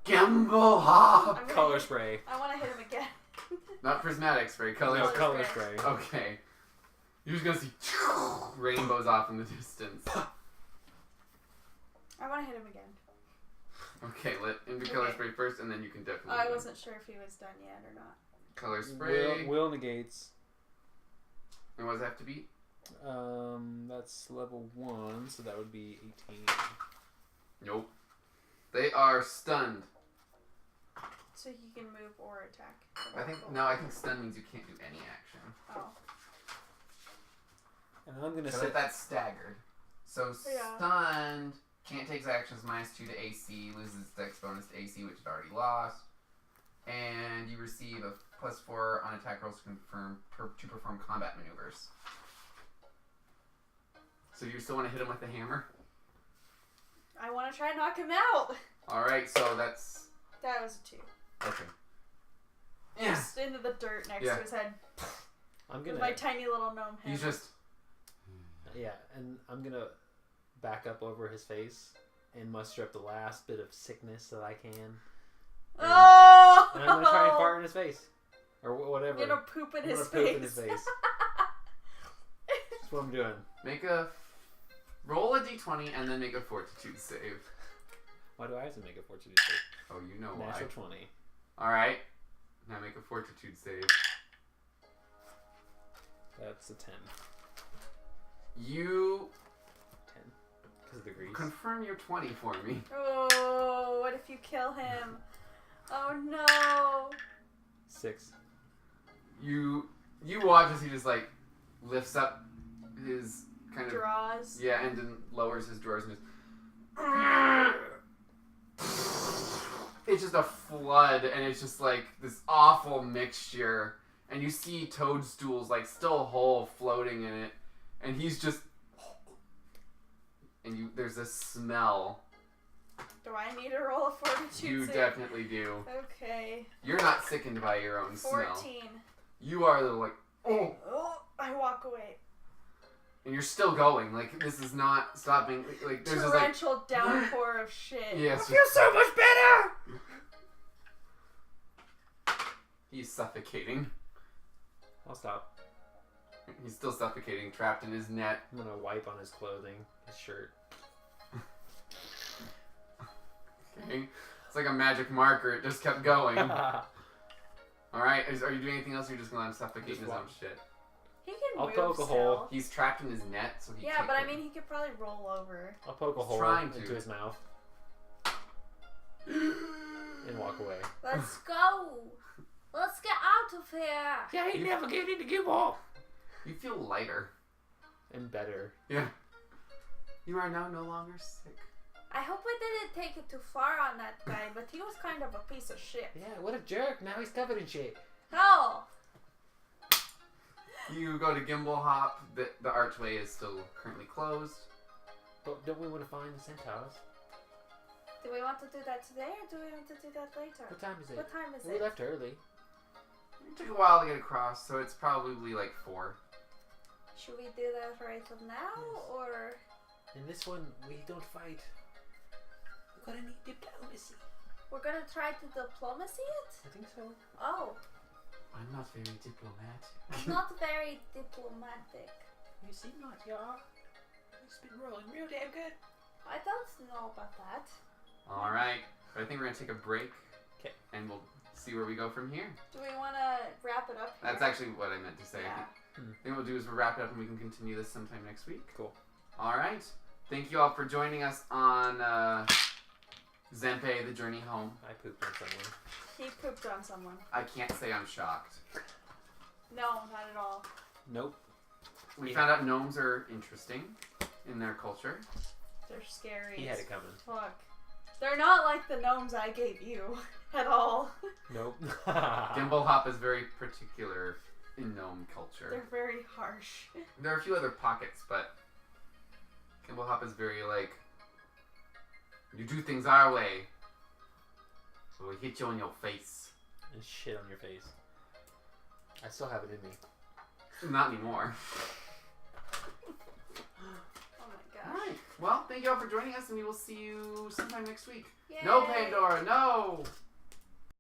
Gimbal Hop! Color spray. I want to hit him again. Not prismatic spray, color No, spray. color spray. Okay. You're just gonna see rainbows off in the distance. I want to hit him again. Okay, let him do color spray first, and then you can definitely. I wasn't sure if he was done yet or not. Color spray. Will negates. And what does it have to be? That's level 1, so that would be 18. Nope. They are stunned. So he can move or attack. I think stun means you can't do any action. Oh. And I'm gonna So set that's staggered. So Yeah. stunned can't take actions -2 to AC, loses dex bonus to AC, which it already lost, and you receive a +4 on attack rolls to perform combat maneuvers. So you still want to hit him with the hammer? I want to try and knock him out. All right, so that's That was a 2. okay. Yeah. Just into the dirt next Yeah. to his head. I'm With gonna my tiny little gnome hammer. He's just and I'm gonna back up over his face and muster up the last bit of sickness that I can. Oh! And I'm gonna try and fart in his face. Or whatever. You're gonna poop in I'm his gonna face. poop in his face. That's what I'm doing. roll a d20 and then make a fortitude save. Why do I have to make a fortitude save? Oh, you know why. Natural 20. All right. Now make a fortitude save. That's a 10. You 10. Because of the grease. confirm your 20 for me. Oh, what if you kill him? Oh no. 6. You watch as he just like lifts up his kind of draws. Yeah, and then lowers his drawers and it's just a flood, and it's just like this awful mixture. And you see toadstools like still whole floating in it, and he's just there's a smell. Do I need to roll a fortitude You save? definitely do. Okay. You're not sickened by your own 14. smell. You are the like, oh. I walk away. And you're still going. Like, this is not stopping. Like, there's torrential downpour of shit. Yes. I feel so much better! He's suffocating. I'll stop. He's still suffocating, trapped in his net. I'm gonna wipe on his clothing, his shirt. Okay. It's like a magic marker. It just kept going. Alright, are you doing anything else, or you're just gonna let him suffocate in his own shit? He can I'll move poke a still. hole. He's trapped in his net, so he Yeah, can't but I go. mean, he could probably roll over. I'll poke a hole trying to. into his mouth. And walk away. Let's go. Let's get out of here. Yeah, he never gave it to give up. You feel lighter. And better. Yeah. You are now no longer sick. I hope we didn't take it too far on that guy, but he was kind of a piece of shit. Yeah, what a jerk. Now he's covered in shit. No. You go to Gimbal Hop. The archway is still currently closed. But don't we want to find the centaurs? Do we want to do that today, or do we want to do that later? What time is it? What time is We it? left early. It took a while to get across, so it's probably like 4. Should we do that right now, Yes. or? In this one, we don't fight. We're gonna need diplomacy. We're gonna try to diplomacy it? I think so. Oh, I'm not very diplomatic. not very diplomatic. You seem like you are. It's been rolling real damn good. I don't know about that. Alright. I think we're going to take a break. 'Kay. And we'll see where we go from here. Do we want to wrap it up here? That's actually what I meant to say. Yeah. I think what we'll do is we'll wrap it up and we can continue this sometime next week. Cool. Alright. Thank you all for joining us on Zempe, The Journey Home. I pooped on someone. He pooped on someone. I can't say I'm shocked. No, not at all. Nope. We found out gnomes are interesting in their culture. They're scary. He had as it coming. Fuck. They're not like the gnomes I gave you at all. Nope. Gimbal Hop is very particular in gnome culture. They're very harsh. There are a few other pockets, but Gimbal Hop is very like, you do things our way, so we hit you on your face. And shit on your face. I still have it in me. Not anymore. Oh my gosh. Alright, well, thank you all for joining us, and we will see you sometime next week. Yay. No Pandora, no!